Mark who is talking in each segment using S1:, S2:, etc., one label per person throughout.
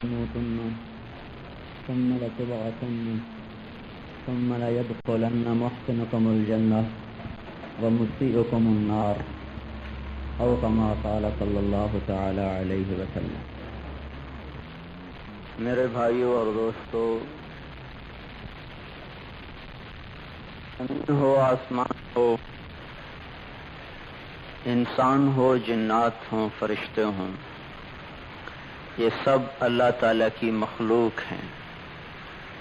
S1: تموتن ثم لتبعثن ثم ليدخلن محسنكم الجنة ومسيئكم النار أو كما قال صلی اللہ تعالی علیہ وسلم۔
S2: میرے بھائیوں اور دوستو، زمین ہو، آسمان ہو، انسان ہو، جنات ہوں، فرشتے ہوں، یہ سب اللہ تعالیٰ کی مخلوق ہیں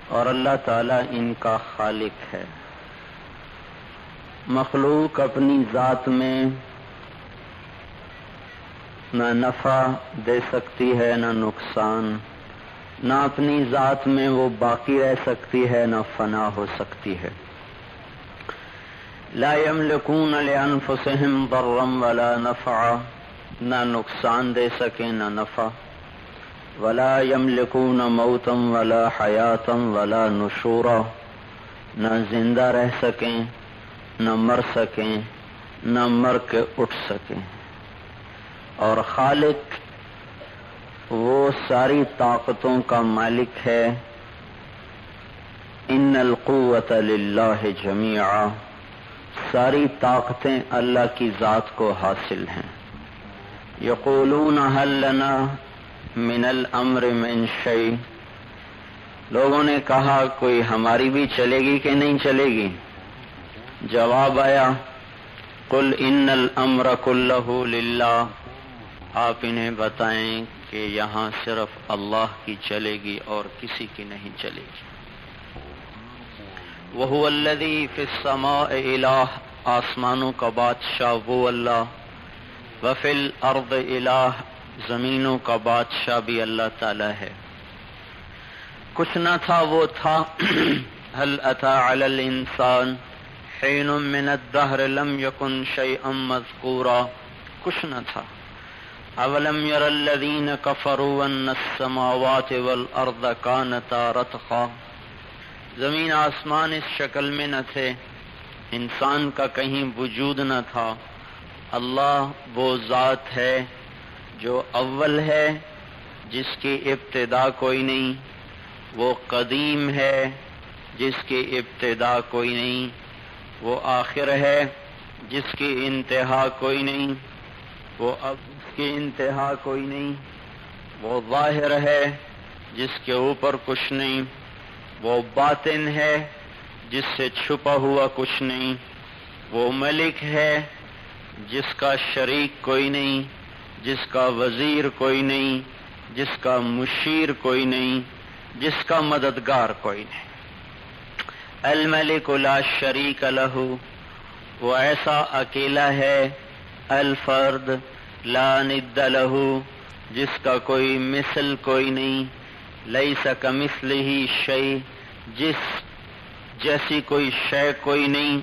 S2: اور اللہ تعالیٰ ان کا خالق ہے۔ مخلوق اپنی ذات میں نہ نفع دے سکتی ہے نہ نقصان، نہ اپنی ذات میں وہ باقی رہ سکتی ہے نہ فنا ہو سکتی ہے۔ لا یملکون لانفسہم ضرا ولا نفعا، نہ نقصان دے سکیں نہ نفع، ولا یملکون موتا ولا حیاتا ولا نشورا، نہ زندہ رہ سکیں نہ مر سکیں نہ مر کے اٹھ سکیں۔ اور خالق وہ ساری طاقتوں کا مالک ہے۔ ان القوۃ للہ جمیعا، ساری طاقتیں اللہ کی ذات کو حاصل ہیں۔ یقولون هل لنا من الامر من شیء، لوگوں نے کہا کوئی ہماری بھی چلے گی کہ نہیں چلے گی؟ جواب آیا قل ان الامر کلہ للہ، آپ انہیں بتائیں کہ یہاں صرف اللہ کی چلے گی اور کسی کی نہیں چلے گی۔ وَهُوَ الَّذِي فِي السَّمَاءِ الہ، آسمانوں کا بادشاہ وہ اللہ، وَفِي الْأَرْضِ الہ، زمینوں کا بادشاہ بھی اللہ تعالی ہے۔ کچھ نہ تھا وہ تھا۔ هل أتى على الإنسان حين من الدهر لم يكن شيئا مذكورا، کچھ نہ تھا۔ اولم ير الذين كفروا ان السماوات والارض كانتا رتقا، زمین آسمان اس شکل میں نہ تھے، انسان کا کہیں وجود نہ تھا۔ اللہ وہ ذات ہے جو اول ہے، جس کی ابتدا کوئی نہیں، وہ قدیم ہے جس کی ابتدا کوئی نہیں، وہ آخر ہے جس کی انتہا کوئی نہیں، وہ اب اس کی انتہا کوئی نہیں، وہ ظاہر ہے جس کے اوپر کچھ نہیں، وہ باطن ہے جس سے چھپا ہوا کچھ نہیں، وہ ملک ہے جس کا شریک کوئی نہیں، جس کا وزیر کوئی نہیں، جس کا مشیر کوئی نہیں، جس کا مددگار کوئی نہیں۔ الملک لا شریک لہ، وہ ایسا اکیلا ہے۔ الفرد لا ند لہ، جس کا کوئی مثل کوئی نہیں۔ لیس کمثلہ شیء، جس جیسی کوئی شے کوئی نہیں،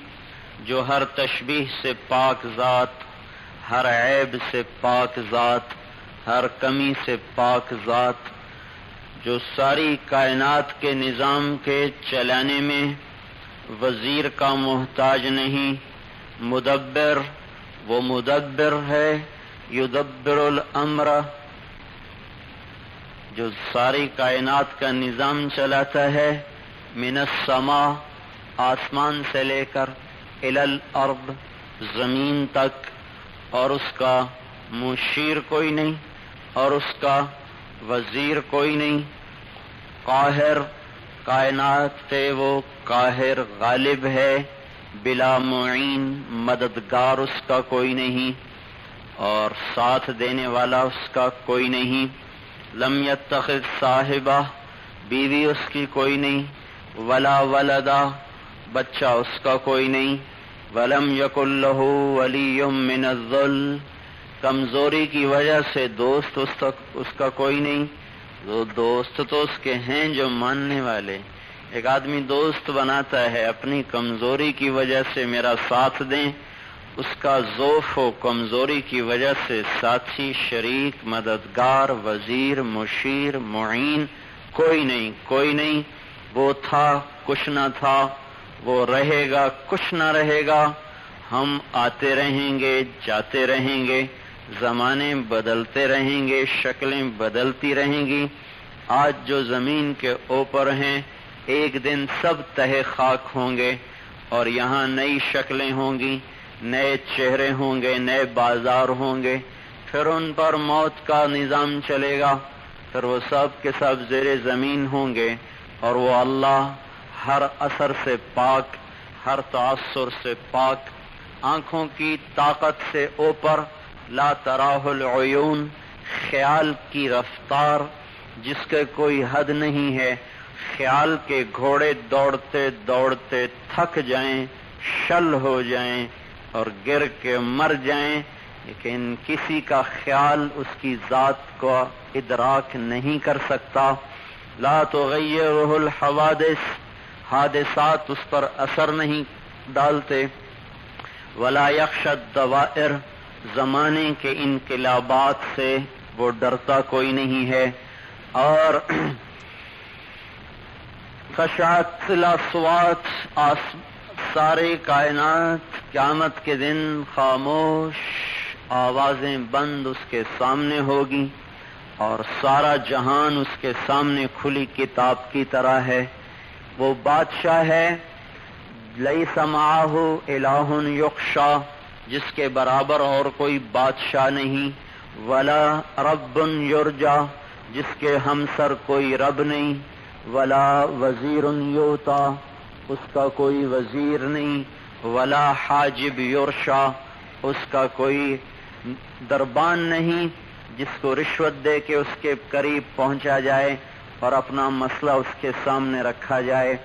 S2: جو ہر تشبیہ سے پاک ذات، ہر عیب سے پاک ذات، ہر کمی سے پاک ذات، جو ساری کائنات کے نظام کے چلانے میں وزیر کا محتاج نہیں۔ مدبر، وہ مدبر ہے، یدبر الامر، جو ساری کائنات کا نظام چلاتا ہے۔ من السماء، آسمان سے لے کر، الی الارض، زمین تک، اور اس کا مشیر کوئی نہیں اور اس کا وزیر کوئی نہیں۔ قاہر، کائنات پہ وہ قاہر غالب ہے، بلا معین، مددگار اس کا کوئی نہیں اور ساتھ دینے والا اس کا کوئی نہیں۔ لم یتخذ صاحبہ، بیوی اس کی کوئی نہیں، ولا ولدا، بچہ اس کا کوئی نہیں۔ ولم یکن لہ ولی من الذل، کمزوری کی وجہ سے دوست اس کا کوئی نہیں۔ وہ دوست تو اس کے ہیں جو ماننے والے۔ ایک آدمی دوست بناتا ہے اپنی کمزوری کی وجہ سے میرا ساتھ دیں، اس کا ضعف و کمزوری کی وجہ سے ساتھی، شریک، مددگار، وزیر، مشیر، معین کوئی نہیں، کوئی نہیں۔ وہ تھا، کچھ نہ تھا، وہ رہے گا، کچھ نہ رہے گا۔ ہم آتے رہیں گے، جاتے رہیں گے، زمانے بدلتے رہیں گے، شکلیں بدلتی رہیں گی، آج جو زمین کے اوپر ہیں ایک دن سب تہے خاک ہوں گے، اور یہاں نئی شکلیں ہوں گی، نئے چہرے ہوں گے، نئے بازار ہوں گے، پھر ان پر موت کا نظام چلے گا، پھر وہ سب کے سب زیر زمین ہوں گے، اور وہ اللہ ہر اثر سے پاک، ہر تعثر سے پاک، آنکھوں کی طاقت سے اوپر، لا تراہ العیون، خیال کی رفتار جس کے کوئی حد نہیں ہے، خیال کے گھوڑے دوڑتے دوڑتے تھک جائیں، شل ہو جائیں اور گر کے مر جائیں، لیکن کسی کا خیال اس کی ذات کو ادراک نہیں کر سکتا۔ لا تغیرہ الحوادث، حادثات اس پر اثر نہیں ڈالتے۔ ولا یخشی الدوائر، زمانے کے انقلابات سے وہ ڈرتا کوئی نہیں ہے۔ اور خشعت الاصوات، سارے کائنات قیامت کے دن خاموش، آوازیں بند اس کے سامنے ہوگی، اور سارا جہان اس کے سامنے کھلی کتاب کی طرح ہے۔ وہ بادشاہ ہے، لیس معہ الہ یخشی، جس کے برابر اور کوئی بادشاہ نہیں، ولا رب یرجا، جس کے ہمسر کوئی رب نہیں، ولا وزیر یؤتا، اس کا کوئی وزیر نہیں، ولا حاجب یرشا، اس کا کوئی دربان نہیں جس کو رشوت دے کے اس کے قریب پہنچا جائے اور اپنا مسئلہ اس کے سامنے رکھا جائے۔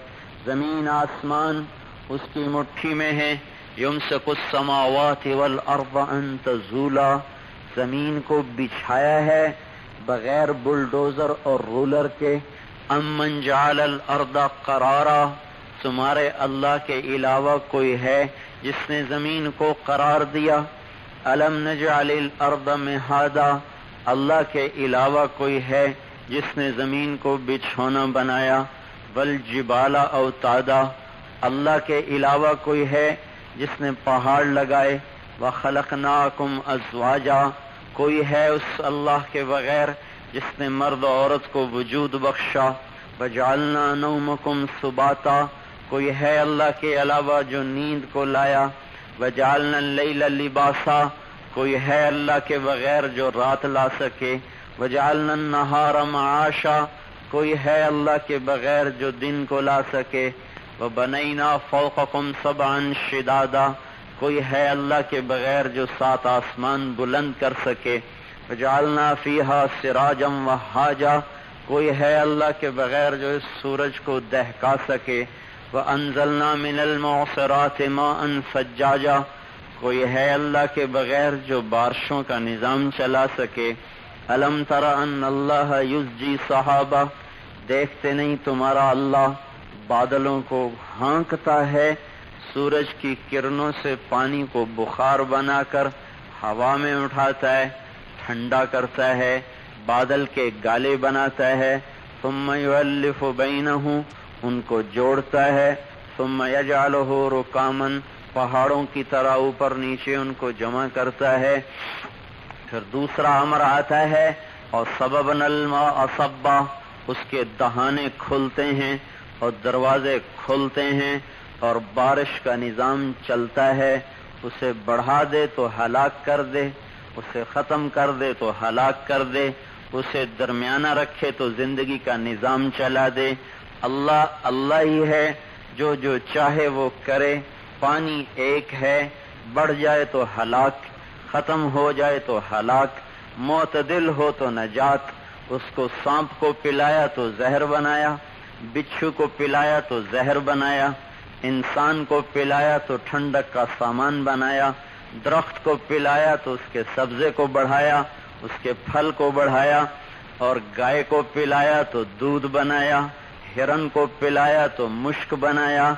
S2: زمین آسمان اس کی مٹھی میں ہے۔ یمسک السماوات والارض ان تزولا، زمین کو بچھایا ہے بغیر بلڈوزر اور رولر کے۔ امن جعل الارض قرارا، تمہارے اللہ کے علاوہ کوئی ہے جس نے زمین کو قرار دیا؟ الم نجعل الارض مہادا، اللہ کے علاوہ کوئی ہے جس نے زمین کو بچھونا بنایا؟ والجبال اوتادا، اللہ کے علاوہ کوئی ہے جس نے پہاڑ لگائے؟ وخلقناکم ازواجا، کوئی ہے اس اللہ کے بغیر جس نے مرد و عورت کو وجود بخشا؟ وجعلنا نومکم سباتا، کوئی ہے اللہ کے علاوہ جو نیند کو لایا؟ وجعلنا اللیل لباسا، کوئی ہے اللہ کے بغیر جو رات لا سکے؟ وجعلنا النہار معاشا، کوئی ہے اللہ کے بغیر جو دن کو لا سکے؟ وبنینا فوقکم سبعا شدادا، کوئی ہے اللہ کے بغیر جو 7 آسمان بلند کر سکے؟ وجعلنا فیہا سراجا وہاجا، کوئی ہے اللہ کے بغیر جو اس سورج کو دہکا سکے؟ وانزلنا من المعصرات ماء ثجاجا، کوئی ہے اللہ کے بغیر جو بارشوں کا نظام چلا سکے؟ الم تر ان اللہ یزجی صحابہ، دیکھتے نہیں تمہارا اللہ بادلوں کو ہانکتا ہے، سورج کی کرنوں سے پانی کو بخار بنا کر ہوا میں اٹھاتا ہے، ٹھنڈا کرتا ہے، بادل کے گالے بناتا ہے، ثم یؤلف بینہ، ان کو جوڑتا ہے، ثم یجعلہ رکاما، پہاڑوں کی طرح اوپر نیچے ان کو جمع کرتا ہے۔ پھر دوسرا امر آتا ہے، اور سببنا الماء صبا، اس کے دہانے کھلتے ہیں اور دروازے کھلتے ہیں اور بارش کا نظام چلتا ہے، اسے بڑھا دے تو ہلاک کر دے، اسے ختم کر دے تو ہلاک کر دے، اسے درمیانہ رکھے تو زندگی کا نظام چلا دے۔ اللہ اللہ ہی ہے، جو جو چاہے وہ کرے۔ پانی ایک ہے، بڑھ جائے تو ہلاک، ختم ہو جائے تو ہلاک، معتدل ہو تو نجات۔ اس کو سانپ کو پلایا تو زہر بنایا، بچھو کو پلایا تو زہر بنایا، انسان کو پلایا تو ٹھنڈک کا سامان بنایا، درخت کو پلایا تو اس کے سبزے کو بڑھایا، اس کے پھل کو بڑھایا، اور گائے کو پلایا تو دودھ بنایا، ہرن کو پلایا تو مشک بنایا۔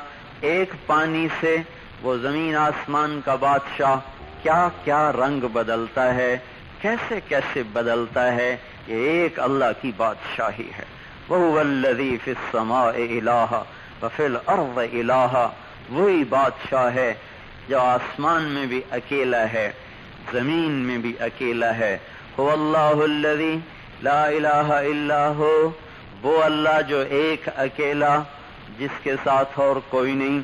S2: ایک پانی سے وہ زمین آسمان کا بادشاہ کیا کیا رنگ بدلتا ہے، کیسے کیسے بدلتا ہے، یہ ایک اللہ کی بادشاہی ہے۔ وَهُوَ الَّذِي فِي السَّمَاءِ إِلَٰهًا وَفِي الْأَرْضِ إِلَٰهًا، وہی بادشاہ ہے جو آسمان میں بھی اکیلا ہے، زمین میں بھی اکیلا ہے۔ هُوَ اللَّهُ الَّذِي لَا إِلَٰهَ إِلَّا هُوَ وہ اللہ جو ایک اکیلا جس کے ساتھ اور کوئی نہیں.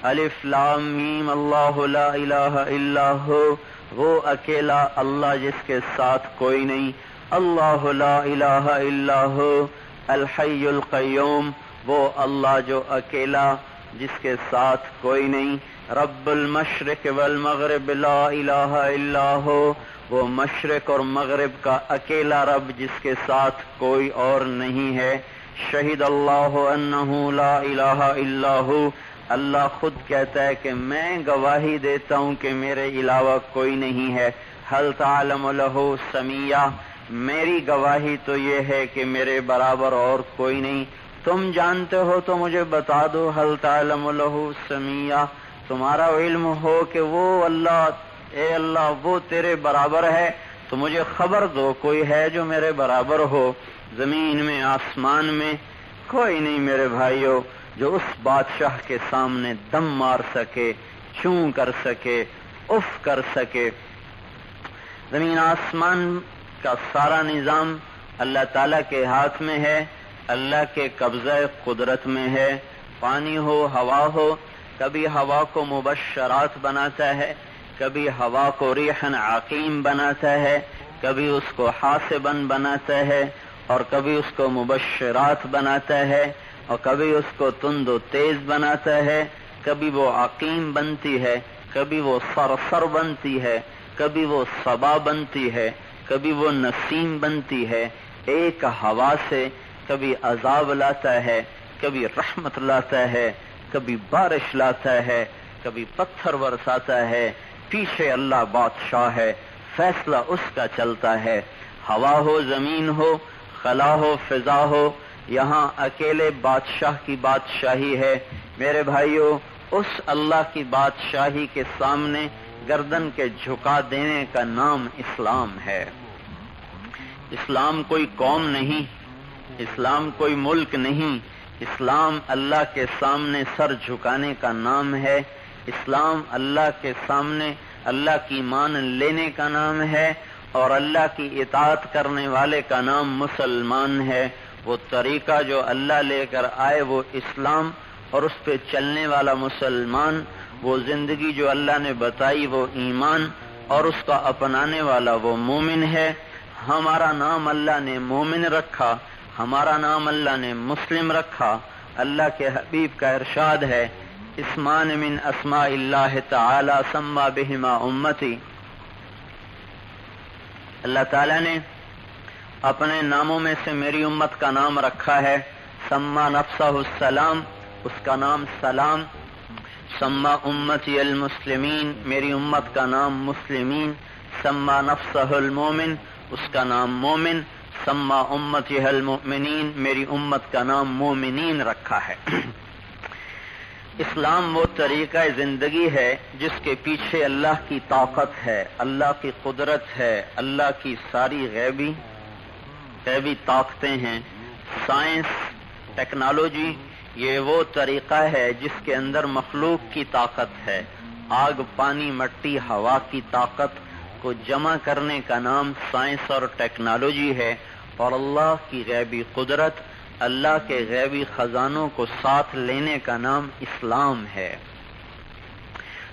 S2: الف لام میم اللہ لا الہ الا ہو، وہ اکیلا اللہ جس کے ساتھ کوئی نہیں. اللہ لا الہ الا ہو الحی القیوم، وہ اللہ جو اکیلا جس کے ساتھ کوئی نہیں. رب المشرق والمغرب لا الہ الا ہو، وہ مشرق اور مغرب کا اکیلا رب جس کے ساتھ کوئی اور نہیں ہے. شہید اللہ انہ لا الہ الا ہو، اللہ خود کہتا ہے کہ میں گواہی دیتا ہوں کہ میرے علاوہ کوئی نہیں ہے. هل تعلم له سمیہ، میری گواہی تو یہ ہے کہ میرے برابر اور کوئی نہیں. تم جانتے ہو تو مجھے بتا دو. هل تعلم له سمیہ، تمہارا علم ہو کہ وہ اللہ، اے اللہ وہ تیرے برابر ہے تو مجھے خبر دو، کوئی ہے جو میرے برابر ہو. زمین میں آسمان میں کوئی نہیں میرے بھائیو جو اس بادشاہ کے سامنے دم مار سکے، چوں کر سکے، اف کر سکے. زمین آسمان کا سارا نظام اللہ تعالیٰ کے ہاتھ میں ہے، اللہ کے قبضہ قدرت میں ہے. پانی ہو، ہوا ہو، کبھی ہوا کو مبشرات بناتا ہے، کبھی ہوا کو ریحن عقیم بناتا ہے، کبھی اس کو حاسبن بناتا ہے، اور کبھی اس کو مبشرات بناتا ہے، اور کبھی اس کو تند و تیز بناتا ہے. کبھی وہ عقیم بنتی ہے، کبھی وہ صرصر بنتی ہے، کبھی وہ صبا بنتی ہے، کبھی وہ نسیم بنتی ہے. ایک ہوا سے کبھی عذاب لاتا ہے، کبھی رحمت لاتا ہے، کبھی بارش لاتا ہے، کبھی پتھر برساتا ہے. پیچھے اللہ بادشاہ ہے، فیصلہ اس کا چلتا ہے. ہوا ہو، زمین ہو، خلا ہو، فضا ہو، یہاں اکیلے بادشاہ کی بادشاہی ہے. میرے بھائیو، اس اللہ کی بادشاہی کے سامنے گردن کے جھکا دینے کا نام اسلام ہے. اسلام کوئی قوم نہیں، اسلام کوئی ملک نہیں، اسلام اللہ کے سامنے سر جھکانے کا نام ہے. اسلام اللہ کے سامنے اللہ کی مان لینے کا نام ہے، اور اللہ کی اطاعت کرنے والے کا نام مسلمان ہے. وہ طریقہ جو اللہ لے کر آئے وہ اسلام، اور اس پہ چلنے والا مسلمان. وہ زندگی جو اللہ نے بتائی وہ ایمان، اور اس کا اپنانے والا وہ مومن ہے. ہمارا نام اللہ نے مومن رکھا، ہمارا نام اللہ نے مسلم رکھا. اللہ کے حبیب کا ارشاد ہے، اسمان من اسماء اللہ تعالی سما بہما امتی. اللہ تعالیٰ نے اپنے ناموں میں سے میری امت کا نام رکھا ہے. سما نفسہ السلام، اس کا نام سلام. سما امتی المسلمین، میری امت کا نام مسلمین. سما نفسہ المومن، اس کا نام مومن. سما امتی المؤمنین، میری امت کا نام مومنین رکھا ہے. اسلام وہ طریقہ زندگی ہے جس کے پیچھے اللہ کی طاقت ہے، اللہ کی قدرت ہے، اللہ کی ساری غیبی طاقتیں ہیں. سائنس، ٹیکنالوجی، یہ وہ طریقہ ہے جس کے اندر مخلوق کی طاقت ہے. آگ، پانی، مٹی، ہوا کی طاقت کو جمع کرنے کا نام سائنس اور ٹیکنالوجی ہے. اور اللہ کی غیبی قدرت، اللہ کے غیبی خزانوں کو ساتھ لینے کا نام اسلام ہے.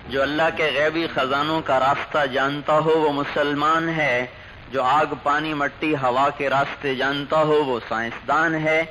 S2: جو اللہ کے غیبی خزانوں کا راستہ جانتا ہو وہ مسلمان ہے. جو آگ، پانی، مٹی، ہوا کے راستے جانتا ہو وہ سائنسدان ہے.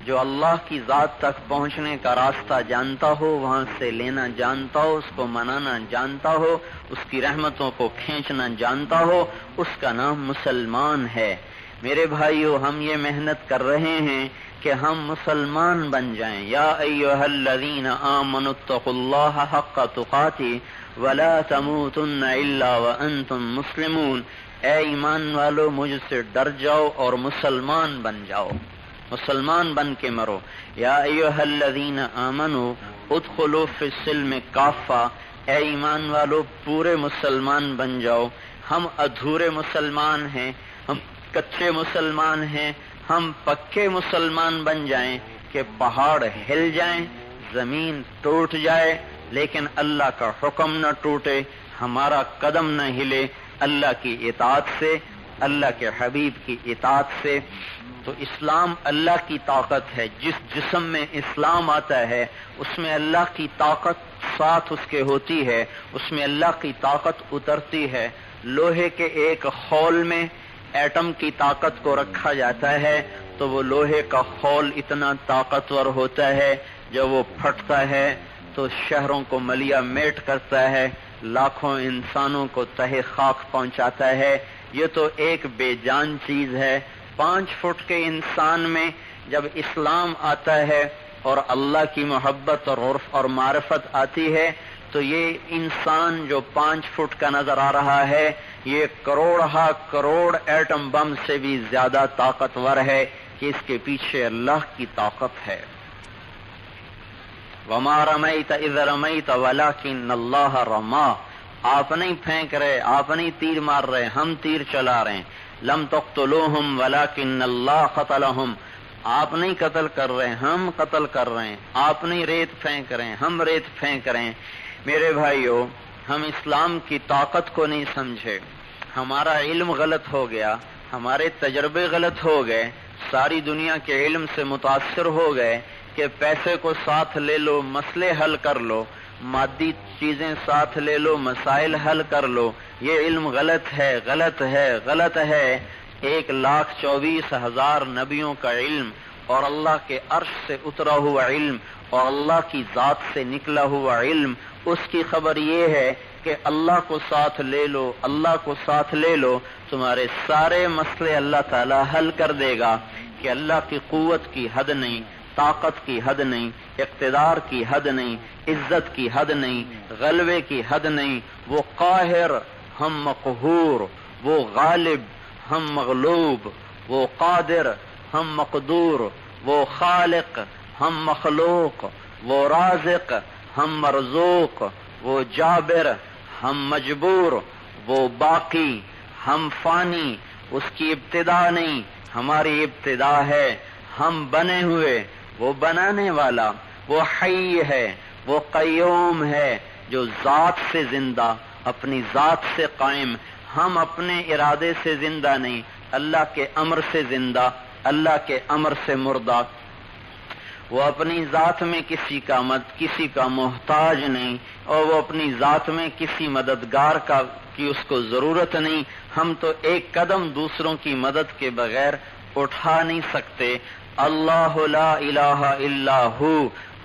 S2: جو اللہ کی ذات تک پہنچنے کا راستہ جانتا ہو، وہاں سے لینا جانتا ہو، اس کو منانا جانتا ہو، اس کی رحمتوں کو کھینچنا جانتا ہو، اس کا نام مسلمان ہے. میرے بھائیو، ہم یہ محنت کر رہے ہیں کہ ہم مسلمان بن جائیں. یا ایھا الذین آمنوا اتقوا اللہ حق تقاتہ ولا تموتن الا وانتم مسلمون. اے ایمان والو، مجھ سے ڈر جاؤ اور مسلمان بن جاؤ، مسلمان بن کے مرو. یا ایھا الذین آمنوا ادخلوا فی السلم کافہ. اے ایمان والو، پورے مسلمان بن جاؤ. ہم ادھورے مسلمان ہیں، ہم کچے مسلمان ہیں. ہم پکے مسلمان بن جائیں کہ پہاڑ ہل جائیں، زمین ٹوٹ جائے، لیکن اللہ کا حکم نہ ٹوٹے، ہمارا قدم نہ ہلے. اللہ کی اطاعت سے اللہ کے حبیب کی اطاعت سے. تو اسلام اللہ کی طاقت ہے. جس جسم میں اسلام آتا ہے اس میں اللہ کی طاقت ساتھ اس کے ہوتی ہے، اس میں اللہ کی طاقت اترتی ہے. لوہے کے ایک خول میں ایٹم کی طاقت کو رکھا جاتا ہے تو وہ لوہے کا خول اتنا طاقتور ہوتا ہے جب وہ پھٹتا ہے تو شہروں کو ملیا میٹ کرتا ہے، لاکھوں انسانوں کو تہہ خاک پہنچاتا ہے. یہ تو ایک بے جان چیز ہے. 5 فٹ کے انسان میں جب اسلام آتا ہے اور اللہ کی محبت اور عرف اور معرفت آتی ہے تو یہ انسان جو 5 فٹ کا نظر آ رہا ہے یہ کروڑ ایٹم بم سے بھی زیادہ طاقتور ہے کہ اس کے پیچھے اللہ کی طاقت ہے. وما رمیت اذ رمیت ولکن اللہ رما. آپ نہیں پھینک رہے، آپ نہیں تیر مار رہے، ہم تیر چلا رہے ہیں. لم تقتلوہم ولکن اللہ قتلہم. آپ نہیں قتل کر رہے، ہم قتل کر رہے ہیں. آپ نہیں ریت پھینک رہے ہیں، ہم ریت پھینک رہے ہیں. میرے بھائیو، ہم اسلام کی طاقت کو نہیں سمجھے. ہمارا علم غلط ہو گیا، ہمارے تجربے غلط ہو گئے، ساری دنیا کے علم سے متاثر ہو گئے کہ پیسے کو ساتھ لے لو مسئلے حل کر لو، مادی چیزیں ساتھ لے لو مسائل حل کر لو. یہ علم غلط ہے، غلط ہے، غلط ہے. 1,24,000 نبیوں کا علم اور اللہ کے عرش سے اترا ہوا علم اور اللہ کی ذات سے نکلا ہوا علم، اس کی خبر یہ ہے کہ اللہ کو ساتھ لے لو، اللہ کو ساتھ لے لو، تمہارے سارے مسئلے اللہ تعالی حل کر دے گا. کہ اللہ کی قوت کی حد نہیں، طاقت کی حد نہیں، اقتدار کی حد نہیں، عزت کی حد نہیں، غلبے کی حد نہیں. وہ قاہر، ہم مقہور. وہ غالب، ہم مغلوب. وہ قادر، ہم مقدور. وہ خالق، ہم مخلوق. وہ رازق، ہم مرزوق. وہ جابر، ہم مجبور. وہ باقی، ہم فانی. اس کی ابتدا نہیں، ہماری ابتدا ہے. ہم بنے ہوئے، وہ بنانے والا. وہ حی ہے، وہ قیوم ہے، جو ذات سے زندہ، اپنی ذات سے قائم. ہم اپنے ارادے سے زندہ نہیں، اللہ کے امر سے زندہ، اللہ کے امر سے مردہ. وہ اپنی ذات میں کسی کا محتاج نہیں، اور وہ اپنی ذات میں کسی مددگار کی اس کو ضرورت نہیں. ہم تو ایک قدم دوسروں کی مدد کے بغیر اٹھا نہیں سکتے. اللہ لا الہ الا ہو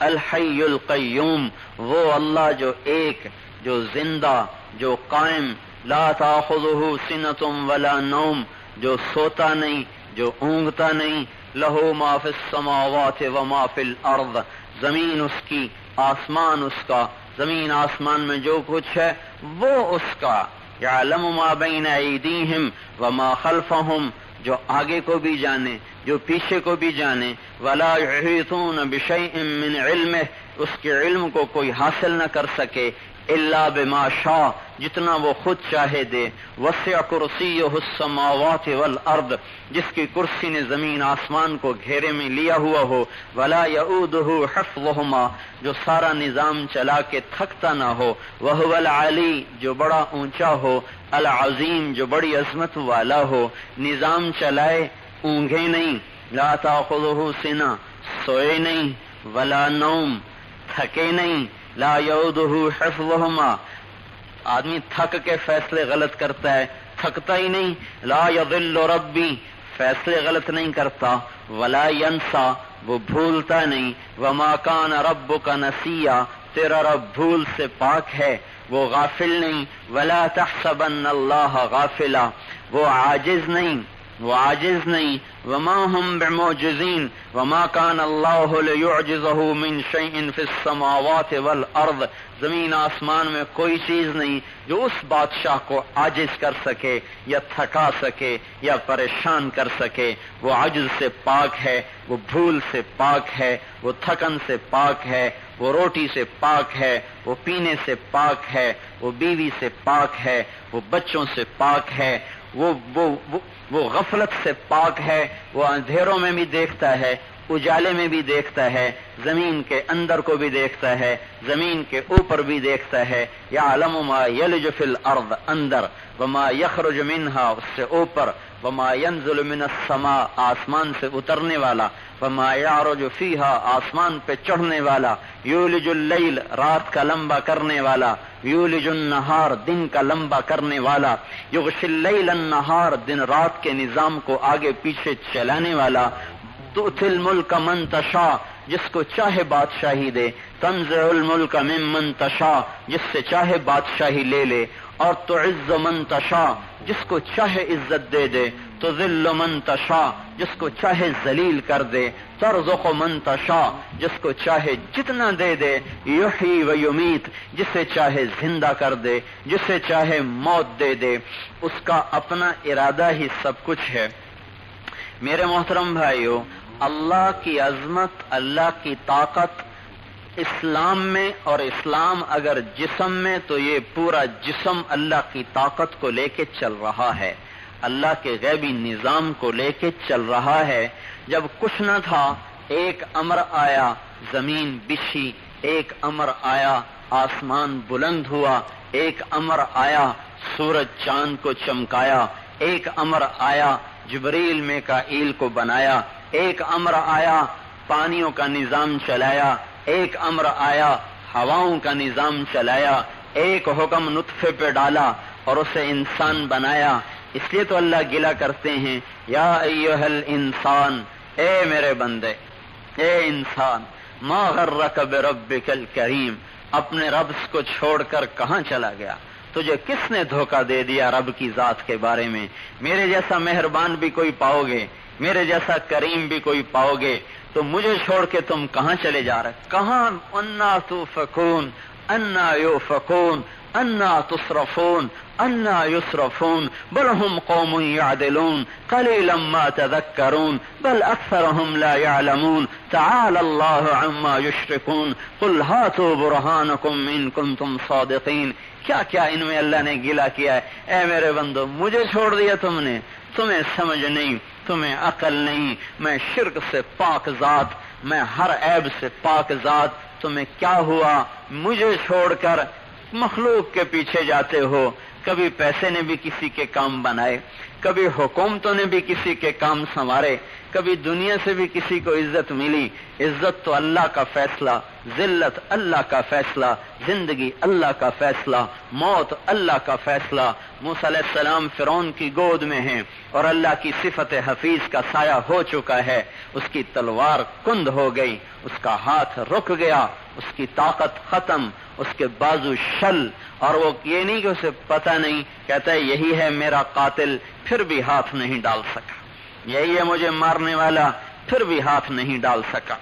S2: الحی القیوم. وہ اللہ جو ایک، جو زندہ، جو قائم. لا تاخذہ سنۃ ولا نوم، جو سوتا نہیں، جو اونگتا نہیں. لہو ما فی السماوات وما فی الارض. زمین اس کی، آسمان اس کا. زمین آسمان میں جو کچھ ہے وہ اس کا. یعلم ما بین ایدیہم وما خلفہم. جو آگے کو بھی جانے، جو پیچھے کو بھی جانے. ولا یحیطون بشیء من علمہ. اس کے علم کو کوئی حاصل نہ کر سکے الا بما شاء، جتنا وہ خود چاہے دے. وسع کرسیہ السماوات والارض. جس کی کرسی نے زمین آسمان کو گھیرے میں لیا ہوا ہو. ولا یؤودہ حفظہما. جو سارا نظام چلا کے تھکتا نہ ہو. وہو العلی. جو بڑا اونچا ہو. العظیم. جو بڑی عظمت والا ہو. نظام چلائے، اونگے نہیں. لا تاخذہ سنہ. سوئے نہیں. ولا نوم. تھکے نہیں. لا یؤودہ حفظہما. آدمی تھک کے فیصلے غلط کرتا ہے، تھکتا ہی نہیں. لا یضل ربی. فیصلے غلط نہیں کرتا. ولا ینسا. وہ بھولتا نہیں. وما کان ربک نسیا. تیرا رب بھول سے پاک ہے، وہ غافل نہیں. ولا تحسبن اللہ غافلا. وہ عاجز نہیں، وہ عاجز نہیں. وما هم بمعجزین. وما کان اللہ لیعجزہ من شیء فی السماوات والارض. زمین آسمان میں کوئی چیز نہیں جو اس بادشاہ کو عاجز کر سکے یا تھکا سکے یا پریشان کر سکے. وہ عجز سے پاک ہے، وہ بھول سے پاک ہے، وہ تھکن سے پاک ہے، وہ روٹی سے پاک ہے، وہ پینے سے پاک ہے، وہ بیوی سے پاک ہے، وہ بچوں سے پاک ہے. وہ غفلت سے پاک ہے. وہ اندھیروں میں بھی دیکھتا ہے، اجالے میں بھی دیکھتا ہے، زمین کے اندر کو بھی دیکھتا ہے، زمین کے اوپر بھی دیکھتا ہے. یعلم ما یلج فی الارض اندر، وما یخرج منہا اس سے اوپر، وما ینزل من السماء آسمان سے اترنے والا، وما یعرج فیہا آسمان پہ چڑھنے والا، یولج اللیل رات کا لمبا کرنے والا، یولج النہار دن کا لمبا کرنے والا، یغشی اللیل النہار دن رات کے نظام کو آگے پیچھے چلانے والا، تؤتی الملک من تشاء جس کو چاہے بادشاہی دے، تنزع الملک ممن تشاء جس سے چاہے بادشاہی لے لے، اور تعز من تشاء جس کو چاہے عزت دے دے، تذل من تشاء جس کو چاہے ذلیل کر دے، ترزق من تشاء جس کو چاہے جتنا دے دے، یحیی و یمیت جسے چاہے زندہ کر دے، جسے چاہے موت دے دے. اس کا اپنا ارادہ ہی سب کچھ ہے. میرے محترم بھائیو، اللہ کی عظمت، اللہ کی طاقت اسلام میں، اور اسلام اگر جسم میں تو یہ پورا جسم اللہ کی طاقت کو لے کے چل رہا ہے، اللہ کے غیبی نظام کو لے کے چل رہا ہے. جب کچھ نہ تھا ایک امر آیا، زمین بچھی، ایک امر آیا آسمان بلند ہوا، ایک امر آیا سورج چاند کو چمکایا، ایک امر آیا جبریل میکائیل کو بنایا، ایک امر آیا پانیوں کا نظام چلایا، ایک امر آیا ہواؤں کا نظام چلایا، ایک حکم نطفے پہ ڈالا اور اسے انسان بنایا. اس لیے تو اللہ گلہ کرتے ہیں، یا ایھا الانسان، اے میرے بندے، اے انسان، ما غرک بربک الکریم، اپنے رب کو چھوڑ کر کہاں چلا گیا؟ تجھے کس نے دھوکہ دے دیا رب کی ذات کے بارے میں؟ میرے جیسا مہربان بھی کوئی پاؤ گے، میرے جیسا کریم بھی کوئی پاؤ گے، تو مجھے چھوڑ کے تم کہاں چلے جا رہے؟ کہاں؟ انا توفکون، انا یوفکون، انا تصرفون، انا یصرفون، بل هم قوم یعدلون، قلیلا ما تذکرون، بل اکثرهم لا یعلمون، تعالی اللہ عما یشرکون، قل ہاتوا برہانکم ان کنتم صادقین. کیا کیا ان میں اللہ نے گلہ کیا ہے. اے میرے بندو، مجھے چھوڑ دیا تم نے، تمہیں سمجھ نہیں، تمہیں عقل نہیں، میں شرک سے پاک ذات، میں ہر عیب سے پاک ذات. تمہیں کیا ہوا؟ مجھے چھوڑ کر مخلوق کے پیچھے جاتے ہو. کبھی پیسے نے بھی کسی کے کام بنائے، کبھی حکومتوں نے بھی کسی کے کام سنوارے، کبھی دنیا سے بھی کسی کو عزت ملی. عزت تو اللہ کا فیصلہ، ذلت اللہ کا فیصلہ، زندگی اللہ کا فیصلہ، موت اللہ کا فیصلہ. موسیٰ علیہ السلام فرعون کی گود میں ہیں اور اللہ کی صفت حفیظ کا سایہ ہو چکا ہے. اس کی تلوار کند ہو گئی، اس کا ہاتھ رک گیا، اس کی طاقت ختم، اس کے بازو شل. اور وہ یہ نہیں کہ اسے پتہ نہیں، کہتا ہے یہی ہے میرا قاتل، پھر بھی ہاتھ نہیں ڈال سکا. یہی ہے مجھے مارنے والا، پھر بھی ہاتھ نہیں ڈال سکا.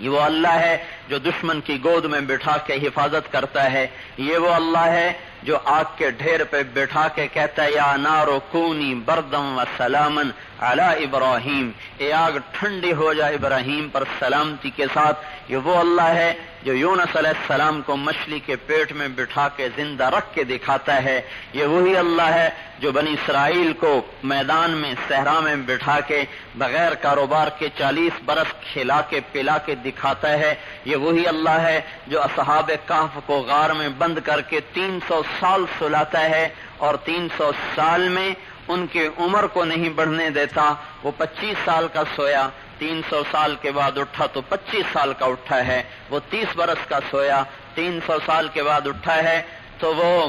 S2: یہ وہ اللہ ہے جو دشمن کی گود میں بٹھا کے حفاظت کرتا ہے. یہ وہ اللہ ہے جو آگ کے ڈھیر پہ بٹھا کے کہتا ہے یا نار کونی بردم و سلامن علی ابراہیم، اے آگ ٹھنڈی ہو جائے ابراہیم پر سلامتی کے ساتھ. یہ وہ اللہ ہے جو یونس علیہ السلام کو مچھلی کے پیٹ میں بٹھا کے زندہ رکھ کے دکھاتا ہے. یہ وہی اللہ ہے جو بنی اسرائیل کو میدان میں صحرا میں بٹھا کے بغیر کاروبار کے 40 برس کھلا کے پلا کے دکھاتا ہے. یہ وہی اللہ ہے جو اصحاب کہف کو غار میں بند کر کے 300 سال سلاتا ہے، اور 300 سال میں ان کی عمر کو نہیں بڑھنے دیتا. وہ 25 سال کا سویا، 300 سال کے بعد اٹھا تو 25 سال کا اٹھا ہے. وہ 30 برس کا سویا، 300 سال کے بعد اٹھا ہے تو وہ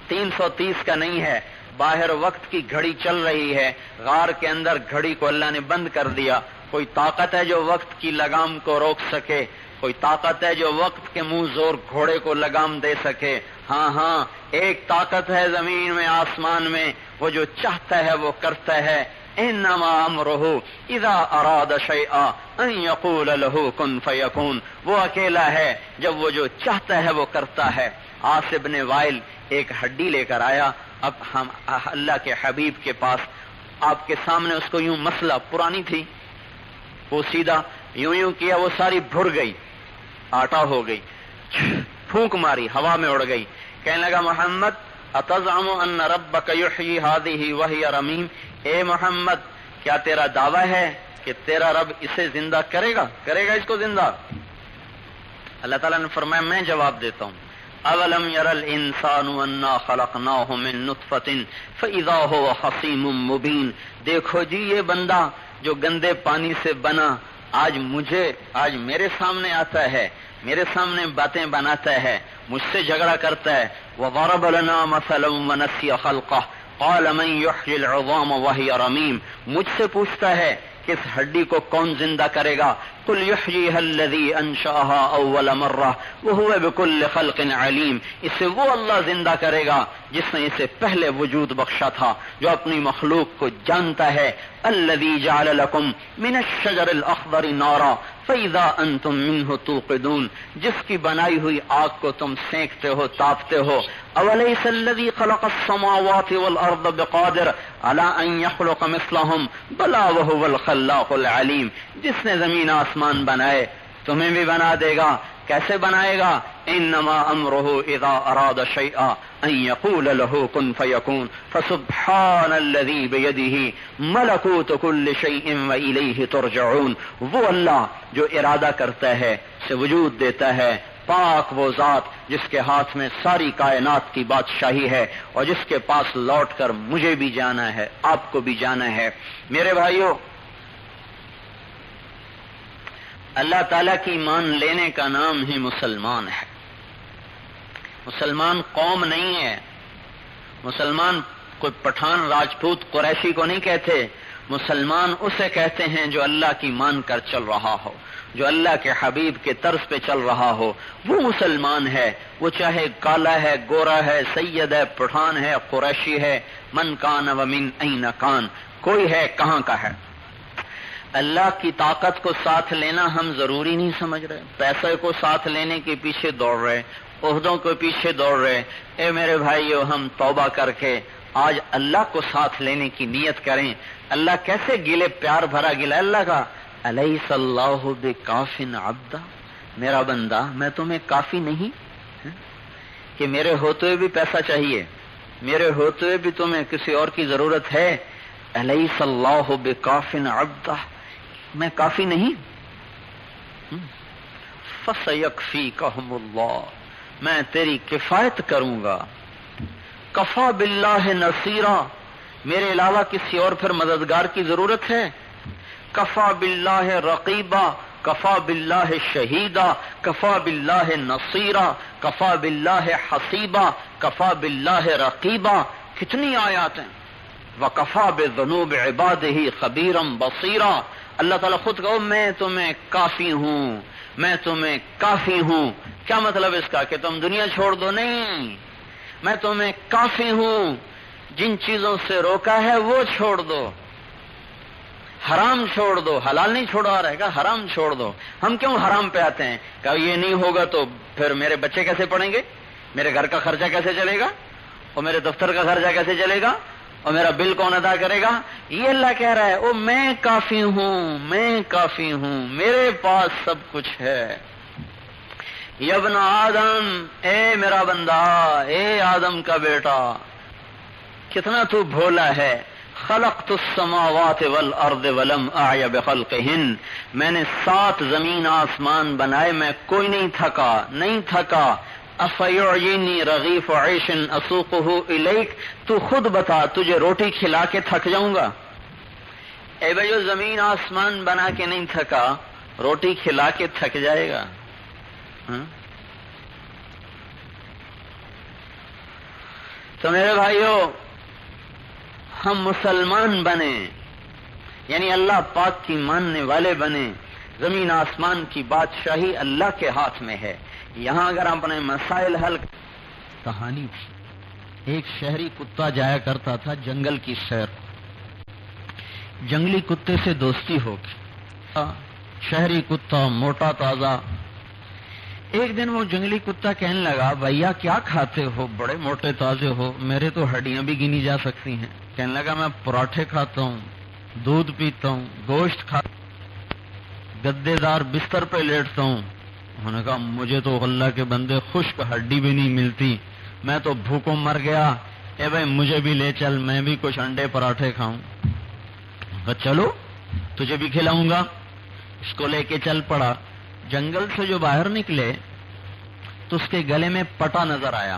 S2: 330 کا نہیں ہے. باہر وقت کی گھڑی چل رہی ہے، غار کے اندر گھڑی کو اللہ نے بند کر دیا. کوئی طاقت ہے جو وقت کی لگام کو روک سکے؟ کوئی طاقت ہے جو وقت کے منہ زور گھوڑے کو لگام دے سکے؟ ہاں، ایک طاقت ہے زمین میں آسمان میں، وہ جو چاہتا ہے وہ کرتا ہے. انما امرہ اذا اراد شیئا ان یقول له کن فیکون. وہ اکیلا ہے، جب وہ جو چاہتا ہے وہ کرتا ہے. عاص بن وائل ایک ہڈی لے کر آیا اب ہم اللہ کے حبیب کے پاس. آپ کے سامنے اس کو یوں مسئلہ پرانی تھی، وہ سیدھا یوں کیا، وہ ساری بھر گئی، آٹا ہو گئی، پھونک ماری، ہوا میں اڑ گئی. کہنے لگا محمد اتزعم ان ربک یحیی هذه وهي رمیم، اے محمد کیا تیرا دعویٰ ہے کہ تیرا رب اسے زندہ کرے گا اس کو زندہ؟ اللہ تعالیٰ نے فرمایا میں جواب دیتا ہوں، اولم یر الانسان انا خلقناہ من نطفۃ فاذا هو خصیم مبین، دیکھو جی یہ بندہ جو گندے پانی سے بنا آج میرے سامنے آتا ہے، میرے سامنے باتیں بناتا ہے، مجھ سے جھگڑا کرتا ہے، وضرب لنا مثلا ونسی خلقہ قال من یحیی العظام وہی رمیم، مجھ سے پوچھتا ہے کہ اس ہڈی کو کون زندہ کرے گا؟ قل یحییھا الذی انشأھا اول مرہ وہو بکل خلق علیم، اسے وہ اللہ زندہ کرے گا جس نے اسے پہلے وجود بخشا تھا، جو اپنی مخلوق کو جانتا ہے۔ الذی جعل لکم من الشجر الاخضر نارا فاذا انتم منہ توقدون، جس کی بنائی ہوئی آگ کو تم سینکتے ہو، تاپتے ہو۔ اولیس الذی خلق السماوات والارض بقادر علی ان یخلق مثلہم بلا وہو الخلاق العلیم، جس نے زمین آسمان بنائے تمہیں بھی بنا دے گا۔ کیسے بنائے گا؟ انما امرہ اذا اراد شیئا ان یقول له کن فیکون، فسبحان الذی بیدہ ملکوت کل شیء والیہ ترجعون، وہ اللہ جو ارادہ کرتا ہے اسے وجود دیتا ہے، پاک وہ ذات جس کے ہاتھ میں ساری کائنات کی بادشاہی ہے اور جس کے پاس لوٹ کر مجھے بھی جانا ہے، آپ کو بھی جانا ہے۔ میرے بھائیو، اللہ تعالیٰ کی ایمان لینے کا نام ہی مسلمان ہے۔ مسلمان قوم نہیں ہے، مسلمان کوئی پٹھان راجپوت قریشی کو نہیں کہتے، مسلمان اسے کہتے ہیں جو اللہ کی مان کر چل رہا ہو، جو اللہ کے حبیب کے طرز پہ چل رہا ہو، وہ مسلمان ہے۔ وہ چاہے کالا ہے، گورا ہے، سید ہے، پٹھان ہے، قریشی ہے، من کان ومن این کان، کوئی ہے کہاں کا ہے۔ اللہ کی طاقت کو ساتھ لینا ہم ضروری نہیں سمجھ رہے، پیسے کو ساتھ لینے کے پیچھے دوڑ رہے، عہدوں کے پیچھے دوڑ رہے۔ اے میرے بھائیو، ہم توبہ کر کے آج اللہ کو ساتھ لینے کی نیت کریں۔ اللہ کیسے گلے، پیار بھرا گلا اللہ کا، الیس اللہ بکاف عبدا، میرا بندہ میں تمہیں کافی نہیں کہ میرے ہوتے ہوئے بھی پیسہ چاہیے، میرے ہوتے ہوئے بھی تمہیں کسی اور کی ضرورت ہے؟ الیس اللہ بکاف عبدا، میں کافی نہیں؟ فسیکفیکہم اللہ، میں تیری کفایت کروں گا۔ کفا باللہ نصیرا، میرے علاوہ کسی اور پھر مددگار کی ضرورت ہے؟ کفا باللہ رقیبا، کفا باللہ شہیدا، کفا باللہ نصیرا، کفا باللہ حسیبا، کفا باللہ رقیبا، کتنی آیات ہیں۔ وَكَفَى بِذُنُوبِ عِبَادِهِ خَبِيرًا بَصِيرًا، اللہ تعالیٰ خود کہو میں تمہیں کافی ہوں، میں تمہیں کافی ہوں۔ کیا مطلب اس کا کہ تم دنیا چھوڑ دو؟ نہیں، میں تمہیں کافی ہوں، جن چیزوں سے روکا ہے وہ چھوڑ دو، حرام چھوڑ دو، حلال نہیں چھوڑا رہے گا، حرام چھوڑ دو۔ ہم کیوں حرام پہ آتے ہیں کہ یہ نہیں ہوگا تو پھر میرے بچے کیسے پڑھیں گے، میرے گھر کا خرچہ کیسے چلے گا، اور میرے دفتر کا خرچہ کیسے چلے گا، اور میرا بل کون ادا کرے گا؟ یہ اللہ کہہ رہا ہے او میں کافی ہوں، میں کافی ہوں، میرے پاس سب کچھ ہے۔ یا ابن آدم، اے میرا بندہ، اے آدم کا بیٹا، کتنا تو بھولا ہے۔ خلقت السماوات والارض ولم اعی بخلقہن، میں نے 7 زمین آسمان بنائے، میں کوئی نہیں تھکا۔ افیعینی رغیف عیش اسوقہ الیک، تو خود بتا تجھے روٹی کھلا کے تھک جاؤں گا؟ اے بھائیو، زمین آسمان بنا کے نہیں تھکا، روٹی کھلا کے تھک جائے گا؟ تو میرے بھائیو، ہم مسلمان بنے، یعنی اللہ پاک کی ماننے والے بنے۔ زمین آسمان کی بادشاہی اللہ کے ہاتھ میں ہے۔ یہاں اگر اپنے مسائل حل، کہانی ایک شہری کتا جایا کرتا تھا جنگل کی سیر، جنگلی کتے سے دوستی ہو گئی، شہری کتا موٹا تازہ۔ ایک دن وہ جنگلی کتا کہنے لگا بھیا کیا کھاتے ہو، بڑے موٹے تازے ہو، میرے تو ہڈیاں بھی گنی جا سکتی ہیں۔ کہنے لگا میں پراٹھے کھاتا ہوں، دودھ پیتا ہوں، گوشت کھاتا ہوں، گدے دار بستر پہ لیٹتا ہوں۔ انہوں نے کہا مجھے تو اللہ کے بندے خشک ہڈی بھی نہیں ملتی، میں تو بھوکوں مر گیا، اے بھائی مجھے بھی لے چل، میں بھی کچھ انڈے پراٹھے کھاؤں۔ کہا چلو، تجھے بھی کھلاؤں گا. اس کو لے کے چل پڑا. جنگل سے جو باہر نکلے تو اس کے گلے میں پٹا نظر آیا,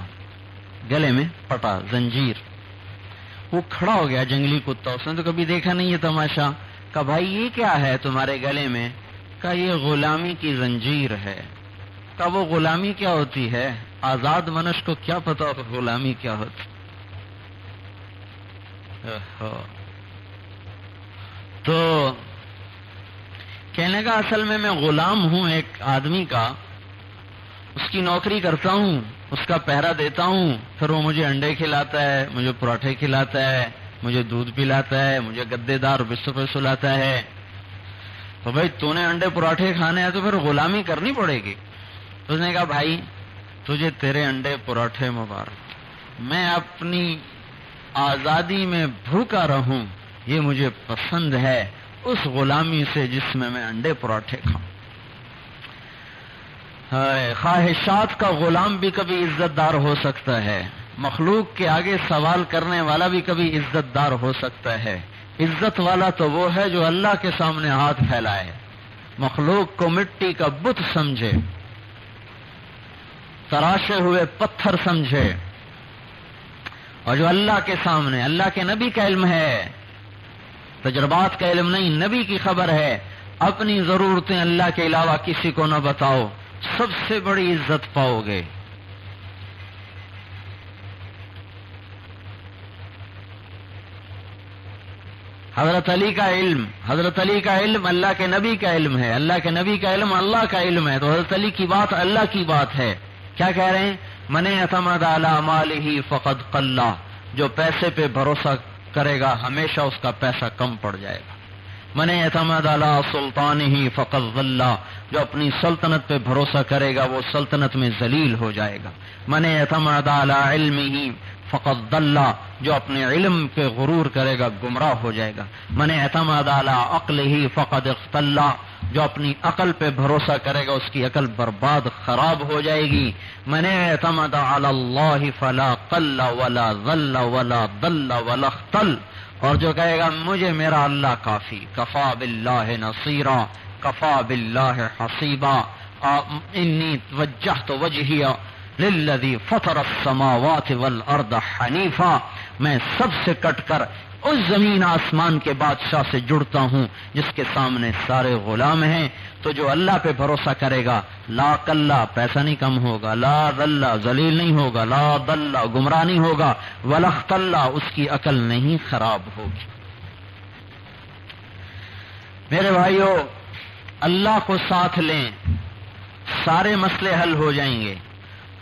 S2: گلے میں پٹا, زنجیر. وہ کھڑا ہو گیا جنگلی کتا, اس نے تو کبھی دیکھا نہیں یہ تماشا. کہا بھائی یہ کیا ہے تمہارے گلے میں؟ کہا یہ غلامی کی زنجیر ہے. کہا وہ غلامی کیا ہوتی ہے؟ آزاد منش کو کیا پتا ہو غلامی کیا ہوتی. تو کہنے کا اصل میں غلام ہوں ایک آدمی کا, اس کی نوکری کرتا ہوں, اس کا پہرا دیتا ہوں, پھر وہ مجھے انڈے کھلاتا ہے, مجھے پراٹھے کھلاتا ہے, مجھے دودھ پلاتا ہے, مجھے گدے دار بستر پہ سلاتا ہے. تو بھائی تو نے انڈے پراٹھے کھانے ہیں تو پھر غلامی کرنی پڑے گی. اس نے کہا بھائی تجھے تیرے انڈے پراٹھے مبارک, میں اپنی آزادی میں بھوکا رہوں یہ مجھے پسند ہے اس غلامی سے جس میں انڈے پراٹھے کھاؤں. خواہشات کا غلام بھی کبھی عزت دار ہو سکتا ہے, مخلوق کے آگے سوال کرنے والا بھی کبھی عزت دار ہو سکتا ہے. عزت والا تو وہ ہے جو اللہ کے سامنے ہاتھ پھیلائے, مخلوق کو مٹی کا بت سمجھے, تراشے ہوئے پتھر سمجھے, اور جو اللہ کے سامنے, اللہ کے نبی کا علم ہے, تجربات کا علم نہیں, نبی کی خبر ہے, اپنی ضرورتیں اللہ کے علاوہ کسی کو نہ بتاؤ, سب سے بڑی عزت پاؤ گے. حضرت علی کا علم, حضرت علی کا علم اللہ کے نبی کا علم ہے, اللہ کے نبی کا علم اللہ کا علم ہے, تو حضرت علی کی بات اللہ کی بات ہے. کیا کہہ رہے ہیں؟ من اعتمد علی مالہ فقد قل, جو پیسے پہ بھروسہ کرے گا ہمیشہ اس کا پیسہ کم پڑ جائے گا. من اعتمد علی سلطانہ فقد ذل, جو اپنی سلطنت پہ بھروسہ کرے گا وہ سلطنت میں ذلیل ہو جائے گا. من اعتمد علی علمہ فقد ضل, جو اپنے علم پہ غرور کرے گا گمراہ ہو جائے گا. من اعتمد علی عقلہ فقد اختل, جو اپنی عقل پہ بھروسہ کرے گا اس کی عقل برباد خراب ہو جائے گی. من اعتمد علی اللہ فلا قل ولا ضل ولا ضل ولا اختل, اور جو کہے گا مجھے میرا اللہ کافی, کفا باللہ نصیرا کفا باللہ حسیبا, انی وجہت وجہی للذی فطر السماوات والارض حنیفا, میں سب سے کٹ کر اس زمین آسمان کے بادشاہ سے جڑتا ہوں جس کے سامنے سارے غلام ہیں. تو جو اللہ پہ بھروسہ کرے گا لا کلا, پیسہ نہیں کم ہوگا, لا ضل, ذلیل نہیں ہوگا, لا ضل, گمراہ نہیں ہوگا, ولا اختل, اس کی عقل نہیں خراب ہوگی. میرے بھائیو, اللہ کو ساتھ لیں, سارے مسئلے حل ہو جائیں گے.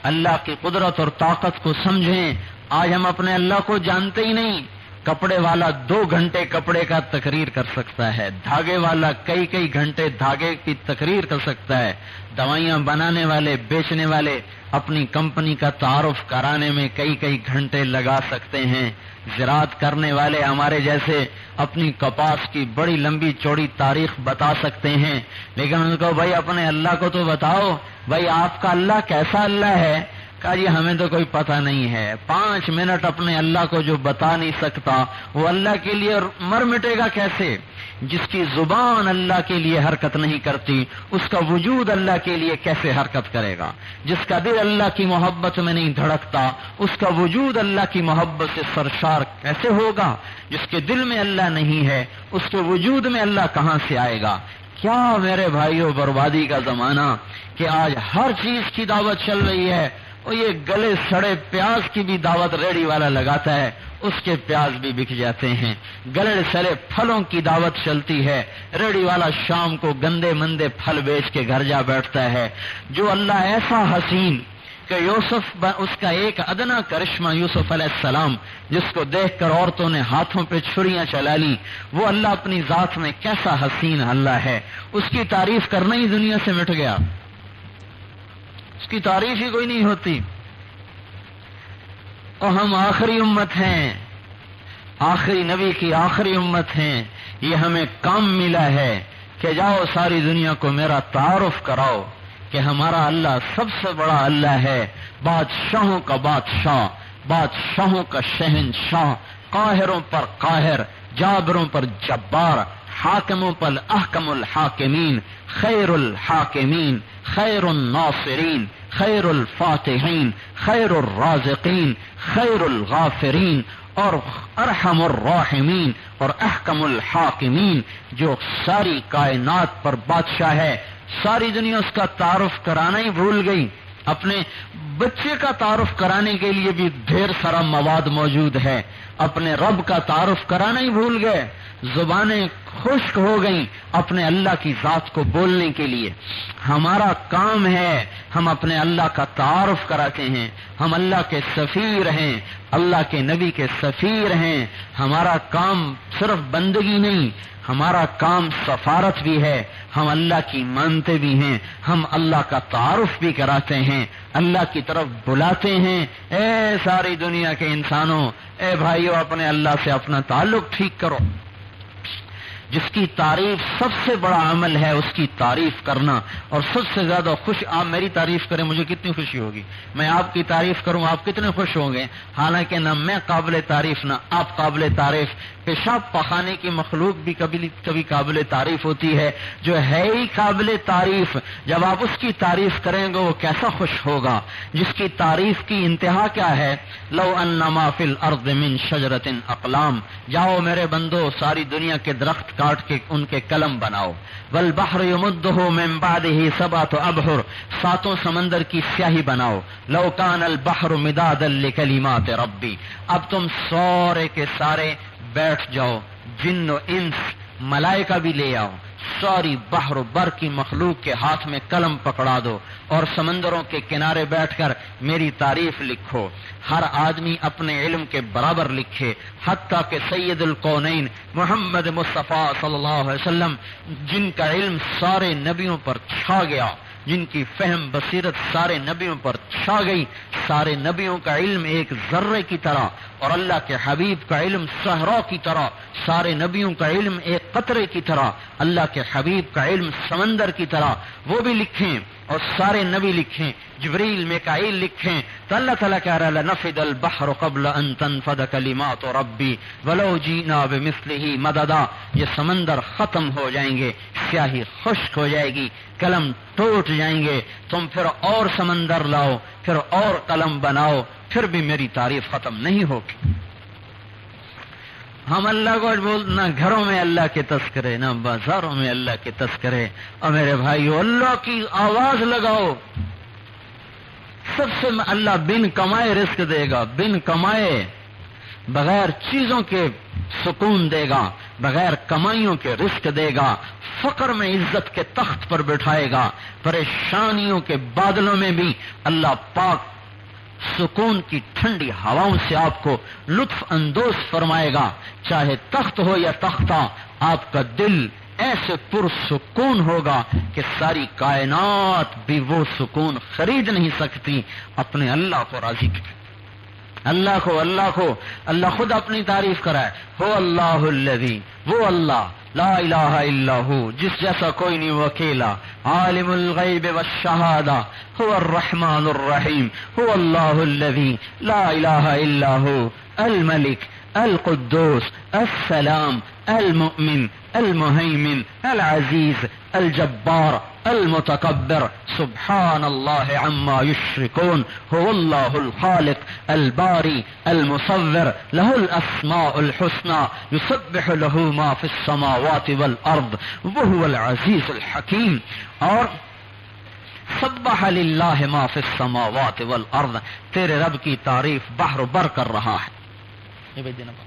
S2: اللہ کی قدرت اور طاقت کو سمجھیں. آج ہم اپنے اللہ کو جانتے ہی نہیں. کپڑے والا 2 گھنٹے کپڑے کا تقریر کر سکتا ہے, دھاگے والا کئی گھنٹے دھاگے کی تقریر کر سکتا ہے, دوائیاں بنانے والے بیچنے والے اپنی کمپنی کا تعارف کرانے میں کئی گھنٹے لگا سکتے ہیں, زراعت کرنے والے ہمارے جیسے اپنی کپاس کی بڑی لمبی چوڑی تاریخ بتا سکتے ہیں. لیکن ان کو بھائی اپنے اللہ کو تو بتاؤ, بھائی آپ کا اللہ کیسا اللہ ہے؟ کہا جی ہمیں تو کوئی پتہ نہیں ہے. 5 منٹ اپنے اللہ کو جو بتا نہیں سکتا وہ اللہ کے لیے مر مٹے گا کیسے؟ جس کی زبان اللہ کے لیے حرکت نہیں کرتی اس کا وجود اللہ کے لیے کیسے حرکت کرے گا؟ جس کا دل اللہ کی محبت میں نہیں دھڑکتا اس کا وجود اللہ کی محبت سے سرشار کیسے ہوگا؟ جس کے دل میں اللہ نہیں ہے اس کے وجود میں اللہ کہاں سے آئے گا؟ کیا میرے بھائیوں بربادی کا زمانہ کہ آج ہر چیز کی دعوت چل رہی ہے. اور یہ گلے سڑے پیاز کی بھی دعوت ریڑھی والا لگاتا ہے, اس کے پیاز بھی بک جاتے ہیں. گلے سڑے پھلوں کی دعوت چلتی ہے, ریڑھی والا شام کو گندے مندے پھل بیچ کے گھر جا بیٹھتا ہے. جو اللہ ایسا حسین کہ یوسف, اس کا ایک ادنا کرشمہ یوسف علیہ السلام جس کو دیکھ کر عورتوں نے ہاتھوں پہ چھریاں چلا لی, وہ اللہ اپنی ذات میں کیسا حسین اللہ ہے, اس کی تعریف کرنا ہی دنیا سے مٹ گیا. اس کی تعریف ہی کوئی نہیں ہوتی. اور ہم آخری امت ہیں, آخری نبی کی آخری امت ہیں. یہ ہمیں کام ملا ہے کہ جاؤ ساری دنیا کو میرا تعارف کراؤ کہ ہمارا اللہ سب سے بڑا اللہ ہے, بادشاہوں کا بادشاہ, بادشاہوں کا شہنشاہ, قاہروں پر قاہر, جابروں پر جبار, حاکموں پر احکم الحاکمین، خیر الحاکمین، خیر الناصرین، خیر الفاتحین، خیر الرازقین، خیر الغافرین اور ارحم الراحمین اور احکم الحاکمین، جو ساری کائنات پر بادشاہ ہے۔ ساری دنیا اس کا تعارف کرانا ہی بھول گئی، اپنے بچے کا تعارف کرانے کے لیے بھی ڈھیر سارا مواد موجود ہے، اپنے رب کا تعارف کرانا ہی بھول گئے، زبانیں خشک ہو گئیں اپنے اللہ کی ذات کو بولنے کے لیے۔ ہمارا کام ہے ہم اپنے اللہ کا تعارف کراتے ہیں، ہم اللہ کے سفیر ہیں، اللہ کے نبی کے سفیر ہیں۔ ہمارا کام صرف بندگی نہیں، ہمارا کام سفارت بھی ہے، ہم اللہ کی مانتے بھی ہیں، ہم اللہ کا تعارف بھی کراتے ہیں، اللہ کی طرف بلاتے ہیں۔ اے ساری دنیا کے انسانوں، اے بھائیو، اپنے اللہ سے اپنا تعلق ٹھیک کرو۔ جس کی تعریف سب سے بڑا عمل ہے اس کی تعریف کرنا، اور سب سے زیادہ خوش آپ میری تعریف کریں مجھے کتنی خوشی ہوگی، میں آپ کی تعریف کروں آپ کتنے خوش ہوں گے۔ حالانکہ نہ میں قابل تعریف نہ آپ قابل تعریف، پیشاب پخانے کی مخلوق بھی کبھی قابل تعریف ہوتی ہے، جو ہے ہی قابل تعریف، جب آپ اس کی تعریف کریں گے وہ کیسا خوش ہوگا۔ جس کی تعریف کی انتہا کیا ہے، لو انما فی الارض من شجرۃ اقلام، جاؤ میرے بندو ساری دنیا کے درخت کاٹ کے ان کے قلم بناؤ، والبحر یمدہ من بعدہ سبعۃ ابحر، ساتوں سمندر کی سیاہی بناؤ، لو کان البحر مدادا لکلمات ربی۔ اب تم سارے کے سارے بیٹھ جاؤ، جن و انس ملائکہ بھی لے آؤ، ساری بحر و بر کی مخلوق کے ہاتھ میں قلم پکڑا دو اور سمندروں کے کنارے بیٹھ کر میری تعریف لکھو۔ ہر آدمی اپنے علم کے برابر لکھے، حتیٰ کہ سید الکونین محمد مصطفیٰ صلی اللہ علیہ وسلم، جن کا علم سارے نبیوں پر چھا گیا، جن کی فہم بصیرت سارے نبیوں پر چھا گئی، سارے نبیوں کا علم ایک ذرے کی طرح اور اللہ کے حبیب کا علم صحرا کی طرح، سارے نبیوں کا علم ایک قطرے کی طرح، اللہ کے حبیب کا علم سمندر کی طرح، وہ بھی لکھیں اور سارے نبی لکھیں، جبریل میکائیل لکھیں، تو اللہ تعالیٰ کہہ رہا ہے لنفد البحر قبل ان تنفد کلمات ربی ولو جئنا بمثلہ مددا۔ یہ سمندر ختم ہو جائیں گے، سیاہی خشک ہو جائے گی، قلم ٹوٹ جائیں گے، تم پھر اور سمندر لاؤ، پھر اور قلم بناؤ، پھر بھی میری تعریف ختم نہیں ہوگی۔ ہم اللہ کو بولنا، گھروں میں اللہ کے تذکرے، نہ بازاروں میں اللہ کے تذکرے۔ اور میرے بھائیو، اللہ کی آواز لگاؤ۔ سب سے اللہ بن کمائے رزق دے گا، بن کمائے بغیر چیزوں کے سکون دے گا، بغیر کمائیوں کے رزق دے گا، فقر میں عزت کے تخت پر بٹھائے گا، پریشانیوں کے بادلوں میں بھی اللہ پاک سکون کی ٹھنڈی ہواؤں سے آپ کو لطف اندوز فرمائے گا۔ چاہے تخت ہو یا تختہ، آپ کا دل ایسے پرسکون ہوگا کہ ساری کائنات بھی وہ سکون خرید نہیں سکتی۔ اپنے اللہ کو راضی کریں، اللہ خود اپنی تعریف کرائے، ہو اللہ الذی، وہ اللہ لا الہ الا ہو، جس جیسا کوئی نہیں، وہ اکیلا، عالم الغیب والشہادہ، هو الرحمن الرحیم، هو اللہ الذی لا الہ الا ہو، الملک القدوس السلام المؤمن المہیمن العزیز الجبار المتکبر، سبحان اللہ عما یشرکون، هو اللہ الخالق الباری المصور، له الاسماء الحسنى یسبح له ما فی السماوات والارض وهو العزیز الحکیم۔ اور سبح للہ ما فی السماوات والارض، تیرے رب کی تعریف بحر و بر کر رہا ہے۔ یہ بھائی دینا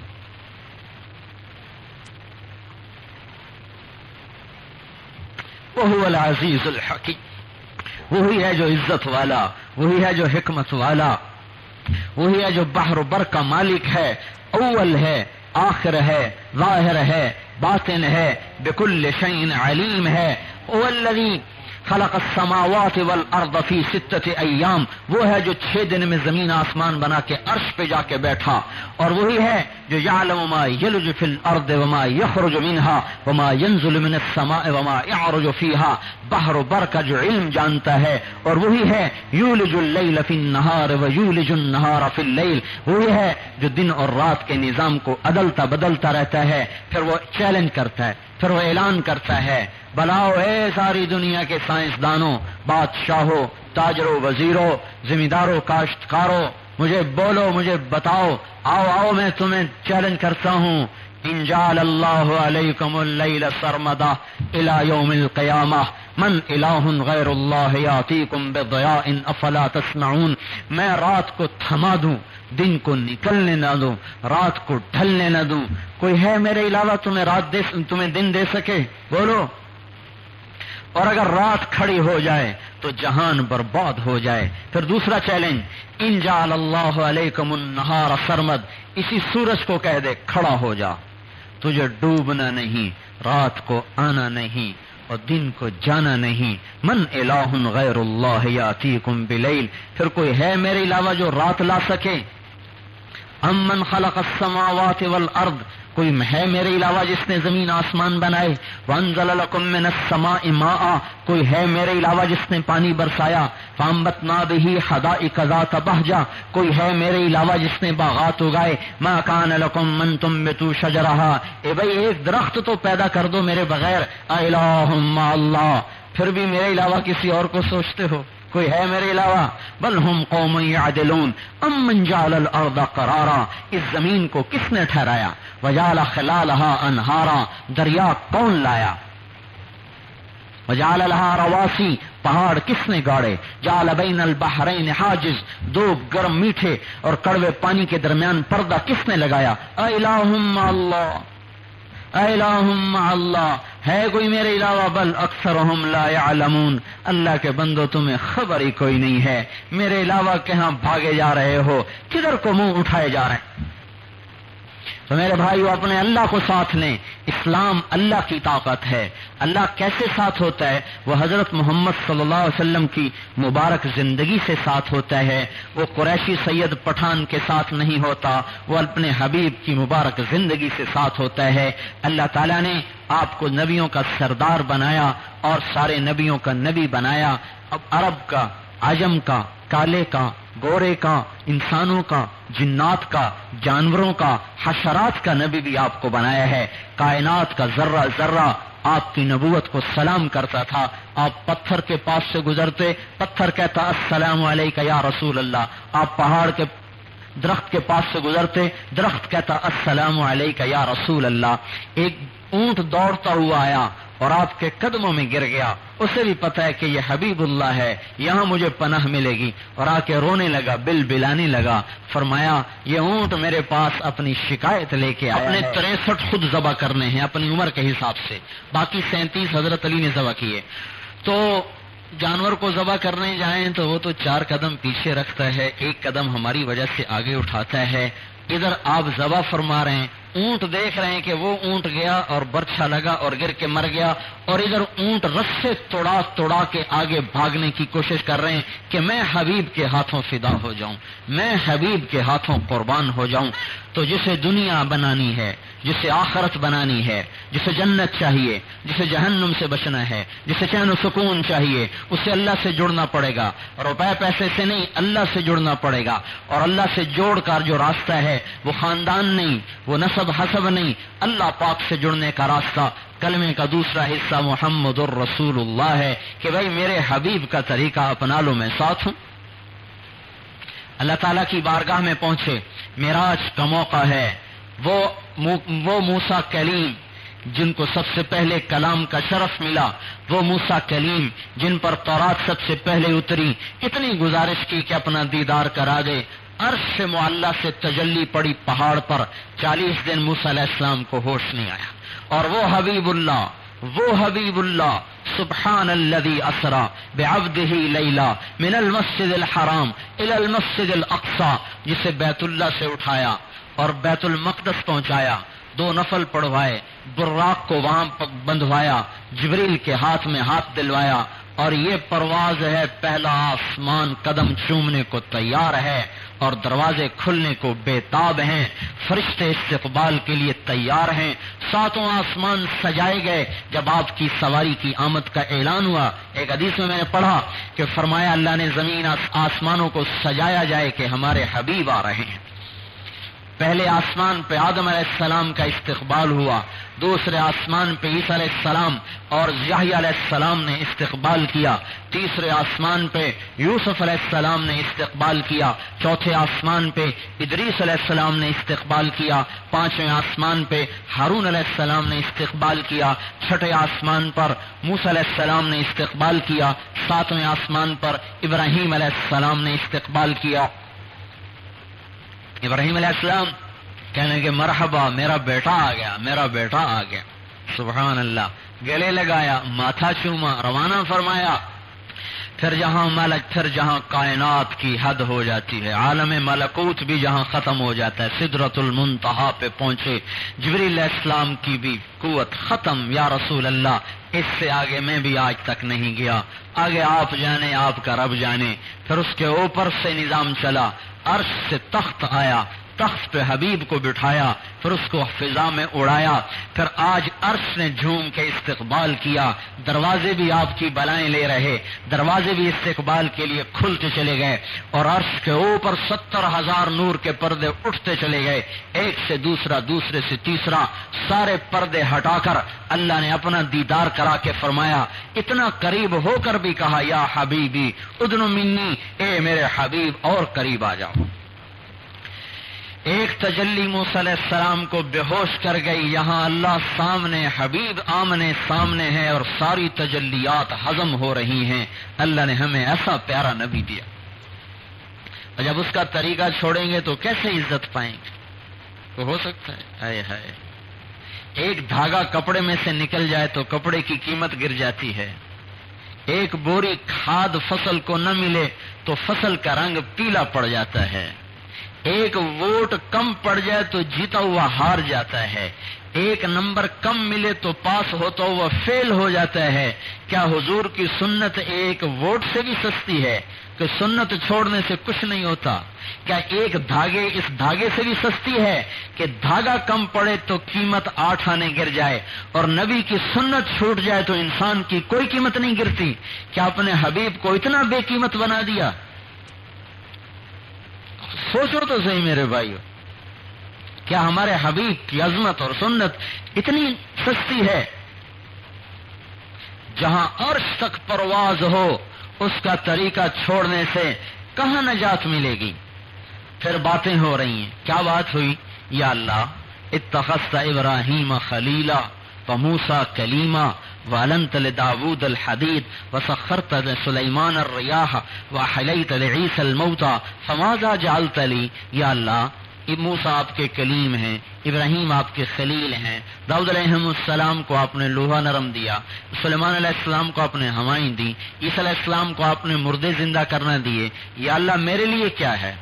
S2: وہو العزیز الحکیم، وہی ہے جو عزت والا، وہی ہے جو حکمت والا، وہی ہے جو بحر و بر کا مالک ہے، اول ہے، آخر ہے، ظاہر ہے، باطن ہے، بکل شیء علیم ہے۔ هو الذی خلق السماوات والارض فی 6 ایام، وہ ہے جو 6 دن میں زمین آسمان بنا کے عرش پہ جا کے بیٹھا، اور وہی ہے جو یعلم ما یلج فی الارض وما یخرج منها وما ينزل من السماء وما يعرج فیها، بحر و بر کا جو علم جانتا ہے، اور وہی ہے یولج اللیل فی النہار ویولج النہار فی اللیل، وہی ہے جو دن اور رات کے نظام کو عدلتا بدلتا رہتا ہے، پھر وہ چیلنج کرتا ہے پھر وہ اعلان کرتا ہے بلاؤ اے ساری دنیا کے سائنسدانوں، بادشاہوں، تاجروں، وزیروں، زمینداروں، کاشتکاروں، مجھے بولو، مجھے بتاؤ، آؤ میں تمہیں چیلنج کرتا ہوں، ان جعل اللہ علیکم اللیل سرمدا الی یوم القیامہ من الہ غیر اللہ یاتیکم بضیاء افلا تسمعون، میں رات کو تھما دوں، دن کو نکلنے نہ دوں، رات کو ڈھلنے نہ دوں، کوئی ہے میرے علاوہ تمہیں دن دے سکے؟ بولو۔ اور اگر رات کھڑی ہو جائے تو جہان برباد ہو جائے۔ پھر دوسرا چیلنج، ان جعل اللہ علیکم النہار سرمد، اسی سورج کو کہہ دے کھڑا ہو جا، تجھے ڈوبنا نہیں، رات کو آنا نہیں اور دن کو جانا نہیں، من الہ غیر اللہ یاتیکم بلیل، پھر کوئی ہے میرے علاوہ جو رات لا سکے؟ امن خلق السماوات والارض، کوئی ہے میرے علاوہ جس نے زمین آسمان بنائے؟ وانزل لکم من السماء ماء، کوئی ہے میرے علاوہ جس نے پانی برسایا؟ فانبتنا بہ حدائق ذات بہجہ، کوئی ہے میرے علاوہ جس نے باغات اگائے؟ ما کان لکم ان تنبتوا شجرہا، اے بھائی ایک درخت تو پیدا کر دو میرے بغیر، الہ مع اللہ، پھر بھی میرے علاوہ کسی اور کو سوچتے ہو؟ کوئی ہے میرے علاوہ؟ بل ہم قوم یعدلون امن جعل الارض قرارا، اس زمین کو کس نے ٹھہرایا؟ وجعل خلالہا انہارا، دریا کون لایا؟ وجعل لہا رواسی، پہاڑ کس نے گاڑے؟ جعل بین البحرین حاجز، دو گرم میٹھے اور کڑوے پانی کے درمیان پردہ کس نے لگایا؟ الہ مع اللہ، الہ مع اللہ، ہے کوئی میرے علاوہ؟ بل اکثرہم لا یعلمون، اللہ کے بندو تمہیں خبر ہی کوئی نہیں ہے، میرے علاوہ کہاں بھاگے جا رہے ہو، کدھر کو منہ اٹھائے جا رہے ہیں؟ تو میرے بھائیو اپنے اللہ کو ساتھ لیں، اسلام اللہ کی طاقت ہے۔ اللہ کیسے ساتھ ہوتا ہے؟ وہ حضرت محمد صلی اللہ علیہ وسلم کی مبارک زندگی سے ساتھ ہوتا ہے، وہ قریشی سید پٹھان کے ساتھ نہیں ہوتا، وہ اپنے حبیب کی مبارک زندگی سے ساتھ ہوتا ہے۔ اللہ تعالیٰ نے آپ کو نبیوں کا سردار بنایا اور سارے نبیوں کا نبی بنایا، اب عرب کا، عجم کا، کالے کا، گورے کا، انسانوں کا، جنات کا، جانوروں کا، حشرات کا نبی بھی آپ کو بنایا ہے۔ کائنات کا ذرہ ذرہ آپ کی نبوت کو سلام کرتا تھا۔ آپ پتھر کے پاس سے گزرتے، پتھر کہتا السلام علیکہ یا رسول اللہ۔ آپ پہاڑ کے درخت کے پاس سے گزرتے، درخت کہتا السلام علیکہ یا رسول اللہ۔ ایک اونٹ دوڑتا ہوا آیا اور آپ کے قدموں میں گر گیا، اسے بھی پتہ ہے کہ یہ حبیب اللہ ہے، یہاں مجھے پناہ ملے گی، اور آ کے رونے لگا، بل بلانے لگا۔ فرمایا یہ اونٹ میرے پاس اپنی شکایت لے کے آیا، اپنے 63 خود ذبح کرنے ہیں اپنی عمر کے حساب سے، باقی 37 حضرت علی نے ذبح کیے۔ تو جانور کو ذبح کرنے جائیں تو وہ تو 4 قدم پیچھے رکھتا ہے، 1 قدم ہماری وجہ سے آگے اٹھاتا ہے۔ ادھر آپ ذبح فرما رہے ہیں، اونٹ دیکھ رہے ہیں کہ وہ اونٹ گیا اور برچھا لگا اور گر کے مر گیا، اور ادھر اونٹ رسے توڑا کے آگے بھاگنے کی کوشش کر رہے ہیں کہ میں حبیب کے ہاتھوں فدا ہو جاؤں، میں حبیب کے ہاتھوں قربان ہو جاؤں۔ تو جسے دنیا بنانی ہے، جسے آخرت بنانی ہے، جسے جنت چاہیے، جسے جہنم سے بچنا ہے، جسے چین و سکون چاہیے، اسے اللہ سے جڑنا پڑے گا، روپے پیسے سے نہیں، اللہ سے جڑنا پڑے گا۔ اور اللہ سے جوڑ کر جو راستہ ہے وہ خاندان نہیں، وہ نسب حسب نہیں، اللہ پاک سے جڑنے کا راستہ کلمے کا دوسرا حصہ محمد الرسول اللہ ہے کہ بھائی میرے حبیب کا طریقہ اپنا لو، میں ساتھ ہوں۔ اللہ تعالیٰ کی بارگاہ میں پہنچے، معراج کا موقع ہے، وہ موسیٰ کلیم جن کو سب سے پہلے کلام کا شرف ملا، وہ موسیٰ کلیم جن پر تورات سب سے پہلے اتری، اتنی گزارش کی کہ اپنا دیدار کرا دے۔ عرش معلیٰ سے تجلی پڑی پہاڑ پر، 40 دن موسیٰ علیہ السلام کو ہوش نہیں آیا، اور وہ حبیب اللہ سبحان الذی اسری بعبدہ لیلا من المسجد الحرام الی المسجد الاقصی، جسے بیت اللہ سے اٹھایا اور بیت المقدس پہنچایا، 2 نفل پڑھوائے، براق کو وہاں بندھوایا، جبریل کے ہاتھ میں ہاتھ دلوایا، اور یہ پرواز ہے، پہلا آسمان قدم چومنے کو تیار ہے اور دروازے کھلنے کو بےتاب ہیں، فرشتے استقبال کے لیے تیار ہیں، 7 آسمان سجائے گئے۔ جب آپ کی سواری کی آمد کا اعلان ہوا، ایک حدیث میں نے پڑھا کہ فرمایا اللہ نے زمین آسمانوں کو سجایا جائے کہ ہمارے حبیب آ رہے ہیں۔ پہلے آسمان پہ آدم علیہ السلام کا استقبال ہوا، دوسرے آسمان پہ عیسیٰ علیہ السلام اور یحییٰ علیہ السلام نے استقبال کیا، تیسرے آسمان پہ یوسف علیہ السلام نے استقبال کیا، چوتھے آسمان پہ ادریس علیہ السلام نے استقبال کیا، پانچویں آسمان پہ ہارون علیہ السلام نے استقبال کیا، چھٹے آسمان پر موسیٰ علیہ السلام نے استقبال کیا، ساتویں آسمان پر ابراہیم علیہ السلام نے استقبال کیا۔ ابراہیم علیہ السلام کہنے کہ مرحبا، میرا بیٹا آ گیا، میرا بیٹا آ گیا، سبحان اللہ، گلے لگایا، ماتھا چوما، روانہ فرمایا۔ پھر جہاں کائنات کی حد ہو جاتی ہے، عالم ملکوت بھی جہاں ختم ہو جاتا ہے، سدرۃ المنتہا پہ پہنچے، جبریل علیہ السلام کی بھی قوت ختم، یا رسول اللہ اس سے آگے میں بھی آج تک نہیں گیا، آگے آپ جانے، آپ کا رب جانے۔ پھر اس کے اوپر سے نظام چلا، عرش سے تخت آیا، تخت پہ حبیب کو بٹھایا، پھر اس کو فضا میں اڑایا، پھر آج عرش نے جھوم کے استقبال کیا، دروازے بھی آپ کی بلائیں لے رہے، دروازے بھی استقبال کے لیے کھلتے چلے گئے، اور عرش کے اوپر 70,000 نور کے پردے اٹھتے چلے گئے، ایک سے دوسرا، دوسرے سے تیسرا، سارے پردے ہٹا کر اللہ نے اپنا دیدار کرا کے فرمایا، اتنا قریب ہو کر بھی کہا یا حبیبی ادن منی، اے میرے حبیب اور قریب آ جاؤ۔ ایک تجلی موسیٰ علیہ السلام کو بے ہوش کر گئی، یہاں اللہ سامنے، حبیب آمنے سامنے ہے اور ساری تجلیات ہضم ہو رہی ہیں۔ اللہ نے ہمیں ایسا پیارا نبی دیا، اور جب اس کا طریقہ چھوڑیں گے تو کیسے عزت پائیں گے؟ تو ہو سکتا ہے ہائے ہائے ایک دھاگا کپڑے میں سے نکل جائے تو کپڑے کی قیمت گر جاتی ہے، ایک بوری کھاد فصل کو نہ ملے تو فصل کا رنگ پیلا پڑ جاتا ہے، ایک ووٹ کم پڑ جائے تو جیتا ہوا ہار جاتا ہے، ایک نمبر کم ملے تو پاس ہوتا ہوا فیل ہو جاتا ہے۔ کیا حضور کی سنت ایک ووٹ سے بھی سستی ہے کہ سنت چھوڑنے سے کچھ نہیں ہوتا؟ کیا ایک اس دھاگے سے بھی سستی ہے کہ دھاگا کم پڑے تو قیمت 8 آنے گر جائے، اور نبی کی سنت چھوٹ جائے تو انسان کی کوئی قیمت نہیں گرتی؟ کیا اپنے حبیب کو اتنا بے قیمت بنا دیا؟ سوچو تو صحیح میرے بھائیو، کیا ہمارے حبیب کی عظمت اور سنت اتنی سستی ہے؟ جہاں عرش تک پرواز ہو اس کا طریقہ چھوڑنے سے کہاں نجات ملے گی؟ پھر باتیں ہو رہی ہیں، کیا بات ہوئی؟ یا اللہ اتخذت ابراہیم خلیلا وموسیٰ کلیما وَعَلَنْتَ لِدَاوُودَ الْحَدِيدَ وَسَخَّرْتَ لِسُلَيْمَانَ الرِّيَاحَ وَأَحْيَيْتَ لِعِيسَى الْمَوْتَى فَمَاذَا جَعَلْتَ لِي؟ یا اللہ موسیٰ آپ کے کلیم ہیں، ابراہیم آپ کے خلیل ہیں، داؤد علیہ السلام کو آپ نے لوہا نرم دیا، سلیمان علیہ السلام کو آپ نے ہوائیں دی، عیسیٰ علیہ السلام کو آپ نے مردے زندہ کرنا دیے، یا اللہ میرے لیے کیا ہے؟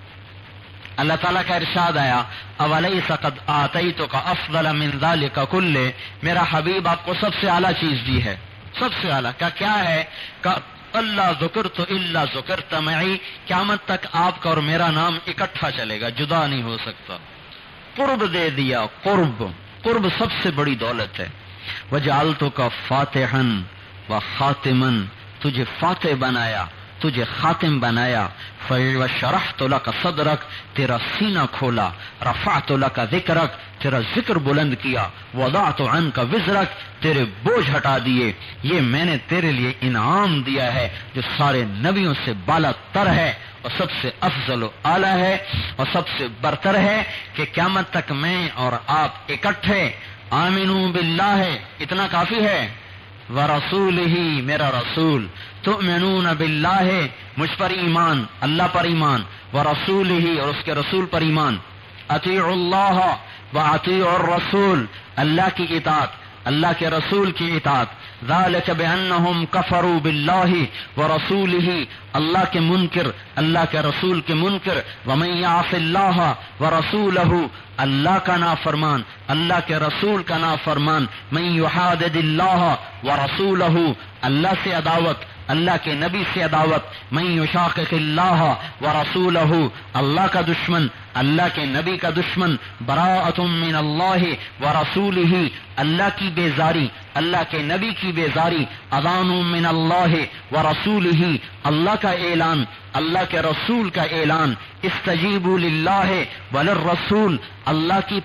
S2: اللہ تعالیٰ کا ارشاد آیا اولیس قد آتیتک افضل من ذلک کلہ، میرا حبیب آپ کو سب سے اعلیٰ چیز دی ہے، سب سے اعلیٰ کیا ہے؟ اللہ ذکرت الا ذکرت معی، قیامت تک آپ کا اور میرا نام اکٹھا چلے گا، جدا نہیں ہو سکتا۔ قرب دے دیا، قرب سب سے بڑی دولت ہے۔ وجعلتک فاتحا وخاتما، تجھے فاتح بنایا، تجھے خاتم بنایا۔ وشرحت لک صدرک، تیرا سینہ کھولا۔ رفعت لک ذکرک، تیرا ذکر بلند کیا۔ وضعت عنک وزرک، تیرے بوجھ ہٹا دیے۔ یہ میں نے تیرے لیے انعام دیا ہے جو سارے نبیوں سے بالا تر ہے اور سب سے افضل و اعلیٰ ہے اور سب سے برتر ہے کہ قیامت تک میں اور آپ اکٹھے آمنو باللہ، اتنا کافی ہے، ورسولہ، میرا رسول، تؤمنون باللہ، مجھ پر ایمان، اللہ پر ایمان، ورسولہ، اور اس کے رسول پر ایمان، اطیعوا اللہ واطیعوا الرسول، اللہ کی اطاعت، اللہ کے رسول کی اطاعت۔ ذالک بانہم کفروا باللہ ورسولہ، اللہ کے منکر، اللہ کے رسول کے منکر۔ ومن یعص اللہ ورسولہ، اللہ کا نافرمان، اللہ کے رسول کا نافرمان۔ من یحادد اللہ ورسولہ، اللہ سے عداوت، اللہ کے نبی سے عداوت۔ من یشاقق اللہ ورسولہ، اللہ کا دشمن، اللہ کے نبی کا دشمن، براءۃ من اللہ ورسولہ، اللہ کی بیزاری، اللہ کے نبی کی بیزاری، اذان من اللہ ورسولہ، اللہ کا اعلان، اللہ کے رسول کا اعلان، استجیبوا للہ وللرسول، اللہ کی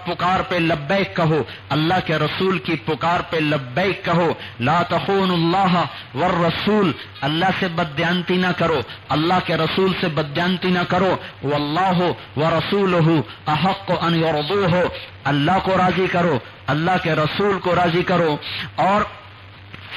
S2: پکار پہ لبیک کہو، اللہ کے رسول کی پکار پہ لبیک کہو، لا تخونوا اللہ والرسول، اللہ سے بددیانتی نہ کرو، اللہ کے رسول سے بددیانتی نہ کرو، واللہ ورسولہ احق ان یرضوہ، اللہ کو راضی کرو، اللہ کے رسول کو راضی کرو، اور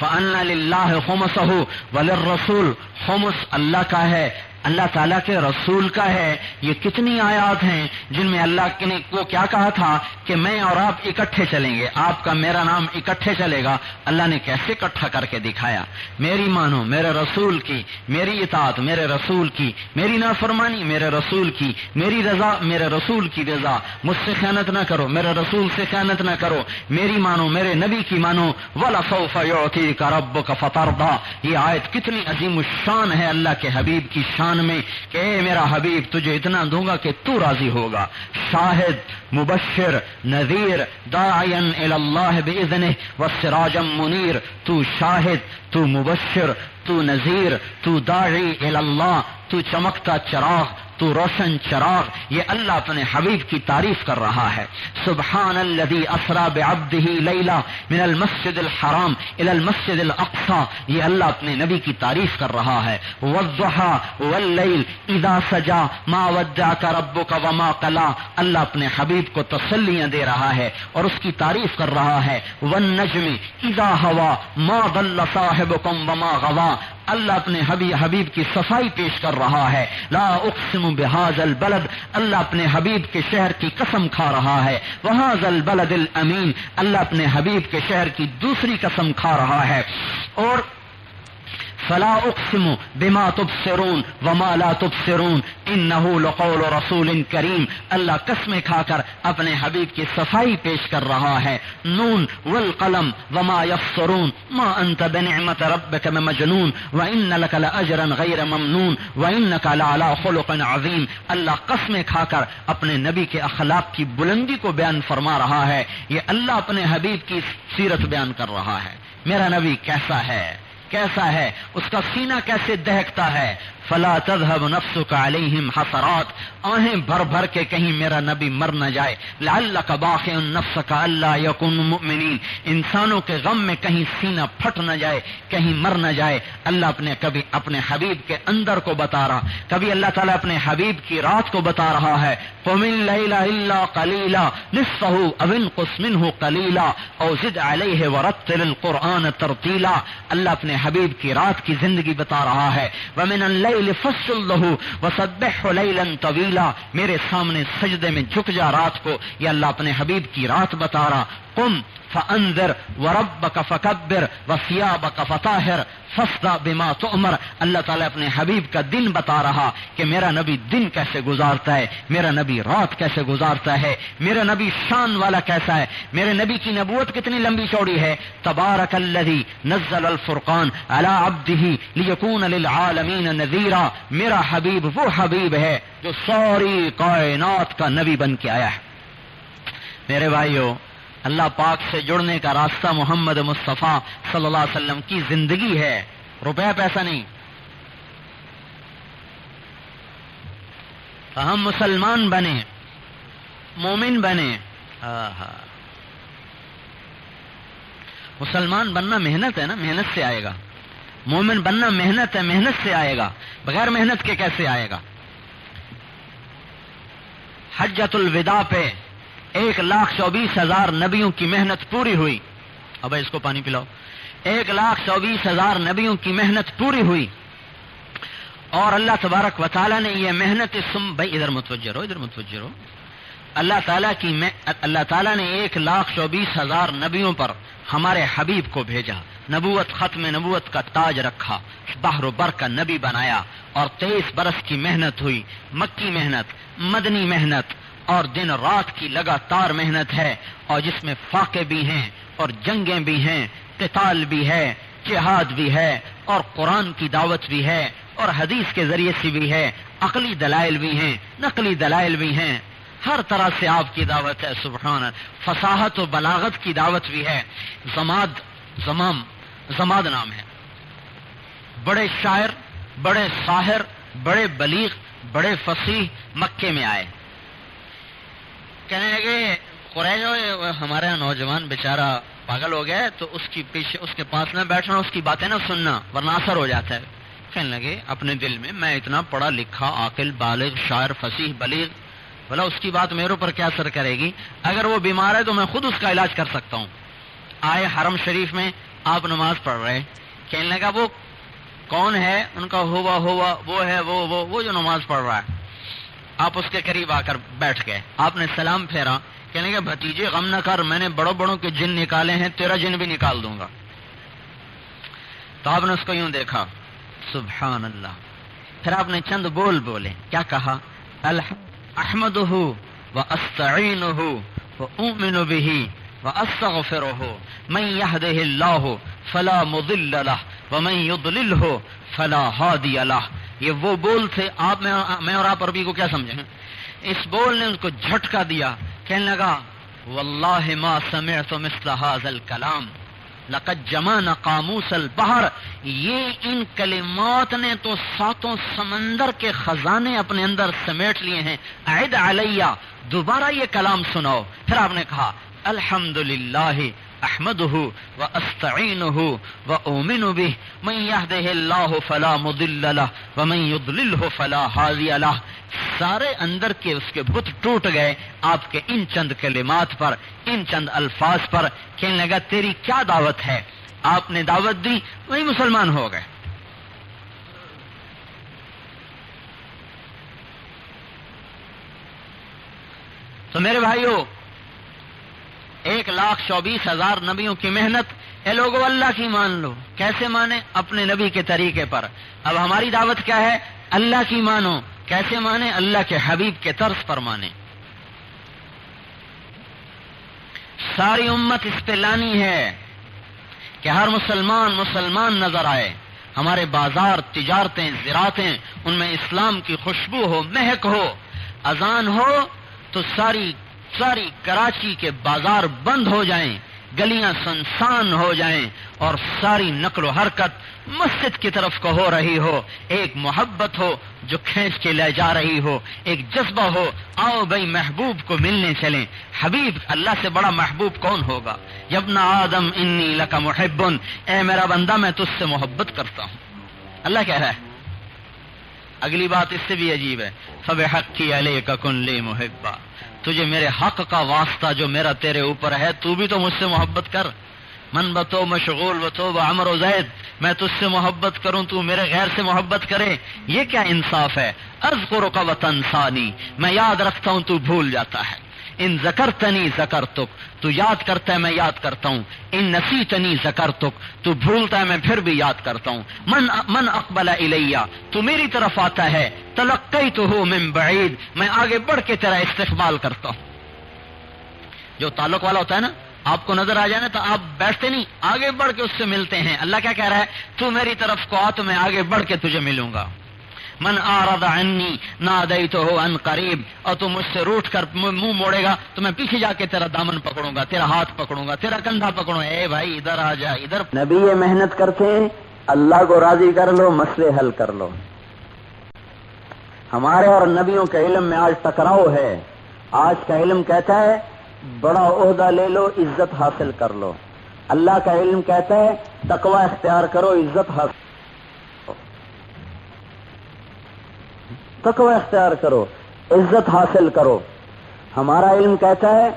S2: فَأَنَّ لِلَّهِ خُمُسَهُ وَلِلرَّسُولِ، خمس اللہ کا ہے، اللہ تعالیٰ کے رسول کا ہے۔ یہ کتنی آیات ہیں جن میں اللہ نے کو کیا کہا تھا کہ میں اور آپ اکٹھے چلیں گے، آپ کا میرا نام اکٹھے چلے گا، اللہ نے کیسے اکٹھا کر کے دکھایا، میری مانو میرے رسول کی، میری اطاعت میرے رسول کی، میری نافرمانی میرے رسول کی، میری رضا میرے رسول کی رضا، مجھ سے خیانت نہ کرو، میرے رسول سے خیانت نہ کرو، میری مانو میرے نبی کی مانو، وَلَسَوْفَ يُعْطِيكَ رَبُّكَ فَتَرْضَىٰ۔ یہ آیت کتنی عظیم الشان ہے اللہ کے حبیب کی شان میں کہ اے میرا حبیب تجھے اتنا دوں گا کہ تو راضی ہوگا، شاہد مبشر نذیر داعیا الی اللہ باذنہ وسراجا منیر، تو شاہد، تو مبشر، تو نذیر، تو داعی الی اللہ، تو چمکتا چراغ، تو روشن چراغ۔ یہ اللہ اپنے حبیب کی تعریف کر رہا ہے، سبحان الذی اسری بعبدہ لیلا من المسجد الحرام الی المسجد الاقصی، یہ اللہ اپنے نبی کی تعریف کر رہا ہے، والضحی واللیل اذا سجا ما ودعک ربک وما قلی، اللہ اپنے حبیب کو تسلیاں دے رہا ہے اور اس کی تعریف کر رہا ہے، والنجم اذا ہوا ما ضل صاحبکم وما غوی، اللہ اپنے حبیب کی صفائی پیش کر رہا ہے، لا اقسم بهذا البلد، اللہ اپنے حبیب کے شہر کی قسم کھا رہا ہے، وهذا البلد الامین، اللہ اپنے حبیب کے شہر کی دوسری قسم کھا رہا ہے، اور فلا اقسم بما تبصرون وما لا تبصرون انه لقول رسول کریم، اللہ قسمیں کھا کر اپنے حبیب کی صفائی پیش کر رہا ہے، نون والقلم وما يسطرون ما انت بنعمت ربك بمجنون وان لك لاجرا غیر ممنون وانك لعلى خلق عظیم، اللہ قسمیں کھا کر اپنے نبی کے اخلاق کی بلندی کو بیان فرما رہا ہے، یہ اللہ اپنے حبیب کی سیرت بیان کر رہا ہے، میرا نبی کیسا ہے، کیسا ہے، اس کا سینہ کیسے دہکتا ہے، فلا تذهب نفسك عليهم حسرات، آہیں بھر بھر کے کہیں میرا نبی مر نہ جائے، لعلك باخع نفسك الا يكونوا مؤمنين، انسانوں کے غم میں کہیں سینہ پھٹ نہ جائے، کہیں مر نہ جائے، اللہ کبھی اپنے حبیب کے اندر کو بتا رہا، کبھی اللہ تعالیٰ اپنے حبیب کی رات کو بتا رہا ہے، قم الليل الا قليلا نصفه او انقص منه قليلا او زد عليه ورتل القرآن ترتیلا، اللہ اپنے حبیب کی رات کی زندگی بتا رہا ہے، ومن الليل فصل له وسبحه ليلا طويلا، میرے سامنے سجدے میں جھک جا رات کو، یہ اللہ اپنے حبیب کی رات بتا رہا، قم فانذر وربك فكبر وثيابك فطهر فاصدع بما تؤمر، اللہ تعالیٰ اپنے حبیب کا دن بتا رہا کہ میرا نبی دن کیسے گزارتا ہے، میرا نبی رات کیسے گزارتا ہے، میرا نبی شان والا کیسا ہے، میرے نبی کی نبوت کتنی لمبی چوڑی ہے، تبارک الذی نزل الفرقان علی عبدہ لیکون للعالمین نذیرا، میرا حبیب وہ حبیب ہے جو ساری کائنات کا نبی بن کے آیا ہے۔ میرے بھائیو، اللہ پاک سے جڑنے کا راستہ محمد مصطفیٰ صلی اللہ علیہ وسلم کی زندگی ہے، روپے پیسہ نہیں۔ ہم مسلمان بنے، مومن بنے، مسلمان بننا محنت ہے نا، محنت سے آئے گا، مومن بننا محنت ہے، محنت سے آئے گا، بغیر محنت کے کیسے آئے گا؟ حجۃ الوداع پہ 1,24,000 نبیوں کی محنت پوری ہوئی، اب اس کو پانی پلاؤ، 1,24,000 نبیوں کی محنت پوری ہوئی، اور اللہ تبارک و تعالیٰ نے یہ محنت بھائی ادھر متوجہ رہو، ادھر متوجہ رہو، اللہ تعالیٰ نے 1,24,000 نبیوں پر ہمارے حبیب کو بھیجا، نبوت ختم نبوت کا تاج رکھا، بحر و بر کا نبی بنایا، اور 23 برس کی محنت ہوئی، مکی محنت، مدنی محنت، اور دن رات کی لگاتار محنت ہے، اور جس میں فاقے بھی ہیں اور جنگیں بھی ہیں، قتال بھی ہے، جہاد بھی ہے،
S3: اور قرآن کی دعوت بھی ہے اور حدیث کے ذریعے سے بھی ہے، عقلی دلائل بھی ہیں، نقلی دلائل بھی ہیں، ہر طرح سے آپ کی دعوت ہے. سبحان اللہ. فصاحت و بلاغت کی دعوت بھی ہے. زماد نام ہے، بڑے شاعر، بڑے ساحر، بڑے بلیغ، بڑے فصیح مکے میں آئے. کہنے لگے قریش ہمارا نوجوان بیچارہ پاگل ہو گیا ہے، تو اس کے پاس نہ بیٹھنا، اس کی باتیں نہ سننا ورنہ اثر ہو جاتا ہے. کہنے لگے اپنے دل میں میں اتنا پڑھا لکھا عاقل بالغ شاعر فصیح بلیغ، بھلا اس کی بات میرے اوپر کیا اثر کرے گی؟ اگر وہ بیمار ہے تو میں خود اس کا علاج کر سکتا ہوں. آئے حرم شریف میں، آپ نماز پڑھ رہے. کہنے لگا وہ کون ہے؟ ان کا ہوا وہ ہے وہ جو نماز پڑھ رہا ہے. آپ اس کے قریب آ کر بیٹھ گئے. آپ نے سلام پھیرا. کہنے لگا بھتیجے غم نہ کر، میں نے بڑوں کے جن نکالے ہیں، تیرا جن بھی نکال دوں گا. تو آپ نے اس کو یوں دیکھا. سبحان اللہ. پھر آپ نے چند بولے. کیا کہا؟ احمدہ واستعینہ واؤمن بہ واستغفرہ من یہدہ اللہ فلا مضل لہ ومن یضللہ فلا ہادی لہ. یہ وہ بول تھے. میں اور آپ عربی کو کیا سمجھیں؟ اس بول نے ان کو جھٹکا دیا. کہنے لگا واللہ ما سمعت مثل هذا الکلام لقد جمعنا قاموس البحر. یہ ان کلمات نے تو ساتوں سمندر کے خزانے اپنے اندر سمیٹ لیے ہیں. اعد علیہ، دوبارہ یہ کلام سناؤ. پھر آپ نے کہا الحمدللہ احمدہ واستعینہ واؤمن بہ من یہدہ اللہ فلا مضل لہ ومن یضللہ فلا ہادی لہ. سارے اندر کے اس کے بت ٹوٹ گئے آپ کے ان چند کلمات پر، ان چند الفاظ پر. کہنے لگا تیری کیا دعوت ہے؟ آپ نے دعوت دی، وہی مسلمان ہو گئے. تو میرے بھائیوں، 1,24,000 نبیوں کی محنت. اے لوگو اللہ کی مان لو. کیسے مانے؟ اپنے نبی کے طریقے پر. اب ہماری دعوت کیا ہے؟ اللہ کی مانو. کیسے مانے؟ اللہ کے حبیب کے طرز پر مانے. ساری امت اس پہ لانی ہے کہ ہر مسلمان نظر آئے. ہمارے بازار، تجارتیں، زراعتیں، ان میں اسلام کی خوشبو ہو، مہک ہو. اذان ہو تو ساری کراچی کے بازار بند ہو جائیں، گلیاں سنسان ہو جائیں، اور ساری نقل و حرکت مسجد کی طرف کو ہو رہی ہو. ایک محبت ہو جو کھینچ کے لے جا رہی ہو، ایک جذبہ ہو، آؤ بھائی محبوب کو ملنے چلیں. حبیب، اللہ سے بڑا محبوب کون ہوگا؟ یابن آدم انی لک محب، اے میرا بندہ میں تجھ سے محبت کرتا ہوں. اللہ کہہ رہا ہے. اگلی بات اس سے بھی عجیب ہے. فبحقی علیک کن لی محبا. تجھے میرے حق کا واسطہ جو میرا تیرے اوپر ہے، تو بھی تو مجھ سے محبت کر. من بتو مشغول بتو بعمر و زید. میں تجھ سے محبت کروں، تو میرے غیر سے محبت کرے. یہ کیا انصاف ہے؟ اذکرک وتنسانی. میں یاد رکھتا ہوں، تو بھول جاتا ہے. ان ذکرتنی ذکرتک. تو یاد کرتا ہے، میں یاد کرتا ہوں. ان نسیتنی ذکرتک. تو بھولتا ہے، میں پھر بھی یاد کرتا ہوں. من اقبل الیہ. تو میری طرف آتا ہے. تلقیتہ من بعید. میں آگے بڑھ کے تیرا استقبال کرتا ہوں. جو تعلق والا ہوتا ہے نا، آپ کو نظر آ جائے نا تو آپ بیٹھتے نہیں، آگے بڑھ کے اس سے ملتے ہیں. اللہ کیا کہہ رہا ہے؟ تو میری طرف کو آ تو میں آگے بڑھ کے تجھے ملوں گا. من اعرض عنی نادیتہ عن قریب. اور تو مجھ سے روٹ کر منہ موڑے گا تو میں پیچھے جا کے تیرا دامن پکڑوں گا، تیرا ہاتھ پکڑوں گا، تیرا کندھا پکڑوں گا. اے بھائی ادھر آ جا، ادھر.
S1: نبی یہ محنت کرتے ہیں، اللہ کو راضی کر لو، مسئلے حل کر لو. ہمارے اور نبیوں کے علم میں آج ٹکراؤ ہے. آج کا علم کہتا ہے بڑا عہدہ لے لو، عزت حاصل کر لو. اللہ کا علم کہتا ہے تقوی اختیار کرو، عزت حاصل. تقوی اختیار کرو، عزت حاصل کرو. ہمارا علم کہتا ہے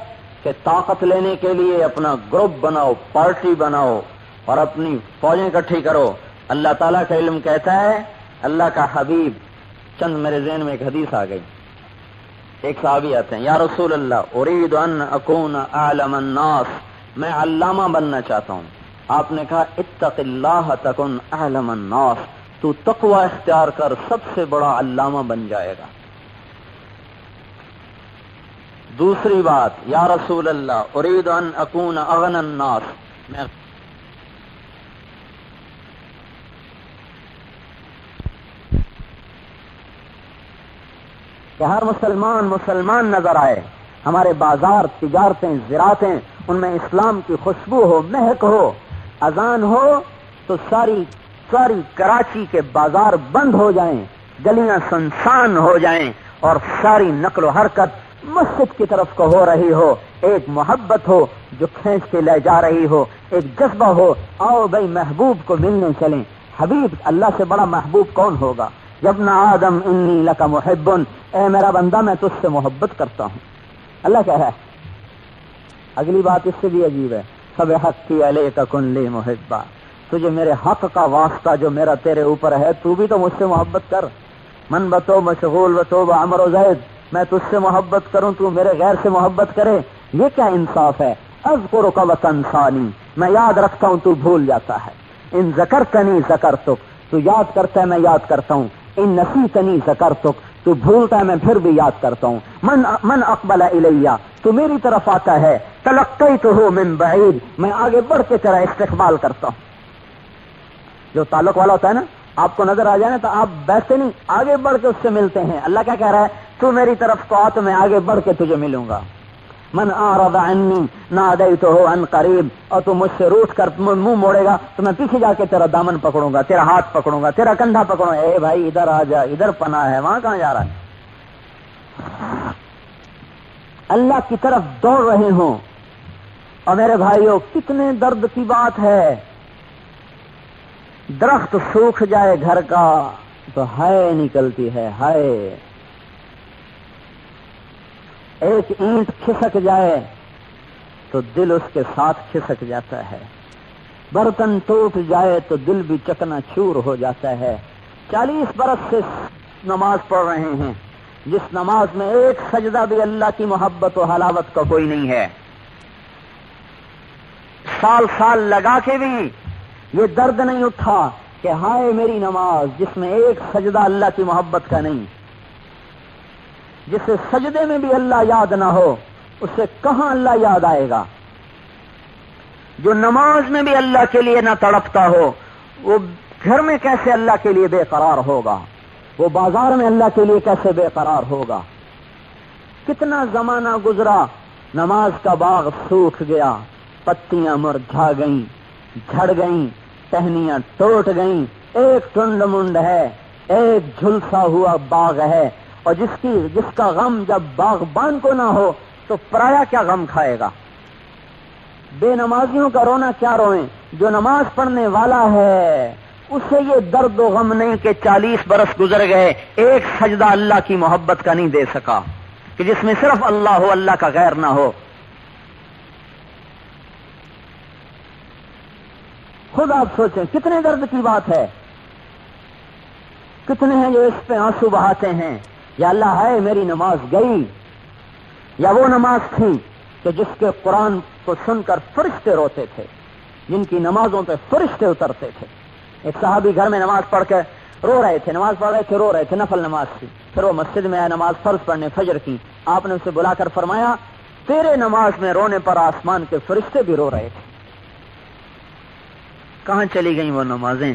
S1: کہ طاقت لینے کے لیے اپنا گروپ بناؤ، پارٹی بناؤ اور اپنی فوجیں اکٹھی کرو. اللہ تعالیٰ کا علم کہتا ہے، اللہ کا حبیب. چند میرے ذہن میں ایک حدیث آ گئی. ایک صحابی آتے ہیں، یا رسول اللہ اريد ان اكون اعلم الناس. میں علامہ بننا چاہتا ہوں. آپ نے کہا اتق اللہ تکن اعلم الناس. تو تقوی اختیار کر، سب سے بڑا علامہ بن جائے گا. دوسری بات، یا رسول اللہ اريد ان اكون اغنى الناس. میں کہ ہر مسلمان مسلمان نظر آئے، ہمارے بازار، تجارتیں، زراعتیں، ان میں اسلام کی خوشبو ہو، مہک ہو، اذان ہو تو ساری کراچی کے بازار بند ہو جائیں، گلیاں سنسان ہو جائیں، اور ساری نقل و حرکت مسجد کی طرف کو ہو رہی ہو، ایک محبت ہو جو کھینچ کے لے جا رہی ہو، ایک جذبہ ہو، آؤ بھائی محبوب کو ملنے چلیں۔ حبیب، اللہ سے بڑا محبوب کون ہوگا؟ یبن آدم انی لک محب، اے میرا بندہ میں تجھ سے محبت کرتا ہوں، اللہ کہہ رہا ہے۔ اگلی بات اس سے بھی عجیب ہے، فبحقی علیک کن لی محبا، تجھے میرے حق کا واسطہ جو میرا تیرے اوپر ہے، تو بھی تو مجھ سے محبت کر۔ من بتو مشغول بتو عمر و زید، میں تجھ سے محبت کروں، تو میرے غیر سے محبت کرے، یہ کیا انصاف ہے؟ اذکرک وتنسانی، میں یاد رکھتا ہوں تو بھول جاتا ہے۔ ان ذکرتنی ذکرتک، تو یاد کرتا ہے میں یاد کرتا ہوں۔ ان نسیتنی ذکرتک، تو بھولتا ہے میں پھر بھی یاد کرتا ہوں۔ من اقبل الیہ، تو میری طرف آتا ہے، تلقیتہ من بعید، میں آگے بڑھ کے تیرا استقبال کرتا ہوں۔ جو تعلق والا ہوتا ہے نا، آپ کو نظر آ جائے نا تو آپ بیٹھتے نہیں، آگے بڑھ کے اس سے ملتے ہیں۔ اللہ کیا کہہ رہا ہے؟ تو میری طرف کو آ تو میں آگے بڑھ کے تجھے ملوں گا۔ من اعرض عنی نادیتہ عن قریب، اور تو مجھ سے روٹ کر منہ موڑے گا تو میں پیچھے جا کے تیرا دامن پکڑوں گا، تیرا ہاتھ پکڑوں گا، تیرا کندھا پکڑوں گا، اے بھائی ادھر آ جا، ادھر پناہ ہے، وہاں کہاں جا رہا ہے؟ اللہ کی طرف دوڑ رہے ہوں۔ اور میرے بھائیوں، کتنے درد کی بات ہے، درخت سوکھ جائے گھر کا تو ہائے نکلتی ہے، ہائے۔ ایک اینٹ کھسک جائے تو دل اس کے ساتھ کھسک جاتا ہے، برتن ٹوٹ جائے تو دل بھی چکنا چور ہو جاتا ہے۔ 40 برس سے نماز پڑھ رہے ہیں، جس نماز میں ایک سجدہ بھی اللہ کی محبت و حلاوت کا کوئی نہیں ہے، سال لگا کے بھی یہ درد نہیں اٹھا کہ ہائے میری نماز جس میں ایک سجدہ اللہ کی محبت کا نہیں۔ جسے سجدے میں بھی اللہ یاد نہ ہو، اس سے کہاں اللہ یاد آئے گا؟ جو نماز میں بھی اللہ کے لیے نہ تڑپتا ہو، وہ گھر میں کیسے اللہ کے لیے بے قرار ہوگا؟ وہ بازار میں اللہ کے لیے کیسے بے قرار ہوگا؟ کتنا زمانہ گزرا، نماز کا باغ سوکھ گیا، پتیاں مرجھا گئیں، جھڑ گئیں، ٹہنیاں ٹوٹ گئیں، ایک ٹنڈ منڈ ہے، ایک جھلسا ہوا باغ ہے، اور جس کا غم جب باغبان کو نہ ہو تو پرایا کیا غم کھائے گا؟ بے نمازیوں کا رونا کیا روئیں؟ جو نماز پڑھنے والا ہے اسے یہ درد و غم نہیں کہ 40 برس گزر گئے، ایک سجدہ اللہ کی محبت کا نہیں دے سکا، کہ جس میں صرف اللہ ہو، اللہ کا غیر نہ ہو۔ خود آپ سوچیں کتنے درد کی بات ہے۔ کتنے ہیں جو اس پہ آنسو بہاتے ہیں، یا اللہ ہے میری نماز گئی، یا وہ نماز تھی کہ جس کے قرآن کو سن کر فرشتے روتے تھے، جن کی نمازوں پہ فرشتے اترتے تھے۔ ایک صحابی گھر میں نماز پڑھ کے رو رہے تھے، نماز پڑھ رہے تھے، رو رہے تھے، نفل نماز تھی، پھر وہ مسجد میں آیا نماز فرض پڑھنے، فجر کی۔ آپ نے اسے بلا کر فرمایا تیرے نماز میں رونے پر آسمان کے فرشتے بھی رو رہے تھے۔ کہاں چلی گئیں وہ نمازیں؟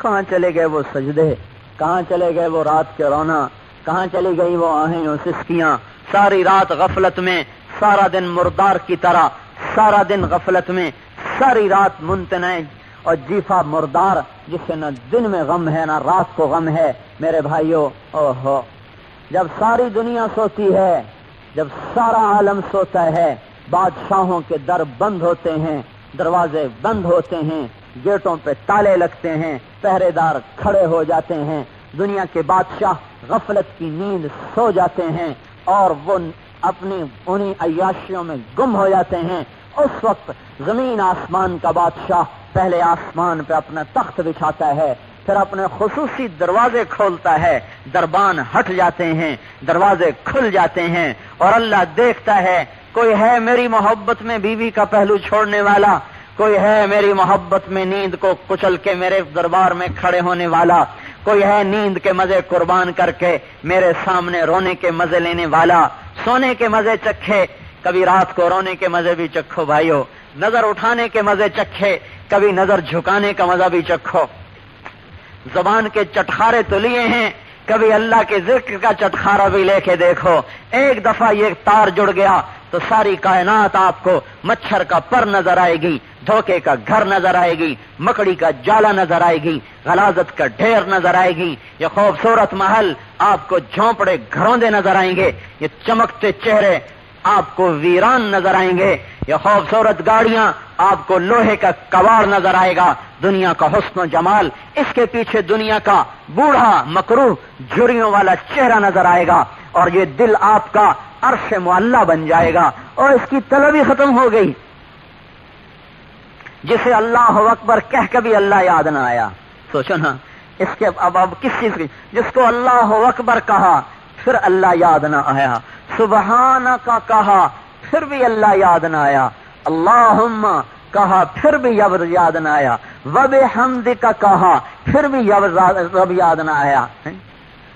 S1: کہاں چلے گئے وہ سجدے؟ کہاں چلے گئے وہ رات کے رونا؟ کہاں چلی گئی وہ آہیں و سسکیاں؟ ساری رات غفلت میں، سارا دن مردار کی طرح، سارا دن غفلت میں، ساری رات منتنع اور جیفا مردار، جس سے نہ دن میں غم ہے نہ رات کو غم ہے۔ میرے بھائیوں، اوہو، جب ساری دنیا سوتی ہے، جب سارا عالم سوتا ہے، بادشاہوں کے در بند ہوتے ہیں، دروازے بند ہوتے ہیں، گیٹوں پہ تالے لگتے ہیں، پہرے دار کھڑے ہو جاتے ہیں، دنیا کے بادشاہ غفلت کی نیند سو جاتے ہیں اور وہ اپنی انہی عیاشیوں میں گم ہو جاتے ہیں، اس وقت زمین آسمان کا بادشاہ پہلے آسمان پہ اپنا تخت بچھاتا ہے، پھر اپنے خصوصی دروازے کھولتا ہے، دربان ہٹ جاتے ہیں، دروازے کھل جاتے ہیں، اور اللہ دیکھتا ہے کوئی ہے میری محبت میں بیوی کا پہلو چھوڑنے والا، کوئی ہے میری محبت میں نیند کو کچل کے میرے دربار میں کھڑے ہونے والا، کوئی ہے نیند کے مزے قربان کر کے میرے سامنے رونے کے مزے لینے والا، سونے کے مزے چکھے، کبھی رات کو رونے کے مزے بھی چکھو بھائیو، نظر اٹھانے کے مزے چکھے، کبھی نظر جھکانے کا مزہ بھی چکھو، زبان کے چٹخارے تو لیے ہیں کبھی اللہ کے ذکر کا چٹخارا بھی لے کے دیکھو، ایک دفعہ یہ تار جڑ گیا تو ساری کائنات آپ کو مچھر کا پر نظر آئے گی، دھوکے کا گھر نظر آئے گی، مکڑی کا جالا نظر آئے گی، غلاظت کا ڈھیر نظر آئے گی، یہ خوبصورت محل آپ کو جھونپڑے گھروں دے نظر آئیں گے، یہ چمکتے چہرے آپ کو ویران نظر آئیں گے، یہ خوبصورت گاڑیاں آپ کو لوہے کا کواڑ نظر آئے گا، دنیا کا حسن و جمال، اس کے پیچھے دنیا کا بوڑھا مکروہ جھریوں والا چہرہ نظر آئے گا، اور یہ دل آپ کا عرش معلّہ بن جائے گا، اور اس کی طلب ہی ختم ہو گئی۔ جسے اللہ اکبر کہہ کے بھی اللہ یاد نہ آیا، سوچو نا، اس کے اب کس چیز کی، جس کو اللہ اکبر کہا پھر اللہ یاد نہ آیا، سبحانہ کا کہا پھر بھی اللہ یاد نہ آیا، اللہم کہا پھر بھی یاد نہ آیا، وبحمد کا کہا پھر بھی رب یاد نہ آیا،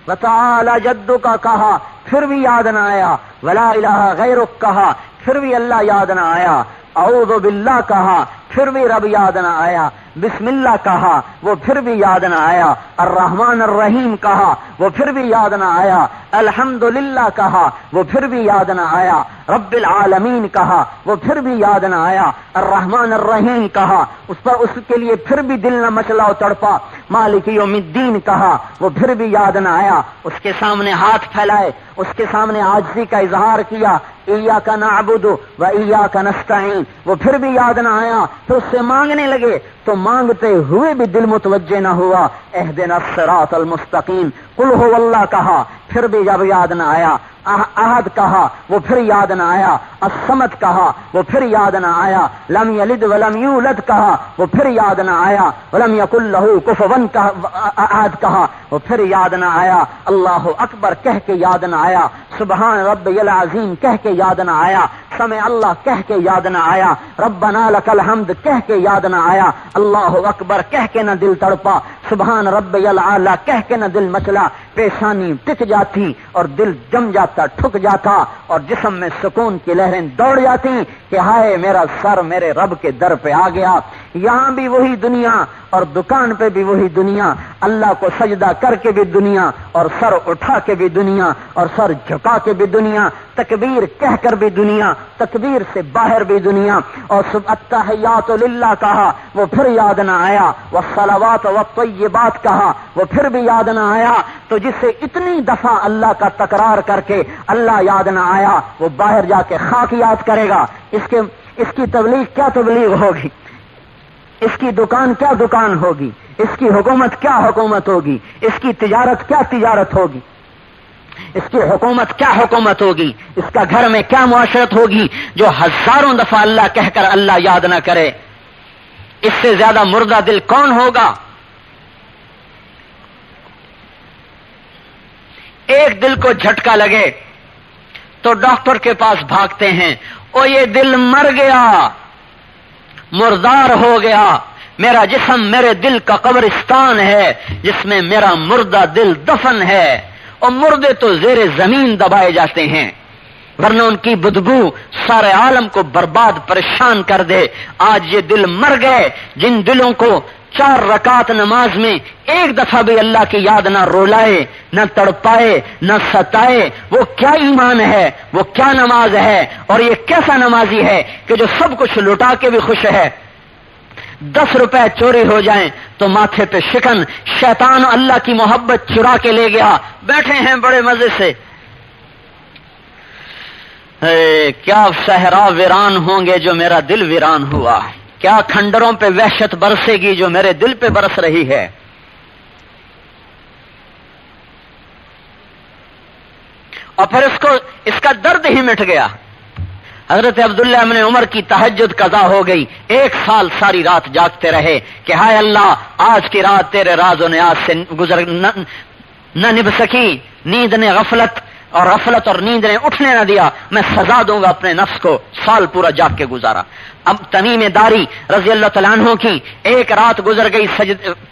S1: وتعالی جدو کا کہا پھر بھی یاد نہ آیا، ولا الہ غیرک کہا پھر بھی اللہ یاد نہ آیا، اعوذ باللہ کہا پھر بھی رب یاد نہ آیا، بسم اللہ کہا وہ پھر بھی یاد نہ آیا، الرحمن الرحیم کہا وہ پھر بھی یاد نہ آیا، الحمدللہ کہا وہ پھر بھی یاد نہ آیا، رب العالمین کہا وہ پھر بھی یاد نہ آیا، الرحمن الرحیم کہا اس کے لیے پھر بھی دل نہ مچلا و تڑپا، مالک یوم الدین کہا وہ پھر بھی یاد نہ آیا، اس کے سامنے ہاتھ پھیلائے، اس کے سامنے عاجزی کا اظہار کیا، ایاک نعبد و ایاک نستعین وہ پھر بھی یاد نہ آیا، تو اس سے مانگنے لگے تو مانگتے ہوئے بھی دل متوجہ نہ ہوا، اہدنا الصراط المستقیم، قل هو اللہ کہا پھر بھی جب یاد نہ آیا، احد کہا وہ پھر یاد نہ آیا، الصمد کہا وہ پھر یاد نہ آیا، لم یلد ولم یولد کہا وہ پھر یاد نہ آیا، ولم یکن لہ کفوا احد کہا وہ پھر یاد نہ آیا، اللہ اکبر کہہ کے یاد نہ آیا، سبحان ربی العظیم کہہ کے یاد نہ آیا، سمع اللہ کہہ کے یاد نہ آیا، ربنا لک الحمد کہہ کے یاد نہ آیا، اللہ اکبر کہہ کے نہ دل تڑپا، سبحان ربی الاعلی کہہ کے نہ دل مچلا، پیشانی ٹک جاتی اور دل جم جاتا، ٹھک جاتا، اور جسم میں سکون کی لہریں دوڑ جاتی کہ ہائے میرا سر میرے رب کے در پہ آ گیا۔ یہاں بھی وہی دنیا اور دکان پہ بھی وہی دنیا، اللہ کو سجدہ کر کے بھی دنیا اور سر اٹھا کے بھی دنیا اور سر جھکا کے بھی دنیا، تکبیر کہہ کر بھی دنیا، تکبیر سے باہر بھی دنیا، اور التحیات للہ کہا وہ پھر یاد نہ آیا، والصلوات والطیبات کہا وہ پھر بھی یاد نہ آیا۔ تو جسے اتنی دفعہ اللہ کا تکرار کر کے اللہ یاد نہ آیا، وہ باہر جا کے خاک یاد کرے گا، اس کی تبلیغ کیا تبلیغ ہوگی، اس کی دکان کیا دکان ہوگی، اس کی حکومت کیا حکومت ہوگی، اس کی تجارت کیا تجارت ہوگی، اس کی حکومت کیا حکومت ہوگی، اس کا گھر میں کیا معاشرت ہوگی جو ہزاروں دفعہ اللہ کہہ کر اللہ یاد نہ کرے۔ اس سے زیادہ مردہ دل کون ہوگا؟ ایک دل کو جھٹکا لگے تو ڈاکٹر کے پاس بھاگتے ہیں، او یہ دل مر گیا، مردار ہو گیا، میرا جسم میرے دل کا قبرستان ہے جس میں میرا مردہ دل دفن ہے، اور مردے تو زیر زمین دبائے جاتے ہیں ورنہ ان کی بدبو سارے عالم کو برباد پریشان کر دے۔ آج یہ دل مر گئے جن دلوں کو 4 رکعت نماز میں ایک دفعہ بھی اللہ کی یاد نہ رولائے، نہ تڑپائے، نہ ستائے، وہ کیا ایمان ہے، وہ کیا نماز ہے، اور یہ کیسا نمازی ہے کہ جو سب کچھ لٹا کے بھی خوش ہے۔ 10 روپے چوری ہو جائیں تو ماتھے پہ شکن، شیطان اللہ کی محبت چرا کے لے گیا، بیٹھے ہیں بڑے مزے سے۔ کیا صحرا ویران ہوں گے جو میرا دل ویران ہوا، کیا کھنڈروں پہ وحشت برسے گی جو میرے دل پہ برس رہی ہے۔ اور پھر اس کا درد ہی مٹ گیا۔ حضرت عبداللہ ابن عمر کی تہجد قضا ہو گئی، 1 سال ساری رات جاگتے رہے کہ ہائے اللہ آج کی رات تیرے راز و نیاز سے گزر نہ نبھ سکی، نیند نے غفلت اور نیند نے اٹھنے نہ دیا، میں سزا دوں گا اپنے نفس کو۔ سال پورا جاگ کے گزارا۔ اب تمیم داری رضی اللہ تعالیٰ عنہ کی 1 رات گزر گئی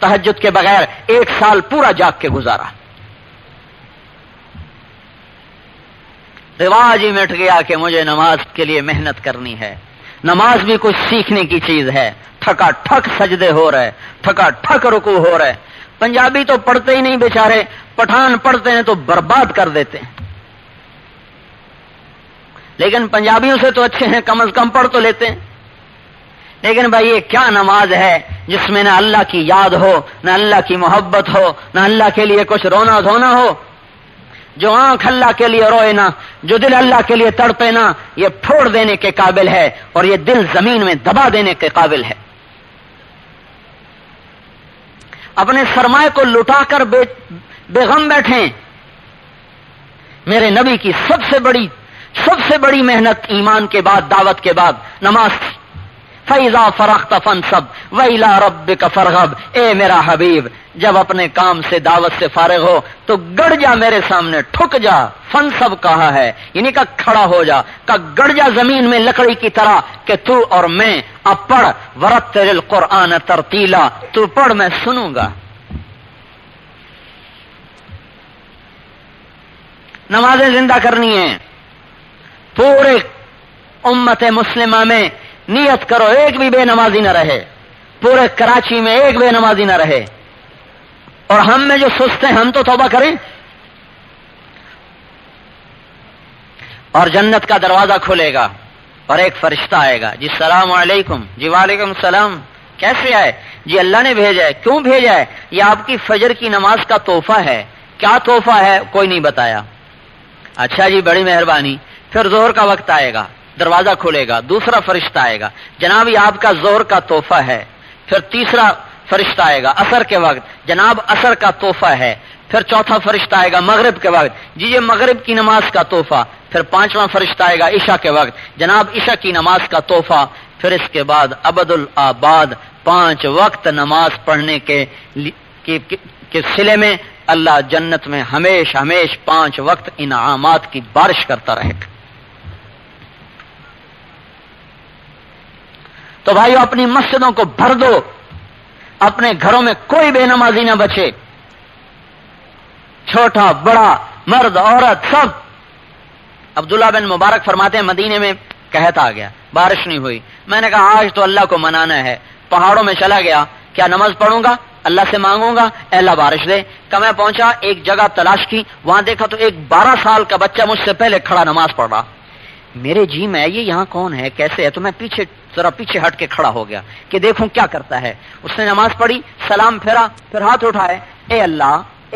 S1: تہجد کے بغیر، 1 سال پورا جاگ کے گزارا۔ رواج ہی مٹ گیا کہ مجھے نماز کے لیے محنت کرنی ہے۔ نماز بھی کچھ سیکھنے کی چیز ہے۔ ٹھکا ٹھک سجدے ہو رہے، ٹھکا ٹھک رکوع ہو رہے، پنجابی تو پڑھتے ہی نہیں بیچارے، پٹھان پڑھتے ہیں تو برباد کر دیتے ہیں، لیکن پنجابیوں سے تو اچھے ہیں، کم از کم پڑھ تو لیتے ہیں۔ لیکن بھائی یہ کیا نماز ہے جس میں نہ اللہ کی یاد ہو، نہ اللہ کی محبت ہو، نہ اللہ کے لیے کچھ رونا دھونا ہو؟ جو آنکھ اللہ کے لیے روئے نا، جو دل اللہ کے لیے تڑپے نا، یہ پھوڑ دینے کے قابل ہے، اور یہ دل زمین میں دبا دینے کے قابل ہے۔ اپنے سرمایہ کو لٹا کر بے غم بیٹھیں۔ میرے نبی کی سب سے بڑی محنت ایمان کے بعد، دعوت کے بعد نماز تھی۔ فَإِذَا فَرَغْتَ فَانْصَبْ وَإِلَىٰ رَبِّكَ فَارْغَب، اے میرا حبیب جب اپنے کام سے دعوت سے فارغ ہو تو گڑ جا میرے سامنے، ٹھک جا۔ فنصب کہا ہے، یعنی کہ کھڑا ہو جا، کہ گڑ جا زمین میں لکڑی کی طرح، کہ تو اور میں اب پڑھ، وَرَتِّلِ الْقُرْآنَ تَرْتِیلًا، تو پڑھ میں سنوں گا۔ نمازیں زندہ کرنی ہیں۔ پورے امت مسلمہ میں نیت کرو ایک بھی بے نمازی نہ رہے، پورے کراچی میں ایک بے نمازی نہ رہے۔ اور ہم میں جو سست ہیں ہم تو توبہ کریں، اور جنت کا دروازہ کھلے گا اور ایک فرشتہ آئے گا، جی السلام علیکم، جی وعلیکم السلام، کیسے آئے؟ جی اللہ نے بھیجا ہے۔ کیوں بھیجا ہے؟ یہ آپ کی فجر کی نماز کا تحفہ ہے۔ کیا تحفہ ہے؟ کوئی نہیں بتایا۔ اچھا جی بڑی مہربانی۔ پھر ظہر کا وقت آئے گا، دروازہ کھلے گا، دوسرا فرشتہ آئے گا، جناب یہ آپ کا ظہر کا تحفہ ہے۔ پھر تیسرا فرشتہ آئے گا عصر کے وقت، جناب عصر کا تحفہ ہے۔ پھر چوتھا فرشتہ آئے گا مغرب کے وقت، جی یہ مغرب کی نماز کا تحفہ۔ پھر پانچواں فرشتہ آئے گا عشاء کے وقت، جناب عشاء کی نماز کا تحفہ۔ پھر اس کے بعد ابد الآباد 5 وقت نماز پڑھنے کے سلے میں اللہ جنت میں ہمیش 5 وقت انعامات کی بارش کرتا رہے گا۔ تو بھائیو اپنی مسجدوں کو بھر دو، اپنے گھروں میں کوئی بے نمازی نہ بچے، چھوٹا بڑا مرد عورت سب۔ عبداللہ بن مبارک فرماتے ہیں مدینے میں قحط آ گیا، بارش نہیں ہوئی۔ میں نے کہا آج تو اللہ کو منانا ہے، پہاڑوں میں چلا گیا، کیا نماز پڑھوں گا، اللہ سے مانگوں گا اے اللہ بارش دے۔ کہ میں پہنچا، ایک جگہ تلاش کی، وہاں دیکھا تو ایک 12 سال کا بچہ مجھ سے پہلے کھڑا نماز پڑھ رہا۔ میرے جی میں یہ یہاں کون ہے، کیسے ہے؟ تو میں ذرا پیچھے ہٹ کے کھڑا ہو گیا کہ دیکھوں کیا کرتا ہے۔ اس نے نماز پڑھی، سلام پھیرا، پھر ہاتھ اٹھائے، اے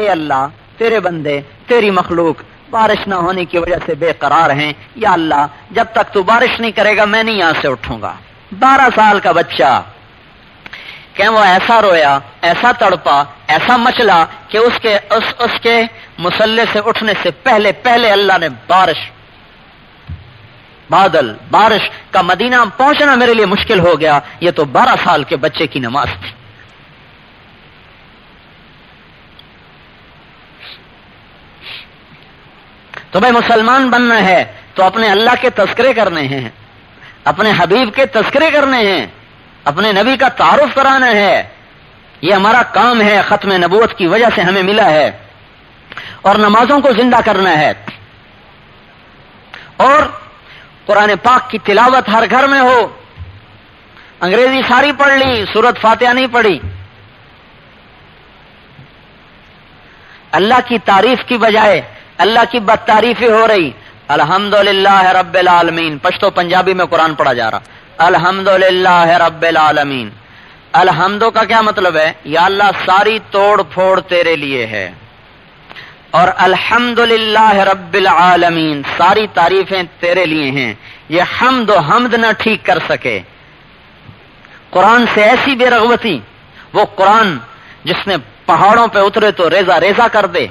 S1: اللہ تیرے بندے تیری مخلوق بارش نہ ہونے کی وجہ سے بے قرار ہیں، یا اللہ جب تک تو بارش نہیں کرے گا میں نہیں یہاں سے اٹھوں گا۔ 12 سال کا بچہ کہ وہ ایسا رویا، ایسا تڑپا، ایسا مچلا کہ اس کے مصلے سے اٹھنے سے پہلے اللہ نے بارش کا مدینہ پہنچنا میرے لیے مشکل ہو گیا۔ یہ تو 12 سال کے بچے کی نماز تھی۔ تو بھائی مسلمان بننا ہے تو اپنے اللہ کے تذکرے کرنے ہیں، اپنے حبیب کے تذکرے کرنے ہیں، اپنے نبی کا تعارف کرانا ہے۔ یہ ہمارا کام ہے، ختم نبوت کی وجہ سے ہمیں ملا ہے۔ اور نمازوں کو زندہ کرنا ہے، اور قرآن پاک کی تلاوت ہر گھر میں ہو۔ انگریزی ساری پڑھ لی، سورت فاتحہ نہیں پڑھی۔ اللہ کی تعریف کی بجائے اللہ کی بد تعریفی ہو رہی۔ الحمدللہ رب العالمین، پشتو پنجابی میں قرآن پڑھا جا رہا، الحمدللہ رب العالمین۔ الحمدو کا کیا مطلب ہے؟ یا اللہ ساری توڑ پھوڑ تیرے لیے ہے، اور الحمدللہ رب العالمین ساری تعریفیں تیرے لیے ہیں۔ یہ حمد و حمد نہ ٹھیک کر سکے قرآن سے ایسی بے رغبتی، وہ قرآن جس نے پہاڑوں پہ اترے تو ریزہ ریزہ کر دے،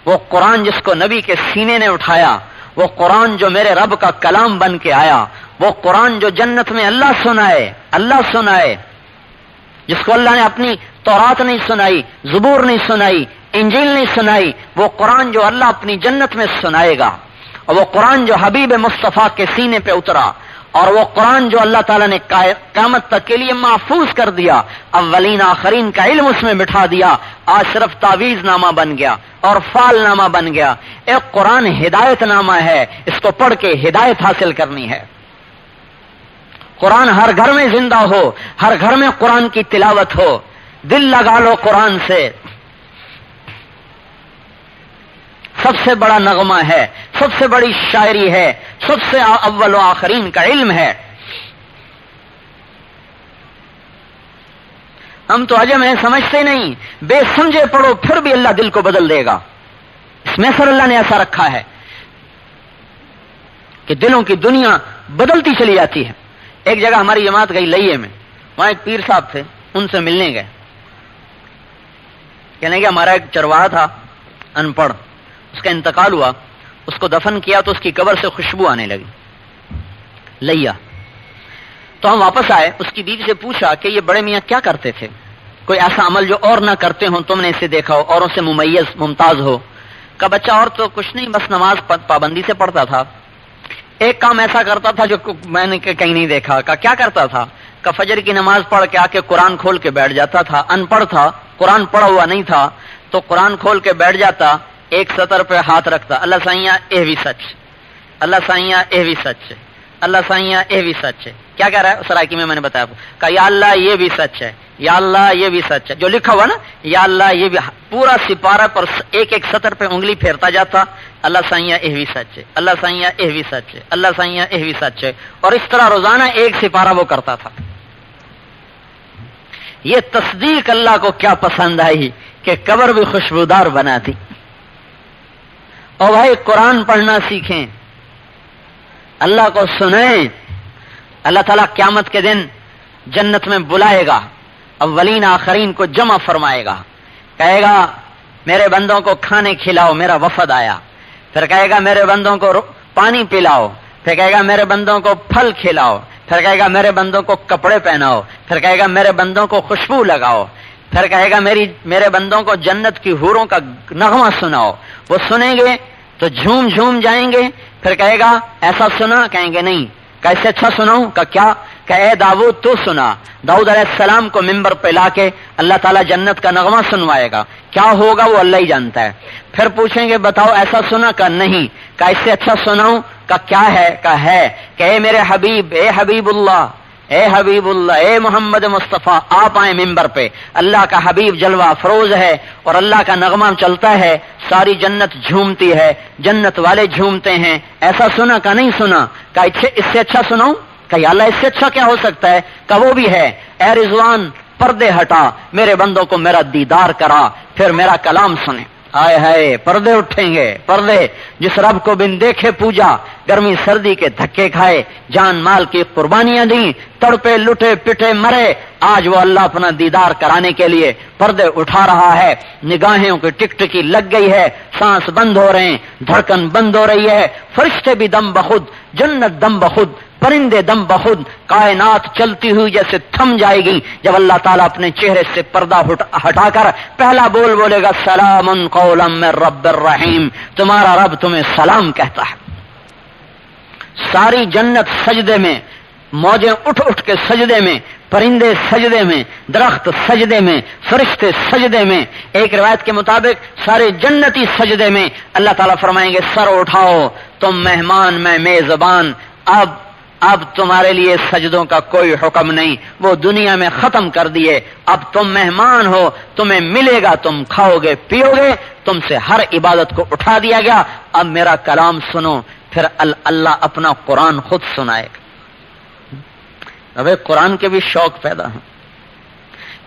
S1: وہ قرآن جس کو نبی کے سینے نے اٹھایا، وہ قرآن جو میرے رب کا کلام بن کے آیا، وہ قرآن جو جنت میں اللہ سنائے، جس کو اللہ نے اپنی تورات نہیں سنائی، زبور نہیں سنائی، انجیل نہیں سنائی، وہ قرآن جو اللہ اپنی جنت میں سنائے گا، اور وہ قرآن جو حبیب مصطفیٰ کے سینے پہ اترا، اور وہ قرآن جو اللہ تعالیٰ نے قیامت تک کے لیے محفوظ کر دیا، اولین آخرین کا علم اس میں بٹھا دیا، آج صرف تعویذ نامہ بن گیا اور فال نامہ بن گیا۔ ایک قرآن ہدایت نامہ ہے، اس کو پڑھ کے ہدایت حاصل کرنی ہے۔ قرآن ہر گھر میں زندہ ہو، ہر گھر میں قرآن کی تلاوت ہو، دل لگا لو قرآن سے،
S3: سب سے بڑا نغمہ ہے، سب سے بڑی شاعری ہے، سب سے اول و آخرین کا علم ہے. ہم تو عجم ہیں، سمجھتے نہیں، بے سمجھے پڑھو پھر بھی اللہ دل کو بدل دے گا. اس میں سر اللہ نے ایسا رکھا ہے کہ دلوں کی دنیا بدلتی چلی جاتی ہے. ایک جگہ ہماری جماعت گئی لئیے میں، وہاں ایک پیر صاحب تھے، ان سے ملنے گئے. کہنے کہ ہمارا ایک چرواہا تھا ان پڑھ، اس کا انتقال ہوا، اس کو دفن کیا تو اس کی قبر سے خوشبو آنے لگی لیا. تو ہم واپس آئے، اس کی بیوی سے پوچھا کہ یہ بڑے میاں کیا کرتے تھے؟ کوئی ایسا عمل جو اور نہ کرتے ہوں، تم نے اسے دیکھا ہو، اوروں سے ممیز ممتاز ہو؟ کا بچہ اور تو کچھ نہیں، بس نماز پابندی سے پڑھتا تھا. ایک کام ایسا کرتا تھا جو میں نے کہیں نہیں دیکھا. کا کیا کرتا تھا؟ کا فجر کی نماز پڑھ کے آ کے قرآن کھول کے بیٹھ جاتا تھا. ان پڑھ تھا، قرآن پڑھا ہوا نہیں تھا، تو قرآن کھول کے بیٹھ جاتا، ایک سطر پہ ہاتھ رکھتا، اللہ سائیاں اے بھی سچ، اللہ سائیاں اے بھی سچ، اللہ سائیاں اے بھی سچ ہے. کیا کہہ رہا ہے سرائکی میں نے بتایا کہ یا اللہ یہ بھی سچ ہے، یا اللہ یہ بھی سچ ہے. جو لکھا ہوا نا یا اللہ یہ بھی، پورا سپارہ پر ایک ایک سطر پہ انگلی پھیرتا جاتا، اللہ سائیاں یہ بھی سچ ہے، اللہ سائیاں یہ بھی سچ ہے، اللہ سائیاں یہ بھی سچ ہے. اور اس طرح روزانہ ایک سپارہ وہ کرتا تھا. یہ تصدیق اللہ کو کیا پسند آئی کہ قبر بھی خوشبودار بنا دی. اور بھائی قرآن پڑھنا سیکھیں، اللہ کو سنیں. اللہ تعالیٰ قیامت کے دن جنت میں بلائے گا، اولین آخرین کو جمع فرمائے گا، کہے گا میرے بندوں کو کھانے کھلاؤ، میرا وفد آیا. پھر کہے گا میرے بندوں کو پانی پلاؤ، پھر کہے گا میرے بندوں کو پھل کھلاؤ، پھر کہے گا میرے بندوں کو کپڑے پہناؤ، پھر کہے گا میرے بندوں کو خوشبو لگاؤ، پھر کہے گا میرے بندوں کو جنت کی حوروں کا نغمہ سناؤ. وہ سنیں گے تو جھوم جھوم جائیں گے. پھر کہے گا ایسا سنا؟ کہیں گے نہیں. کیسے اچھا سناؤں؟ کا کیا؟ کہ اے داؤد تو سنا. داؤد علیہ السلام کو ممبر پہ لا کے اللہ تعالیٰ جنت کا نغمہ سنوائے گا. کیا ہوگا وہ اللہ ہی جانتا ہے. پھر پوچھیں گے بتاؤ ایسا سنا؟ کا نہیں. کا اس سے اچھا سناؤں؟ کا کیا ہے؟ کا ہے کہ اے میرے حبیب، اے حبیب اللہ، اے حبیب اللہ، اے محمد مصطفیٰ، آپ آئیں ممبر پہ. اللہ کا حبیب جلوہ افروز ہے اور اللہ کا نغمہ چلتا ہے، ساری جنت جھومتی ہے، جنت والے جھومتے ہیں. ایسا سنا؟ کا نہیں سنا. کا اس سے اچھا سناؤں؟ کہ یا اللہ اس سے اچھا کیا ہو سکتا ہے؟ کہ وہ بھی ہے. اے رضوان پردے ہٹا، میرے بندوں کو میرا دیدار کرا، پھر میرا کلام سنیں. آئے ہائے پردے اٹھیں گے، پردے. جس رب کو بن دیکھے پوجا، گرمی سردی کے دھکے کھائے، جان مال کی قربانیاں دیں، تڑپے لٹے پٹے مرے، آج وہ اللہ اپنا دیدار کرانے کے لیے پردے اٹھا رہا ہے. نگاہیں کی ٹکٹکی لگ گئی ہے، سانس بند ہو رہے ہیں، دھڑکن بند ہو رہی ہے. فرشتے بھی دم بخود، جنت دم بخود، پرندے دم بخود، کائنات چلتی ہوئی جیسے تھم جائے گی جب اللہ تعالیٰ اپنے چہرے سے پردہ ہٹا کر پہلا بول بولے گا سلام قولا من رب الرحیم، تمہارا رب تمہیں سلام کہتا ہے. ساری جنت سجدے میں، موجیں اٹھ اٹھ کے سجدے میں، پرندے سجدے میں، درخت سجدے میں، فرشتے سجدے میں. ایک روایت کے مطابق سارے جنتی سجدے میں. اللہ تعالیٰ فرمائیں گے سر اٹھاؤ، تم مہمان میں میزبان، اب تمہارے لیے سجدوں کا کوئی حکم نہیں، وہ دنیا میں ختم کر دیے. اب تم مہمان ہو، تمہیں ملے گا، تم کھاؤ گے پیو گے، تم سے ہر عبادت کو اٹھا دیا گیا. اب میرا کلام سنو. پھر اللہ اپنا قرآن خود سنائے گا. اب قرآن کے بھی شوق پیدا ہو.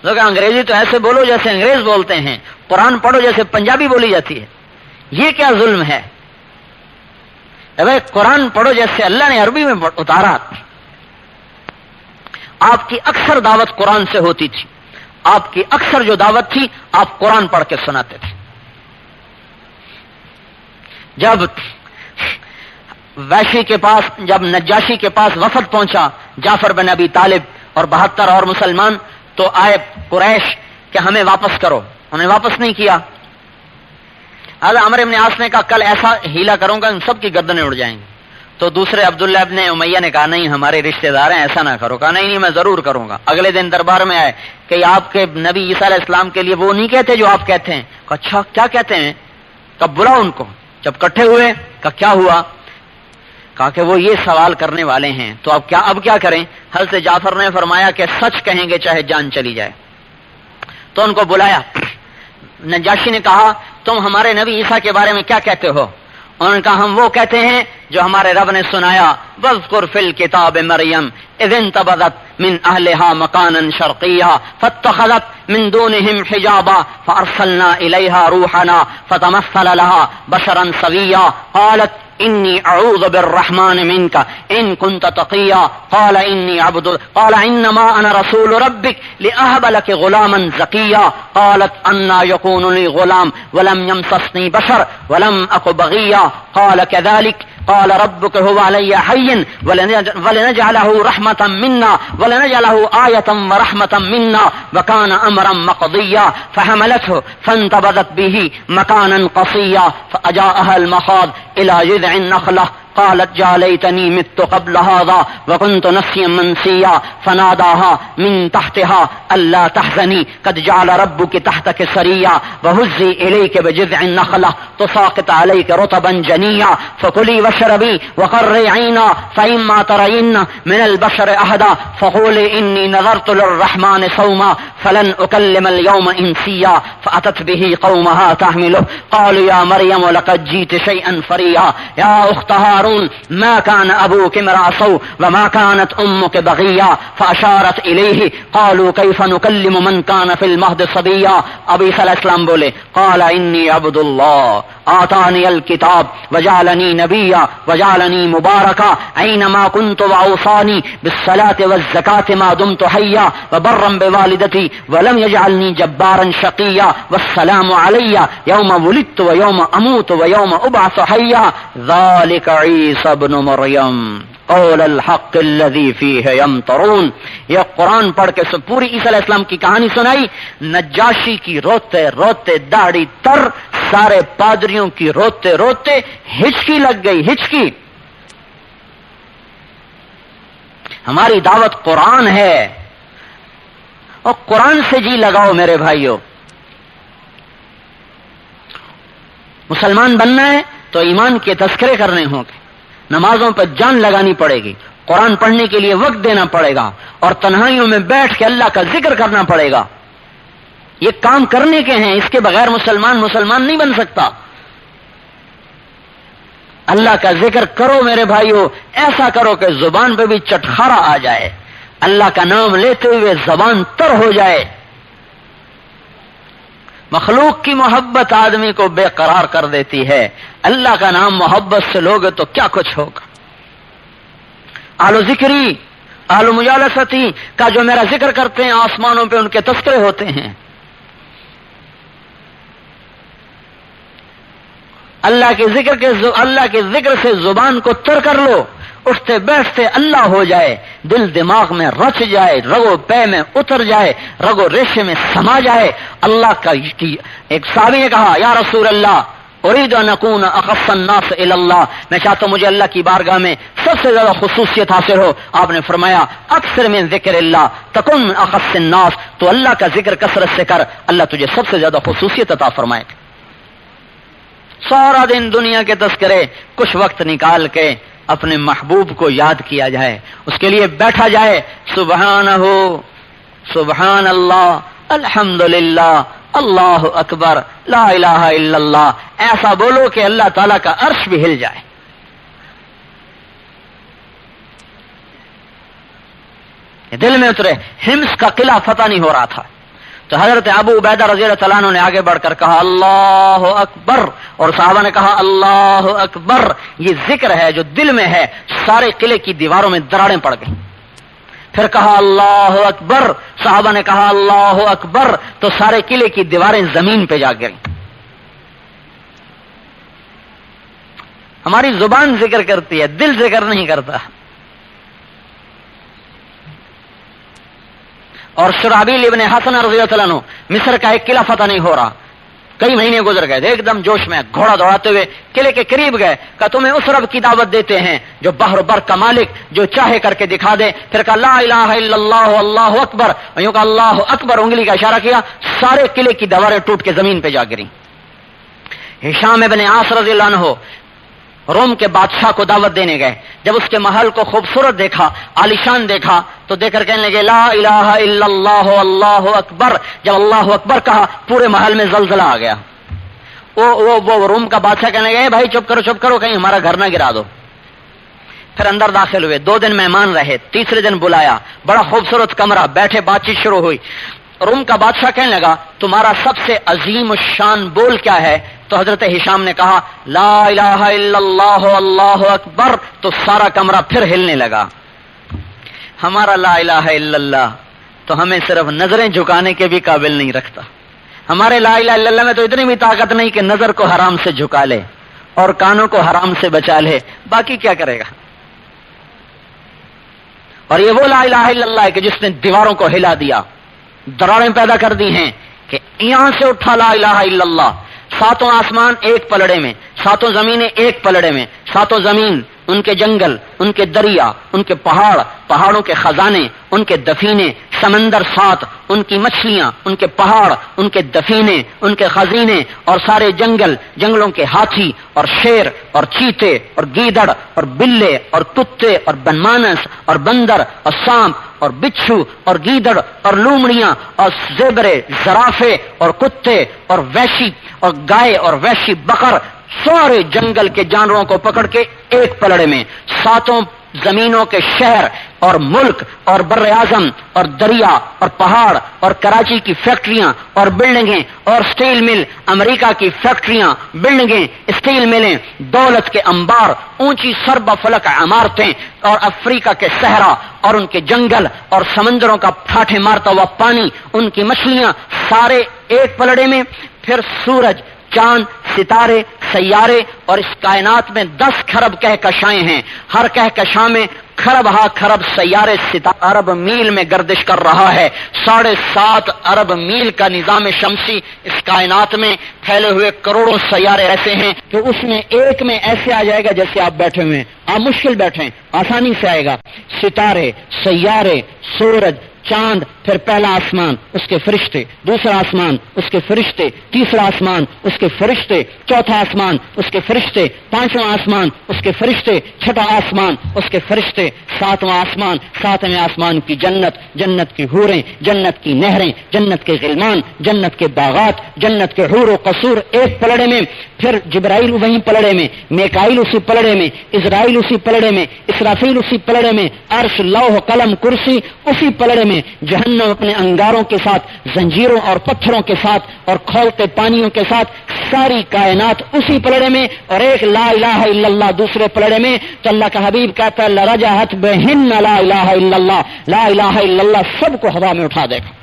S3: لوگ انگریزی تو ایسے بولو جیسے انگریز بولتے ہیں، قرآن پڑھو جیسے پنجابی بولی جاتی ہے. یہ کیا ظلم ہے؟ قرآن پڑھو جیسے اللہ نے عربی میں اتارا. آپ کی اکثر دعوت قرآن سے ہوتی تھی. آپ کی اکثر جو دعوت تھی آپ قرآن پڑھ کے سناتے تھے. جب ویشی کے پاس، جب نجاشی کے پاس وفد پہنچا جعفر بن ابی طالب اور 72 اور مسلمان، تو آئے قریش کہ ہمیں واپس کرو. انہیں واپس نہیں کیا. عمرو بن عاص نے کہا کل ایسا ہیلا کروں گا ان سب کی گردنیں اڑ جائیں گی. تو دوسرے عبداللہ ابن امیہ نے کہا نہیں ہمارے رشتہ دار ہیں، ایسا نہ کرو. کہا نہیں میں ضرور کروں گا. اگلے دن دربار میں آئے کہ آپ کے نبی عیسیٰ علیہ السلام کے لیے وہ نہیں کہتے جو آپ کہتے ہیں. کہا اچھا کیا کہتے ہیں؟ کب بلاؤ ان کو. جب کٹھے ہوئے کہا کیا ہوا؟ کہا کہ وہ یہ سوال کرنے والے ہیں تو اب کیا کریں؟ حضرت جعفر نے فرمایا کہ سچ کہیں گے چاہے جان چلی جائے. تو ان کو بلایا. نجاشی نے کہا تم ہمارے نبی عیسیٰ کے بارے میں کیا کہتے ہو؟ انہوں نے کہا ہم وہ کہتے ہیں جو ہمارے رب نے سنایا، وَاذْكُرْ فِي الْكِتَابِ مَرْيَمَ إِذِ انْتَبَذَتْ مِنْ أَهْلِهَا مَكَانًا شَرْقِيًّا فَاتَّخَذَتْ مِنْ دُونِهِمْ حِجَابًا فَأَرْسَلْنَا إِلَيْهَا رُوحَنَا فَتَمَثَّلَ لَهَا بَشَرًا سَوِيًّا قَالَتْ إني أعوذ بالرحمن منك إن كنت تقيا قال إنما أنا رسول ربك لأهب لك غلاما زكيا قالت أنى يكون لي غلام ولم يمسسني بشر ولم أك بغيا قال كذلك قال ربك هو علي حي ولنجعله رحمة منا ولنجعله آية ورحمة منا وكان أمرا مقضيا فحملته فانتبذت به مكانا قصيا فأجاءها المخاض إلى جذع النخلة قالت يا ليتني مت قبل هذا وكنت نسيا منسيا فناداها من تحتها ألا تحزني قد جعل ربك تحتك سريا وهزي إليك بجذع النخلة تساقط عليك رطبا جنيا فكلي واشربي وقري عينا فإما ترين من البشر أحدا فقولي إني نذرت للرحمن صوما فلن أكلم اليوم إنسيا فأتت به قومها تحمله قالوا يا مريم لقد جئت شيئا فريا يا أخت هارون ما كان أبوك امرأ سوء وما كانت أمك بغيا فأشارت إليه قالوا كيف نكلم من كان في المهد صبيا ابو عیسیٰ علیہ السلام بولے قال إني عبد الله آتاني الكتاب وجعلني نبيا وجعلني مباركا أينما كنت وأوصاني بالصلاة والزكاة ما دمت حيا وبرا بوالدتي ولم يجعلني جبارا شقيا والسلام علي يوم ولدت ويوم أموت ويوم أبعث حيا ذلك عيسى ابن مريم قول الحق الذي فيه يمترون. یہ قرآن پڑھ کے پوری عیسیٰ علیہ السلام کی کہانی سنائی. نجاشی کی روتے روتے داڑھی تر، سارے پادریوں کی روتے روتے ہچکی لگ گئی، ہچکی. ہماری دعوت قرآن ہے اور قرآن سے جی لگاؤ میرے بھائیوں. مسلمان بننا ہے تو ایمان کے تذکرے کرنے ہوں گے، نمازوں پر جان لگانی پڑے گی، قرآن پڑھنے کے لیے وقت دینا پڑے گا اور تنہائیوں میں بیٹھ کے اللہ کا ذکر کرنا پڑے گا. یہ کام کرنے کے ہیں، اس کے بغیر مسلمان نہیں بن سکتا. اللہ کا ذکر کرو میرے بھائیو، ایسا کرو کہ زبان پہ بھی چٹخارا آ جائے، اللہ کا نام لیتے ہوئے زبان تر ہو جائے. مخلوق کی محبت آدمی کو بے قرار کر دیتی ہے، اللہ کا نام محبت سے لوگے تو کیا کچھ ہوگا. آلو ذکری آلو مجالستی کا جو میرا ذکر کرتے ہیں آسمانوں پہ ان کے تذکرے ہوتے ہیں. اللہ کے ذکر سے زبان کو تر کر لو، اٹھتے بیٹھتے اللہ ہو جائے، دل دماغ میں رچ جائے، رگو پے میں اتر جائے، رگو ریشے میں سما جائے. اللہ کا ایک صحابی نے کہا یا رسول اللہ اريد ان اكون اخص الناس الى الله، میں چاہتا ہوں مجھے اللہ کی بارگاہ میں سب سے زیادہ خصوصیت حاصل ہو. آپ نے فرمایا اکثر من ذکر اللہ تکن اخص الناس، تو اللہ کا ذکر کثرت سے کر، اللہ تجھے سب سے زیادہ خصوصیت عطا فرمائے. سارا دن دنیا کے تذکرے، کچھ وقت نکال کے اپنے محبوب کو یاد کیا جائے، اس کے لیے بیٹھا جائے. سبحانہ سبحان اللہ الحمدللہ اللہ اکبر لا الہ الا اللہ، ایسا بولو کہ اللہ تعالیٰ کا عرش بھی ہل جائے. دل میں اترے. ہمس کا قلعہ فتح نہیں ہو رہا تھا تو حضرت ابو عبیدہ رضی اللہ تعالیٰ عنہ نے آگے بڑھ کر کہا اللہ اکبر، اور صحابہ نے کہا اللہ اکبر. یہ ذکر ہے جو دل میں ہے. سارے قلعے کی دیواروں میں دراڑیں پڑ گئیں. پھر کہا اللہ اکبر، صحابہ نے کہا اللہ اکبر، تو سارے قلعے کی دیواریں زمین پہ جا گئیں. ہماری زبان ذکر کرتی ہے، دل ذکر نہیں کرتا. اور شرحبیل ابن حسن رضی اللہ عنہ، مصر کا ایک قلعہ فتح نہیں ہو رہا، کئی مہینے گزر گئے، ایک دم جوش میں گھوڑا دوڑاتے ہوئے قلعے کے قریب گئے. کہا تمہیں اس رب کی دعوت دیتے ہیں جو بحر و بر کا مالک، جو چاہے کر کے دکھا دے. پھر کہا لا الہ الا اللہ اللہ اکبر، اور یوں کہا اللہ اکبر، انگلی کا اشارہ کیا. سارے قلعے کی دیواریں ٹوٹ کے زمین پہ جا گریں. ہشام ابن عاص رضی اللہ عنہ روم کے بادشاہ کو دعوت دینے گئے. جب اس کے محل کو خوبصورت دیکھا، عالیشان دیکھا، تو دیکھ کر کہنے لگے لا الہ الا اللہ اللہ اکبر. جب اللہ اکبر کہا پورے محل میں زلزلہ آ گیا. وہ روم کا بادشاہ کہنے گئے بھائی چپ کرو کہیں ہمارا گھر نہ گرا دو. پھر اندر داخل ہوئے، 2 دن مہمان رہے، تیسرے دن بلایا، بڑا خوبصورت کمرہ، بیٹھے، بات چیت شروع ہوئی. روم کا بادشاہ کہنے لگا تمہارا سب سے عظیم الشان بول کیا ہے؟ تو حضرت ہشام نے کہا لا الہ الا اللہ اللہ اکبر. تو سارا کمرہ پھر ہلنے لگا. ہمارا لا الہ الا اللہ تو ہمیں صرف نظریں جھکانے کے بھی قابل نہیں رکھتا. ہمارے لا الہ الا اللہ میں تو اتنی بھی طاقت نہیں کہ نظر کو حرام سے جھکا لے اور کانوں کو حرام سے بچا لے، باقی کیا کرے گا؟ اور یہ وہ لا الہ الا اللہ ہے کہ جس نے دیواروں کو ہلا دیا، دراڑیں پیدا کر دی ہیں کہ یہاں سے اٹھا لا الہ الا اللہ. 7 آسمان ایک پلڑے میں، 7 زمینیں ایک پلڑے میں، 7 زمین، ان کے جنگل، ان کے دریا، ان کے پہاڑ، پہاڑوں کے خزانے، ان کے دفینے، سمندر 7، ان کی مچھلیاں، ان کے پہاڑ، ان کے دفینے، ان کے خزینے، اور سارے جنگل، جنگلوں کے ہاتھی اور شیر اور چیتے اور گیدڑ اور بلے اور کتے اور بنمانس اور بندر اور سانپ اور بچھو اور گیدڑ اور لومڑیاں اور زیبرے، زرافے اور کتے اور وحشی اور گائے اور وحشی بقر، سارے جنگل کے جانوروں کو پکڑ کے ایک پلڑے میں، 7 زمینوں کے شہر اور ملک اور بر اعظم اور دریا اور پہاڑ اور کراچی کی فیکٹریاں اور بلڈنگیں اور سٹیل مل، امریکہ کی فیکٹریاں، بلڈنگیں، سٹیل ملیں، دولت کے انبار، اونچی سرب فلک عمارتیں، اور افریقہ کے صحرا اور ان کے جنگل اور سمندروں کا ٹھاٹھے مارتا ہوا پانی، ان کی مچھلیاں، سارے ایک پلڑے میں. پھر سورج، چاند، ستارے، سیارے، اور اس کائنات میں 10 کھرب کہکشائیں ہیں. ہر کہکشاں میں کھرب ہا کھرب سیارے ستارے ارب میل میں گردش کر رہا ہے. 7.5 ارب میل کا نظام شمسی اس کائنات میں پھیلے ہوئے کروڑوں سیارے ایسے ہیں کہ اس میں ایک میں ایسے آ جائے گا جیسے آپ بیٹھے ہوئے ہیں. آپ مشکل بیٹھیں، آسانی سے آئے گا. ستارے، سیارے، سورج، چاند، پھر پہلا آسمان اس کے فرشتے، دوسرا آسمان اس کے فرشتے، تیسرا آسمان اس کے فرشتے، چوتھا آسمان اس کے فرشتے، 5واں آسمان اس کے فرشتے، 6واں آسمان اس کے فرشتے، 7واں آسمان، 7ویں آسمان کی جنت، جنت کی حوریں، جنت کی نہریں، جنت کے غلمان، جنت کے باغات، جنت کے حور و قصور ایک پلڑے میں. پھر جبرائیل وہیں پلڑے میں، میکائیل اسی پلڑے میں، اسرائیل اسی پلڑے میں، اسرافیل اسی پلڑے میں، عرش، لوح، قلم، کرسی اسی پلڑے میں، جہنم اپنے انگاروں کے ساتھ، زنجیروں اور پتھروں کے ساتھ اور کھولتے پانیوں کے ساتھ، ساری کائنات اسی پلڑے میں، اور ایک لا الہ الا اللہ دوسرے پلڑے میں. تو اللہ کا حبیب کہتا ہے لرجحت بہن لا الہ الا اللہ، لا الہ الا اللہ سب کو ہوا میں اٹھا دے گا.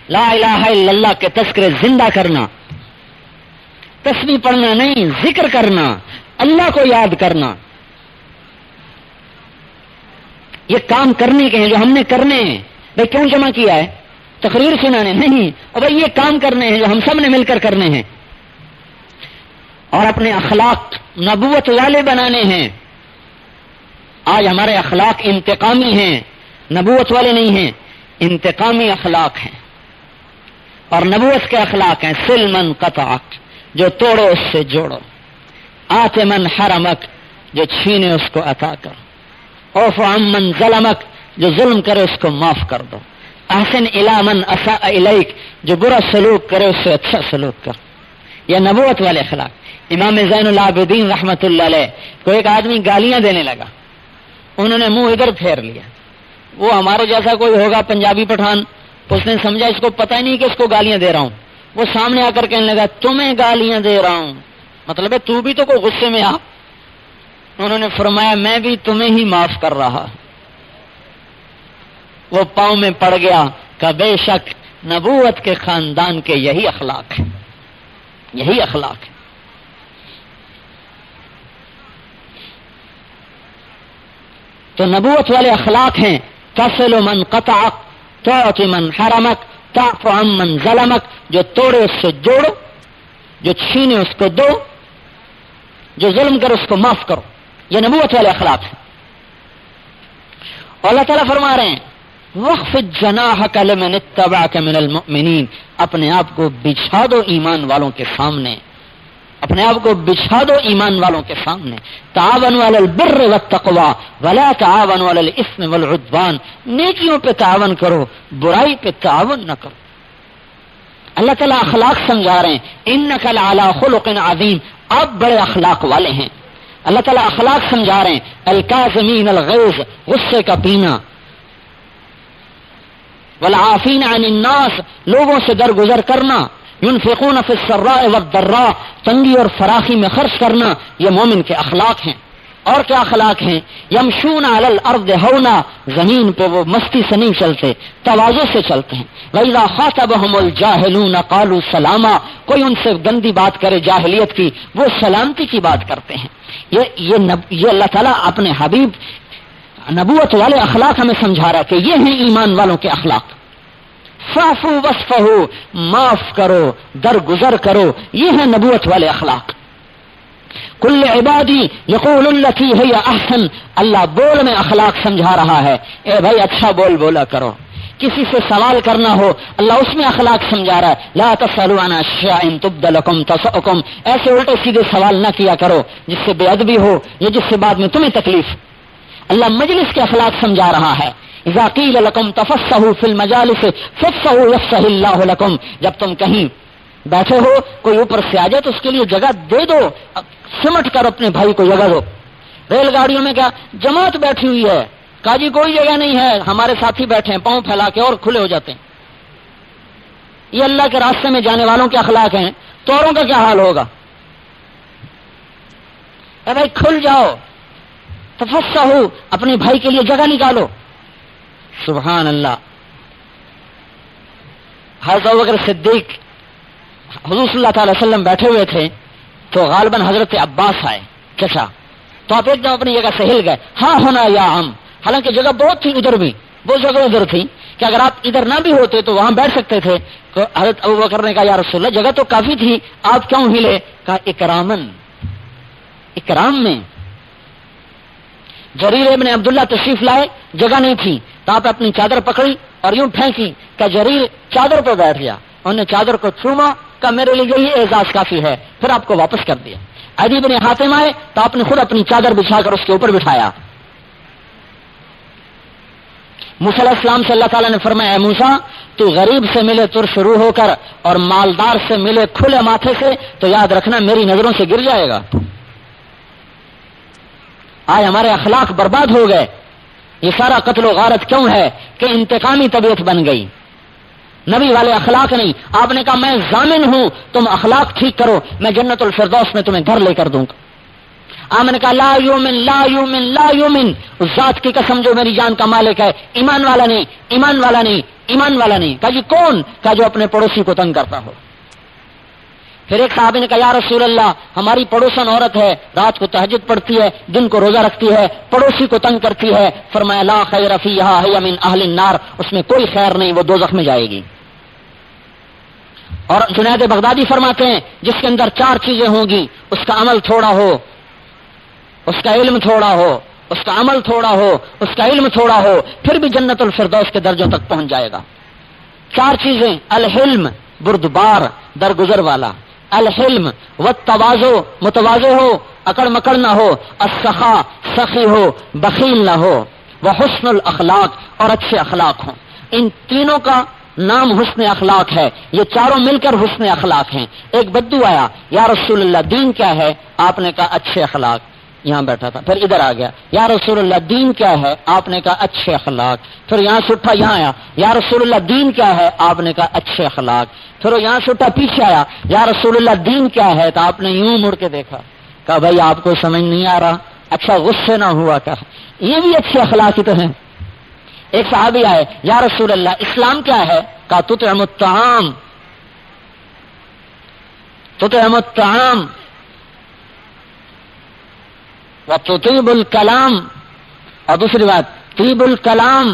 S3: لا الہ الا اللہ کے تذکرے زندہ کرنا، تسبیح پڑھنا نہیں، ذکر کرنا، اللہ کو یاد کرنا، یہ کام کرنے کے ہیں جو ہم نے کرنے ہیں. بھائی کیوں جمع کیا ہے؟ تقریر سنانے نہیں، اور بھائی یہ کام کرنے ہیں جو ہم سب نے مل کر کرنے ہیں، اور اپنے اخلاق نبوت والے بنانے ہیں. آج ہمارے اخلاق انتقامی ہیں، نبوت والے نہیں ہیں، انتقامی اخلاق ہیں. اور نبوت کے اخلاق ہیں سل من قطعک، جو توڑو اس سے جوڑو، آت من حرمک، جو چھینے اس کو عطا کرو، اوف عن من ظلمک، جو ظلم کرے اس کو معاف کر دو، احسن الی من اساء الیک، جو برا سلوک کرے اس سے اچھا سلوک کر. یہ نبوت والے اخلاق. امام زین العابدین رحمت اللہ علیہ کو ایک آدمی گالیاں دینے لگا، انہوں نے منہ ادھر پھیر لیا. وہ ہمارے جیسا کوئی ہوگا پنجابی پٹھان، اس نے سمجھا اس کو پتہ ہی نہیں کہ اس کو گالیاں دے رہا ہوں. وہ سامنے آ کر کہنے لگا تمہیں گالیاں دے رہا ہوں، مطلب ہے تو بھی تو کوئی غصے میں آ. انہوں نے فرمایا میں بھی تمہیں ہی معاف کر رہا. وہ پاؤں میں پڑ گیا کہ بے شک نبوت کے خاندان کے یہی اخلاق ہے، یہی اخلاق ہے. تو نبوت والے اخلاق ہیں تصل من قطعک، تعطی من حرمک، تعفو عن من ظلمک، جو توڑے اس سے جوڑو، جو چھینے اس کو دو، جو ظلم کرے اس کو معاف کرو. یہ نبوت والے اخلاق ہیں. اور اللہ تعالیٰ فرما رہے ہیں وخفض جناحک لمن اتبعک من المؤمنین، اپنے آپ کو بچھا دو ایمان والوں کے سامنے، اپنے آپ کو بچھا دو ایمان والوں کے سامنے. تعاونوا علی البر والتقوی ولا تعاونوا علی الاثم والعدوان، نیکیوں پہ تعاون کرو، برائی پہ تعاون نہ کرو. اللہ تعالیٰ اخلاق سمجھا رہے ہیں، انک لعلی خلق عظیم، آپ بڑے اخلاق والے ہیں. اللہ تعالیٰ اخلاق سمجھا رہے ہیں، الکاظمین الغیظ، غصے کا پینا، والعافین عن الناس، لوگوں سے درگزر کرنا، ينفقون فی السراء والضراء، تنگی اور فراخی میں خرچ کرنا، یہ مومن کے اخلاق ہیں. اور کیا اخلاق ہیں؟ یمشون علی الارض ہونا، زمین پہ وہ مستی سے نہیں چلتے، تواضع سے چلتے ہیں. وَإِذَا خَاطَبَهُمُ الْجَاهِلُونَ قَالُوا سَلَامًا، کوئی ان سے گندی بات کرے جاہلیت کی، وہ سلامتی کی بات کرتے ہیں. یہ اللہ تعالیٰ اپنے حبیب نبوت والے اخلاق ہمیں سمجھا رہا ہے کہ یہ ہیں ایمان والوں کے اخلاق. فَاعْفُوا وَاصْفَحُوا، معاف کرو، درگزر کرو، یہ ہیں نبوت والے اخلاق. کل عبادی یقول التی ہی احسن، اللہ بول میں اخلاق سمجھا رہا ہے. اے بھائی اچھا بول بولا کرو. کسی سے سوال کرنا ہو اللہ اس میں اخلاق سمجھا رہا ہے. لا تسألوا عن اشیاء تبد لکم تسؤکم، ایسے الٹے سیدھے سوال نہ کیا کرو جس سے بے ادبی ہو یا جس سے بعد میں تمہیں تکلیف. اللہ مجلس کے اخلاق سمجھا رہا ہے. اذا قیل لکم تفصحوا فی المجالس فافصحوا یفصح اللہ لکم، جب تم کہیں بیٹھے ہو کوئی اوپر سے آ جائے تو اس کے لیے جگہ دے دو، سمٹ کر اپنے بھائی کو جگہ دو. ریل گاڑیوں میں کیا جماعت بیٹھی ہوئی ہے، کہا جی کوئی جگہ نہیں ہے، ہمارے ساتھی بیٹھے ہیں، پاؤں پھیلا کے اور کھلے ہو جاتے ہیں. یہ اللہ کے راستے میں جانے والوں کے اخلاق ہیں. توروں کا کیا حال ہوگا؟ اے بھائی کھل جاؤ، تفصحوا، اپنے بھائی کے لیے جگہ نکالو. سبحان اللہ. حضرت ابوبکر صدیق حضور صلی اللہ تعالی وسلم بیٹھے ہوئے تھے تو غالباً حضرت عباس آئے چچا، تو آپ ایک دم اپنی جگہ سے ہل گئے. ہاں ہونا یا ہم، حالانکہ جگہ بہت تھی ادھر بھی، وہ جگہ ادھر تھی کہ اگر آپ ادھر نہ بھی ہوتے تو وہاں بیٹھ سکتے تھے. تو حضرت ابوبکر نے کہا یا رسول اللہ جگہ تو کافی تھی، آپ کیوں ہلے؟ کہا اکرامن، اکرام میں. جریر ابن عبداللہ تشریف لائے، جگہ نہیں تھی تو آپ اپنی چادر پکڑی اور یوں پھینکی کہ جریر چادر پہ بیٹھ گیا. انہوں نے چادر کو چوما، کہا میرے لیے یہی اعزاز کافی ہے، پھر آپ کو واپس کر دیا. عدی بن حاتم آئے تو آپ نے خود اپنی چادر بچھا کر اس کے اوپر بٹھایا. موسیٰ علیہ السلام سے اللہ تعالیٰ نے فرمایا اے موسیٰ تو غریب سے ملے تر شروع ہو کر اور مالدار سے ملے کھلے ماتھے سے تو یاد رکھنا میری نظروں سے گر جائے گا. آج ہمارے اخلاق برباد ہو گئے. یہ سارا قتل و غارت کیوں ہے کہ انتقامی طبیعت بن گئی، نبی والے اخلاق نہیں. آپ نے کہا میں ضامن ہوں، تم اخلاق ٹھیک کرو، میں جنت الفردوس میں تمہیں گھر لے کر دوں گا. آپ نے کہا لا یومن لا یومن لا یومن، اس ذات کی قسم جو میری جان کا مالک ہے، ایمان والا نہیں، ایمان والا نہیں، ایمان والا نہیں. کہا جی کون؟ کہا جو اپنے پڑوسی کو تنگ کرتا ہو. پھر ایک صحابی نے کہا یا رسول اللہ ہماری پڑوسن عورت ہے، رات کو تہجد پڑھتی ہے، دن کو روزہ رکھتی ہے، پڑوسی کو تنگ کرتی ہے. فرمایا لا خیر فیہا ہی من اہل النار، اس میں کوئی خیر نہیں، وہ دوزخ میں جائے گی. اور جنید بغدادی فرماتے ہیں جس کے اندر 4 چیزیں ہوں گی، اس کا عمل تھوڑا ہو، اس کا علم تھوڑا ہو، اس کا عمل تھوڑا ہو، اس کا علم تھوڑا ہو، پھر بھی جنت الفردوس کے درجوں تک پہنچ جائے گا. 4 چیزیں، الحلم بردبار درگزر والا، الحلم والتواضع متواضع ہو، اکڑ مکڑ نہ ہو، السخا سخی ہو، بخیل نہ ہو، وحسن الاخلاق اور اچھے اخلاق ہوں. ان تینوں کا نام حسن اخلاق ہے. یہ چاروں مل کر حسن اخلاق ہیں. ایک بدو آیا یا رسول اللہ دین کیا ہے؟ آپ نے کہا اچھے اخلاق. یہاں بیٹھا تھا، پھر ادھر آ گیا یا رسول اللہ دین کیا ہے؟ آپ نے کہا اچھے اخلاق. پھر یہاں سے اٹھا یہاں آیا یا رسول اللہ دین کیا ہے؟ آپ نے کہا اچھے اخلاق. پھر وہ یہاں سے اٹھا پیچھے آیا یا رسول اللہ دین کیا ہے؟ تو آپ نے یوں مڑ کے دیکھا، کہا بھائی آپ کو سمجھ نہیں آ رہا، اچھا غصے نہ ہوا کیا؟ یہ بھی اچھے اخلاق ہی تو ہیں. ایک صحابی آئے یا رسول اللہ اسلام کیا ہے؟ کہا تطعم الطعام، تطعم الطعام وتطيب الكلام، اور دوسری بات طیب الکلام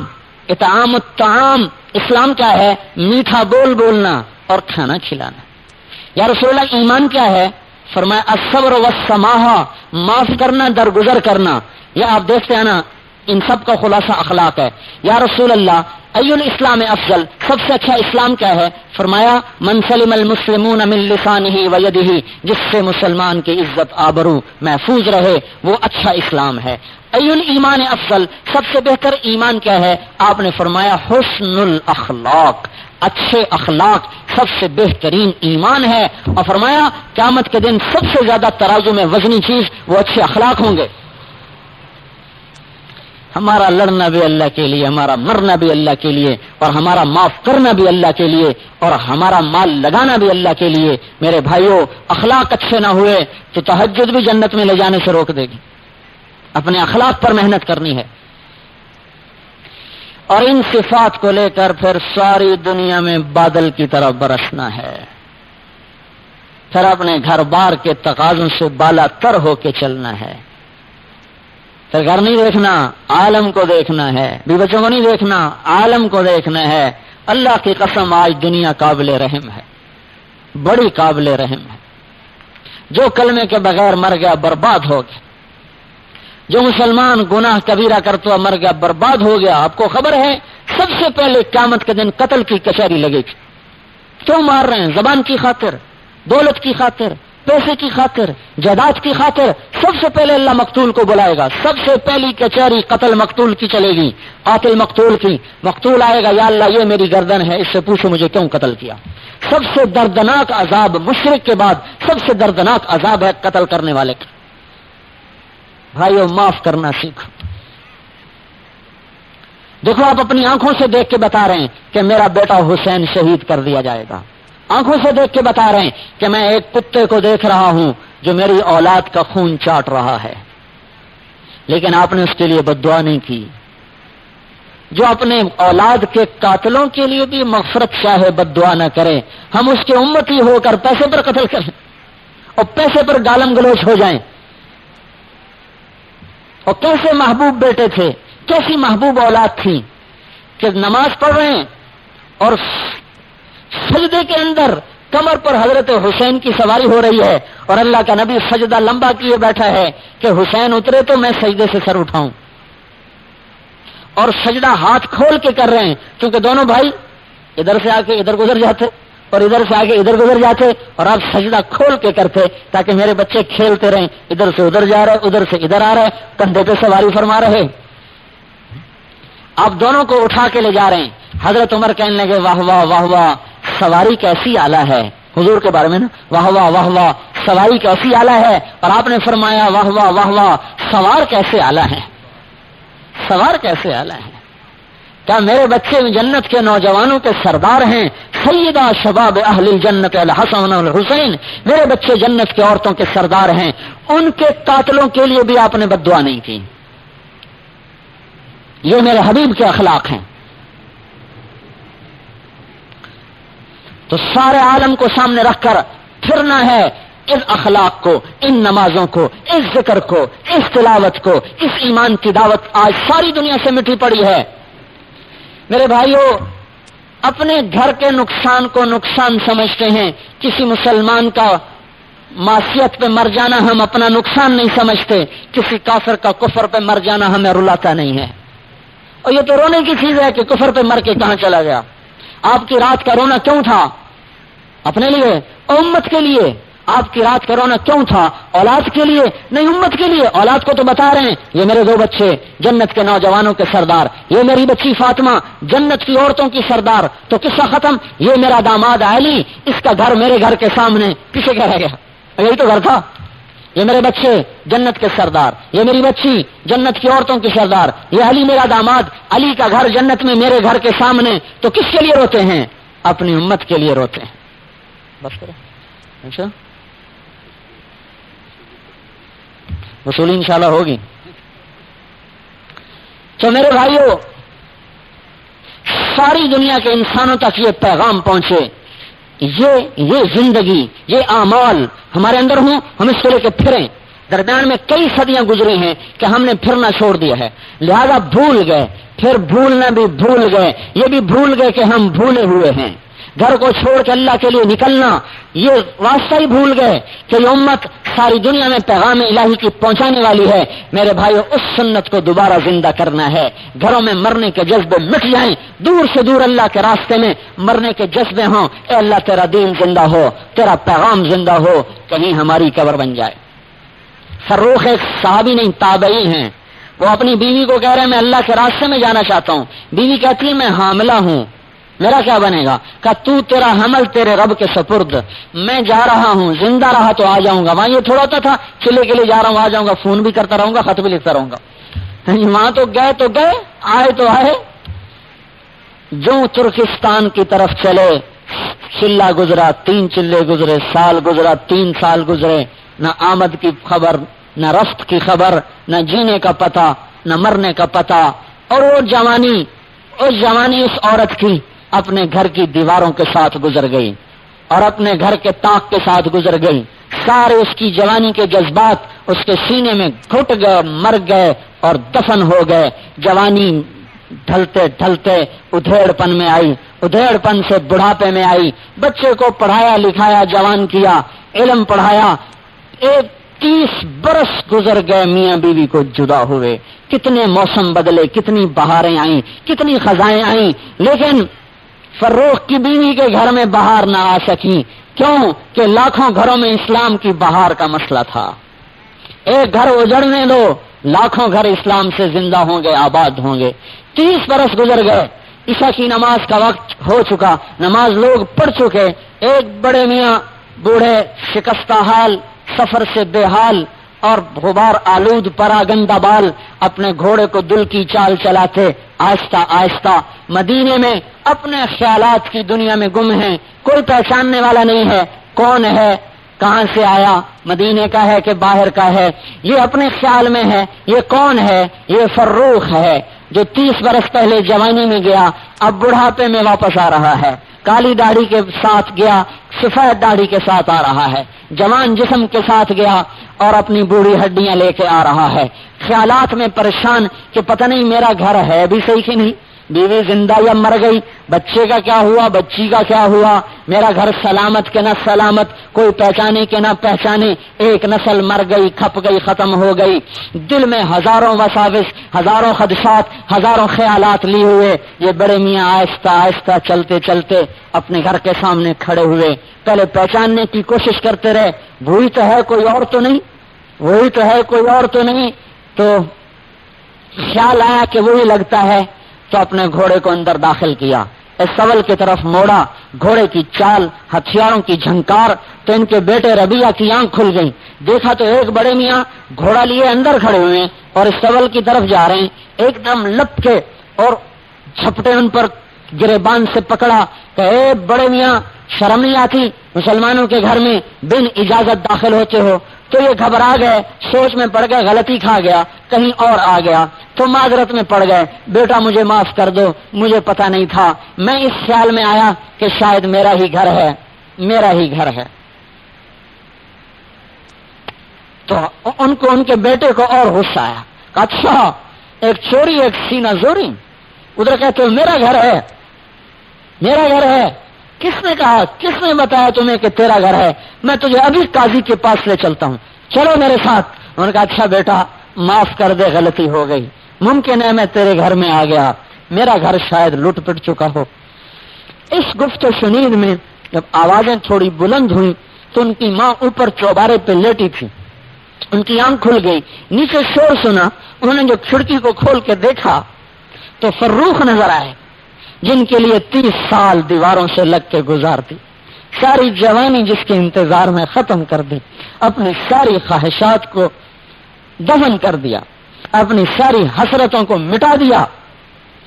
S3: اطعام الطعام. اسلام کیا ہے؟ میٹھا بول بولنا اور کھانا کھلانا. یا رسول اللہ ایمان کیا ہے؟ فرمایا الصبر والسماحہ، معاف کرنا درگزر کرنا. یہ آپ دیکھتے ہیں نا ان سب کا خلاصہ اخلاق ہے. یا رسول اللہ ای الاسلام افضل، سب سے اچھا اسلام کیا ہے؟ فرمایا من سلم المسلمون من لسانہ و یدہ، جس سے مسلمان کی عزت آبرو محفوظ رہے وہ اچھا اسلام ہے۔ ای الایمان افضل، سب سے بہتر ایمان کیا ہے؟ آپ نے فرمایا حسن الاخلاق، اچھے اخلاق سب سے بہترین ایمان ہے، اور فرمایا قیامت کے دن سب سے زیادہ ترازو میں وزنی چیز وہ اچھے اخلاق ہوں گے۔ ہمارا لڑنا بھی اللہ کے لیے، ہمارا مرنا بھی اللہ کے لیے، اور ہمارا معاف کرنا بھی اللہ کے لیے، اور ہمارا مال لگانا بھی اللہ کے لیے۔ میرے بھائیوں، اخلاق اچھے نہ ہوئے تو تہجد بھی جنت میں لے جانے سے روک دے گی۔ اپنے اخلاق پر محنت کرنی ہے، اور ان صفات کو لے کر پھر ساری دنیا میں بادل کی طرح برسنا ہے، پھر اپنے گھر بار کے تقاضوں سے بالا تر ہو کے چلنا ہے۔ پھر گھر نہیں دیکھنا، عالم کو دیکھنا ہے، بھی بچوں کو نہیں دیکھنا، عالم کو دیکھنا ہے۔ اللہ کی قسم آج دنیا قابل رحم ہے، بڑی قابل رحم ہے۔ جو کلمے کے بغیر مر گیا برباد ہو گیا، جو مسلمان گناہ کبیرہ کرتا مر گیا برباد ہو گیا۔ آپ کو خبر ہے سب سے پہلے قیامت کے دن قتل کی کچہری لگے گی۔ کیوں مار رہے ہیں؟ زبان کی خاطر، دولت کی خاطر، پیسے کی خاطر، جائیداد کی خاطر۔ سب سے پہلے اللہ مقتول کو بلائے گا، سب سے پہلی کچہری قتل مقتول کی چلے گی، قاتل مقتول کی۔ مقتول آئے گا، یا اللہ یہ میری گردن ہے، اس سے پوچھو مجھے کیوں قتل کیا۔ سب سے دردناک عذاب مشرک کے بعد سب سے دردناک عذاب ہے قتل کرنے والے کا۔ بھائیو معاف کرنا سیکھو۔ دیکھو آپ اپنی آنکھوں سے دیکھ کے بتا رہے ہیں کہ میرا بیٹا حسین شہید کر دیا جائے گا، آنکھوں سے دیکھ کے بتا رہے ہیں کہ میں ایک کتے کو دیکھ رہا ہوں جو میری اولاد کا خون چاٹ رہا ہے، لیکن آپ نے اس کے لیے بد دعا نہیں کی۔ جو اپنے اولاد کے قاتلوں کے لیے بھی مغفرت چاہے بد دعا نہ کرے، ہم اس کے امتی ہو کر پیسے پر قتل کریں اور پیسے پر گالم گلوچ ہو جائیں۔ اور کیسے محبوب بیٹے تھے، کیسی محبوب اولاد تھی کہ نماز پڑھ رہے ہیں اور سجدے کے اندر کمر پر حضرت حسین کی سواری ہو رہی ہے، اور اللہ کا نبی سجدہ لمبا کیے بیٹھا ہے کہ حسین اترے تو میں سجدے سے سر اٹھاؤں، اور سجدہ ہاتھ کھول کے کر رہے ہیں، کیونکہ دونوں بھائی ادھر سے آ کے ادھر گزر جاتے اور ادھر سے آگے ادھر گزر جاتے، اور آپ سجدہ کھول کے کرتے تاکہ میرے بچے کھیلتے رہیں، ادھر سے ادھر جا رہے، ادھر سے ادھر آ رہے، کندھے پہ سواری فرما رہے۔ آپ دونوں کو اٹھا کے لے جا رہے ہیں۔ حضرت عمر کہنے لگے واہ واہ واہ واہ، سواری کیسی اعلیٰ ہے، حضور کے بارے میں نا، واہ واہ واہ واہ سواری کیسی اعلیٰ ہے، اور آپ نے فرمایا واہ واہ واہ واہ سوار کیسے اعلیٰ ہے، سوار کیسے اعلیٰ ہے۔ کیا میرے بچے جنت کے نوجوانوں کے سردار ہیں؟ سیدہ شباب اہل الجنت الحسن والحسین، میرے بچے جنت کے عورتوں کے سردار ہیں، ان کے قاتلوں کے لیے بھی آپ نے بد دعا نہیں کی۔ یہ میرے حبیب کے اخلاق ہیں۔ تو سارے عالم کو سامنے رکھ کر پھرنا ہے اس اخلاق کو، ان نمازوں کو، اس ذکر کو، اس تلاوت کو، اس ایمان کی دعوت آج ساری دنیا سے مٹی پڑی ہے۔ میرے بھائیوں، اپنے گھر کے نقصان کو نقصان سمجھتے ہیں، کسی مسلمان کا معصیت پہ مر جانا ہم اپنا نقصان نہیں سمجھتے، کسی کافر کا کفر پہ مر جانا ہمیں رلاتا نہیں ہے۔ اور یہ تو رونے کی چیز ہے کہ کفر پہ مر کے کہاں چلا گیا۔ آپ کی رات کا رونا کیوں تھا؟ اپنے لیے اور امت کے لیے۔ آپ کی رات کا رونا کیوں تھا؟ اولاد کے لیے نہیں، امت کے لیے۔ اولاد کو تو بتا رہے ہیں یہ میرے دو بچے جنت کے نوجوانوں کے سردار، یہ میری بچی فاطمہ جنت کی عورتوں کی سردار، تو قصہ ختم۔ یہ میرا داماد علی، اس کا گھر میرے گھر کے سامنے، پیچھے کیا رہ گیا؟ یہی تو گھر تھا۔ یہ میرے بچے جنت کے سردار، یہ میری بچی جنت کی عورتوں کی سردار، یہ علی میرا داماد، علی کا گھر جنت میں میرے گھر کے سامنے۔ تو کس کے لیے روتے ہیں؟ اپنی امت کے لیے روتے ہیں۔ بس کرو اچھا، وصولی انشاءاللہ ہوگی۔ تو میرے بھائیوں، ساری دنیا کے انسانوں تک یہ پیغام پہنچے، یہ زندگی، یہ اعمال ہمارے اندر ہوں، ہم اس کو لے کے پھریں۔ درمیان میں کئی صدیاں گزری ہیں کہ ہم نے پھرنا چھوڑ دیا ہے، لہذا بھول گئے، پھر بھولنا بھی بھول گئے، یہ بھی بھول گئے کہ ہم بھولے ہوئے ہیں۔
S1: گھر کو چھوڑ کے اللہ کے لیے نکلنا، یہ راستہ ہی بھول گئے کہ یہ امت ساری دنیا میں پیغام الہی کی پہنچانے والی ہے۔ میرے بھائیو، اس سنت کو دوبارہ زندہ کرنا ہے۔ گھروں میں مرنے کے جذبے مٹ جائیں، دور سے دور اللہ کے راستے میں مرنے کے جذبے ہوں۔ اے اللہ، تیرا دین زندہ ہو، تیرا پیغام زندہ ہو، کہیں ہماری قبر بن جائے۔ فروخ ایک صحابی نہیں، تابعی ہیں۔ وہ اپنی بیوی کو کہہ رہے ہیں میں اللہ کے راستے میں جانا چاہتا ہوں۔ بیوی کہتی ہے میں حاملہ ہوں، میرا کیا بنے گا؟ کہا تو تیرا حمل تیرے رب کے سپرد، میں جا رہا ہوں، زندہ رہا تو آ جاؤں گا۔ وہاں یہ تھوڑا ہوتا تھا چلے کے لیے جا رہا ہوں، آ جاؤں گا، فون بھی کرتا رہوں گا، خط بھی لکھتا رہوں گا۔ وہاں تو گئے، آئے تو آئے۔ جو ترکستان کی طرف چلے، چلہ گزرا، 3 چلے گزرے، سال گزرا، 3 سال گزرے، نہ آمد کی خبر، نہ رفت کی خبر، نہ جینے کا پتہ، نہ مرنے کا پتہ۔ اور وہ جوانی اس عورت کی اپنے گھر کی دیواروں کے ساتھ گزر گئی اور اپنے گھر کے طاق کے ساتھ گزر گئی۔ سارے اس کی جوانی کے جذبات اس کے سینے میں گھٹ گئے، مر گئے اور دفن ہو گئے۔ جوانی ڈھلتے ڈھلتے ادھیڑ پن میں آئی، ادھیڑ پن سے بڑھاپے میں آئی۔ بچے کو پڑھایا لکھایا، جوان کیا، علم پڑھایا۔ 30 برس گزر گئے، میاں بیوی کو جدا ہوئے۔ کتنے موسم بدلے، کتنی بہاریں آئیں، کتنی خزائیں آئیں، لیکن فروخ کی بیوی کے گھر میں بہار نہ آ سکی۔ کیوں؟ کہ لاکھوں گھروں میں اسلام کی بہار کا مسئلہ تھا۔ ایک گھر اجڑنے دو، لاکھوں گھر اسلام سے زندہ ہوں گے، آباد ہوں گے۔ 30 برس گزر گئے، عشاء کی نماز کا وقت ہو چکا، نماز لوگ پڑھ چکے۔ ایک بڑے میاں بوڑھے، شکستہ حال، سفر سے بے حال اور غبار آلود پراگندہ بال، اپنے گھوڑے کو دل کی چال چلاتے آہستہ آہستہ مدینے میں اپنے خیالات کی دنیا میں گم ہیں۔ کوئی پہچاننے والا نہیں ہے، کون ہے، کہاں سے آیا، مدینے کا ہے کہ باہر کا ہے، یہ اپنے خیال میں ہے۔ یہ کون ہے؟ یہ فروخ ہے جو 30 برس پہلے جوانی میں گیا، اب بڑھاپے میں واپس آ رہا ہے۔ کالی داڑھی کے ساتھ گیا، سفید داڑھی کے ساتھ آ رہا ہے۔ جوان جسم کے ساتھ گیا اور اپنی بوڑھی ہڈیاں لے کے آ رہا ہے۔ خیالات میں پریشان کہ پتہ نہیں میرا گھر ہے بھی صحیح کہ نہیں، بیوی زندہ یا مر گئی، بچے کا کیا ہوا، بچی کا کیا ہوا، میرا گھر سلامت کہ نہ سلامت، کوئی پہچانے کہ نہ پہچانے۔ ایک نسل مر گئی، کھپ گئی، ختم ہو گئی۔ دل میں ہزاروں وساوس، ہزاروں خدشات، ہزاروں خیالات لیے ہوئے یہ بڑے میاں آہستہ آہستہ چلتے چلتے اپنے گھر کے سامنے کھڑے ہوئے۔ پہلے پہچاننے کی کوشش کرتے رہے، وہی تو ہے، کوئی اور تو نہیں، وہی تو ہے، کوئی اور تو نہیں۔ تو خیال آیا کہ وہی لگتا ہے، تو اپنے گھوڑے کو اندر داخل کیا، اس سول کی طرف موڑا، گھوڑے کی چال، ہتھیاروں کی جھنکار، تو ان کے بیٹے ربیہ کی آنکھ کھل گئی۔ دیکھا تو ایک بڑے میاں گھوڑا لیے اندر کھڑے ہوئے اور اس سول کی طرف جا رہے ہیں، ایک دم لپ کے اور جھپٹے ان پر گریبان سے پکڑا کہ اے بڑے میاں، شرم نہیں آتی مسلمانوں کے گھر میں بن اجازت داخل ہوتے ہو؟ تو یہ گھبرا گئے، سوچ میں پڑ گئے، غلطی کھا گیا، کہیں اور آ گیا، تو معذرت میں پڑ گئے، بیٹا مجھے معاف کر دو، مجھے پتہ نہیں تھا، میں اس خیال میں آیا کہ شاید میرا ہی گھر ہے، میرا ہی گھر ہے۔ تو ان کو ان کے بیٹے کو اور غصہ آیا، اچھا ایک چوری ایک سینہ زوری، ادھر کہتے ہو میرا گھر ہے، میرا گھر ہے، کس نے کہا، کس نے بتایا تمہیں کہ تیرا گھر ہے؟ میں تجھے ابھی قاضی کے پاس لے چلتا ہوں، چلو میرے ساتھ۔ انہوں نے کہا اچھا بیٹا معاف کر دے، غلطی ہو گئی، ممکن ہے میں تیرے گھر میں آ گیا، میرا گھر شاید لٹ پٹ چکا ہو۔ اس گفت و شنید میں جب آوازیں تھوڑی بلند ہوئی تو ان کی ماں اوپر چوبارے پہ لیٹی تھی، ان کی آنکھ کھل گئی، نیچے شور سنا، انہوں نے جو کھڑکی کو کھول کے دیکھا تو فروخ نظر آئے، جن کے لیے 30 سال دیواروں سے لگ کے گزار دی، ساری جوانی جس کے انتظار میں ختم کر دی، اپنی ساری خواہشات کو دفن کر دیا، اپنی ساری حسرتوں کو مٹا دیا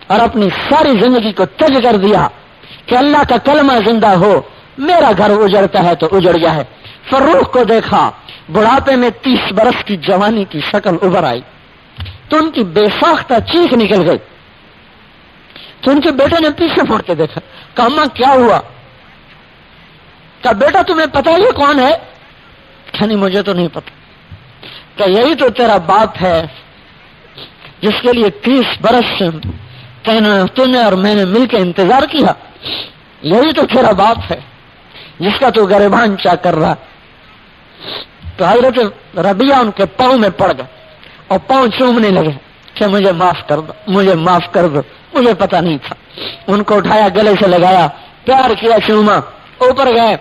S1: اور اپنی ساری زندگی کو تج کر دیا کہ اللہ کا کلمہ زندہ ہو، میرا گھر اجڑتا ہے تو اجڑ گیا ہے۔ فروخ کو دیکھا، بڑھاپے میں 30 برس کی جوانی کی شکل ابھر آئی تو ان کی بے ساختہ چیخ نکل گئی۔ تو ان کے بیٹے نے پیچھے مڑ کے دیکھا، کہا اماں کیا ہوا؟ کہا بیٹا تمہیں پتا یہ کون ہے؟ کہا نہیں مجھے تو نہیں پتا۔ کہا یہی تو تیرا باپ ہے جس کے لیے 30 برس سے تو نے اور میں نے مل کے انتظار کیا،
S4: یہی تو تیرا باپ ہے جس کا تو گریبان چا کر رہا. تو حضرت ربیہ ان کے پاؤں میں پڑ گئے اور پاؤں چومنے لگے کہ مجھے معاف کر دو، مجھے معاف کر دو، مجھے پتا نہیں تھا. ان کو اٹھایا، گلے سے لگایا، پیار کیا، چوما، اوپر گئے.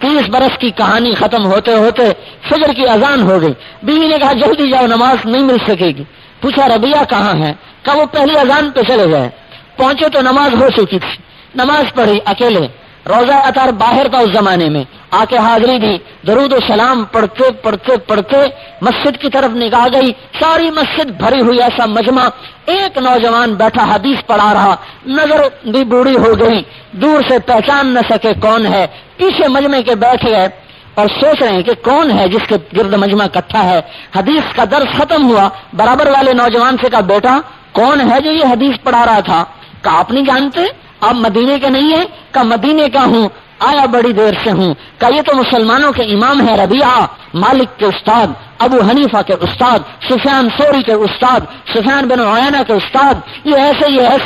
S4: 30 برس کی کہانی ختم ہوتے ہوتے فجر کی اذان ہو گئی. بیوی نے کہا جلدی جاؤ، نماز نہیں مل سکے گی. پوچھا ربیہ کہاں ہے؟ کہا وہ پہلی اذان پہ چلے گئے. پہنچے تو نماز ہو چکی تھی. نماز پڑھی اکیلے. روزہ اطہار باہر تھا اس زمانے میں، آ کے حاضری دی. درود و سلام پڑھتے پڑھتے پڑھتے مسجد کی طرف نگاہ گئی. ساری مسجد بھری ہوئی، ایسا مجمع. ایک نوجوان بیٹھا حدیث پڑھا رہا، نظر بھی بوڑھی ہو گئی، دور سے پہچان نہ سکے کون ہے. پیچھے مجمع کے بیٹھ گئے اور سوچ رہے ہیں کہ کون ہے جس کے گرد مجمع اکٹھا ہے. حدیث کا درس ختم ہوا. برابر والے نوجوان سے کہا بیٹا کون ہے جو یہ حدیث پڑھا رہا تھا؟ کہا آپ نہیں جانتے، آپ مدینے کے نہیں ہیں؟ کہا مدینے کا ہوں، آیا بڑی دیر سے ہوں. کہا یہ تو مسلمانوں کے امام ہے ربیہ، مالک کے استاد، ابو حنیفہ کے استاد، سفیان ثوری کے استاد، سفیان بن عیینہ کے استاد. یہ ایسے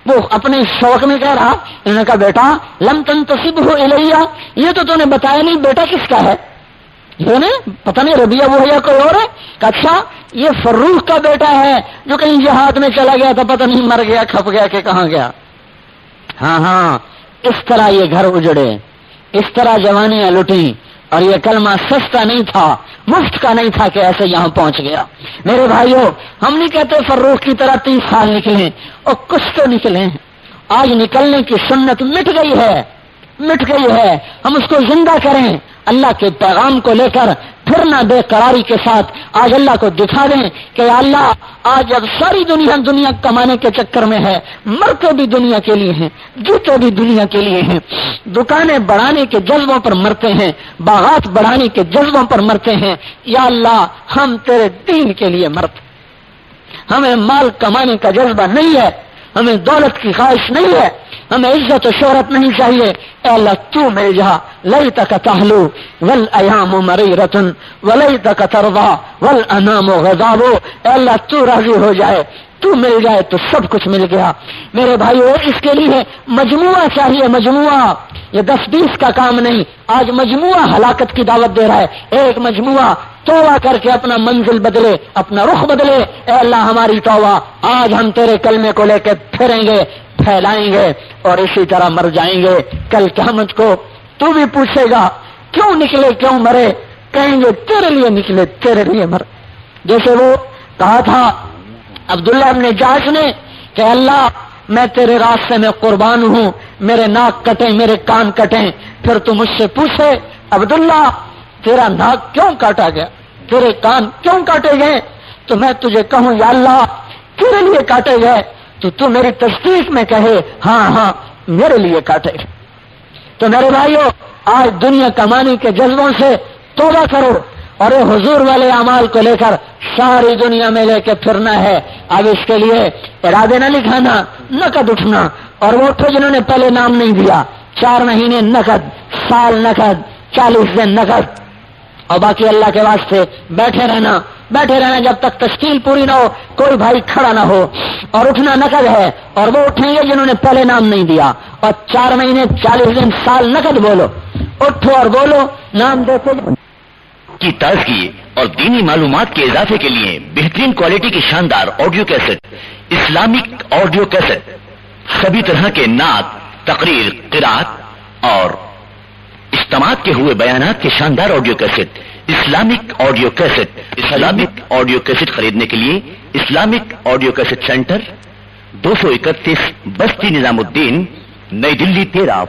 S4: وہ اپنے شوق میں کہہ رہا. انہوں نے کہا بیٹا لم تنتسبہ الیہ، یہ تو نے بتایا نہیں بیٹا کس کا ہے. یہ نے پتہ نہیں ربیہ وہ ہے یا کوئی اور ہے. کہ اچھا یہ فروخ کا بیٹا ہے جو کہیں جہاد میں چلا گیا تھا، پتہ نہیں مر گیا، کھپ گیا کہ کہاں گیا. ہاں اس طرح یہ گھر اجڑے، اس طرح جوانیاں لٹیں. اور یہ کلمہ سستا نہیں تھا، مفت کا نہیں تھا کہ ایسے یہاں پہنچ گیا. میرے بھائیوں ہم نہیں کہتے فروخ کی طرح 30 سال نکلے، اور کچھ تو نکلے ہیں. آج نکلنے کی سنت مٹ گئی ہے. ہم اس کو زندہ کریں، اللہ کے پیغام کو لے کر پھر نہ بے قراری کے ساتھ آج اللہ کو دکھا دیں کہ اللہ آج اب ساری دنیا کمانے کے چکر میں ہے. مرتے بھی دنیا کے لیے ہیں، جوتے بھی دنیا کے لیے ہیں. دکانیں بڑھانے کے جذبوں پر مرتے ہیں، باغات بڑھانے کے جذبوں پر مرتے ہیں. یا اللہ ہم تیرے دین کے لیے مرتے. ہمیں مال کمانے کا جذبہ نہیں ہے، ہمیں دولت کی خواہش نہیں ہے، ہمیں عزت و شہرت نہیں چاہیے. اے اللہ تو مل جا. لیتک تحلو والایام مریرۃ ولیتک ترضی والانام غضاب. اے اللہ تو راضی ہو جائے، تو مل جائے تو سب کچھ مل گیا. میرے بھائیو اس کے لیے مجموعہ چاہیے، مجموعہ. یہ 10-20 کا کام نہیں. آج مجموعہ ہلاکت کی دعوت دے رہا ہے. ایک مجموعہ توبہ کر کے اپنا منزل بدلے، اپنا رخ بدلے. اے اللہ ہماری توبہ، آج ہم تیرے کلمے کو لے کے پھریں گے، پھیلائیں گے اور اسی طرح مر جائیں گے. کل قیامت کو تو بھی پوچھے گا کیوں نکلے، کیوں مرے؟ کہیں گے تیرے لیے نکلے، تیرے لیے مر. جیسے وہ کہا تھا عبداللہ ابن جاش نے کہ اللہ میں تیرے راستے میں قربان ہوں، میرے ناک کٹیں، میرے کان کٹیں. پھر تو مجھ سے پوچھے عبداللہ تیرا ناک کیوں کاٹا گیا، تیرے کان کیوں کاٹے گئے؟ تو میں تجھے کہوں یا اللہ تیرے لیے کاٹے گئے، تو میری تصدیق میں کہے ہاں میرے لیے کاٹے. تو میرے بھائیو آج دنیا کمانے کے جذبوں سے توبہ کرو اور یہ حضور والے اعمال کو لے کر ساری دنیا میں لے کے پھرنا ہے. اب اس کے لیے ارادے نہ لکھانا، نقد اٹھنا. اور وہ اٹھو جنہوں نے پہلے نام نہیں دیا، 4 مہینے نقد، سال نقد، 40 دن نقد. اور باقی اللہ کے واسطے بیٹھے رہنا جب تک تشکیل پوری نہ ہو، کوئی بھائی کھڑا نہ ہو. اور اٹھنا نقد ہے. اور وہ اٹھیں گے جنہوں نے پہلے نام نہیں دیا. اور 4 مہینے 40 دن سال نقد بولو، اٹھو اور بولو نام دیتے
S5: کی تازگی اور دینی معلومات کے اضافے کے لیے بہترین کوالٹی کی شاندار audio cassette, Islamic audio cassette, سبھی طرح کے نعت، تقریر، قرات اور اجتماعات کے ہوئے بیانات کے شاندار audio cassette, Islamic audio cassette خریدنے کے لیے اسلامک آڈیو کیسٹ سینٹر 231 بستی نظام الدین، نئی دلی 13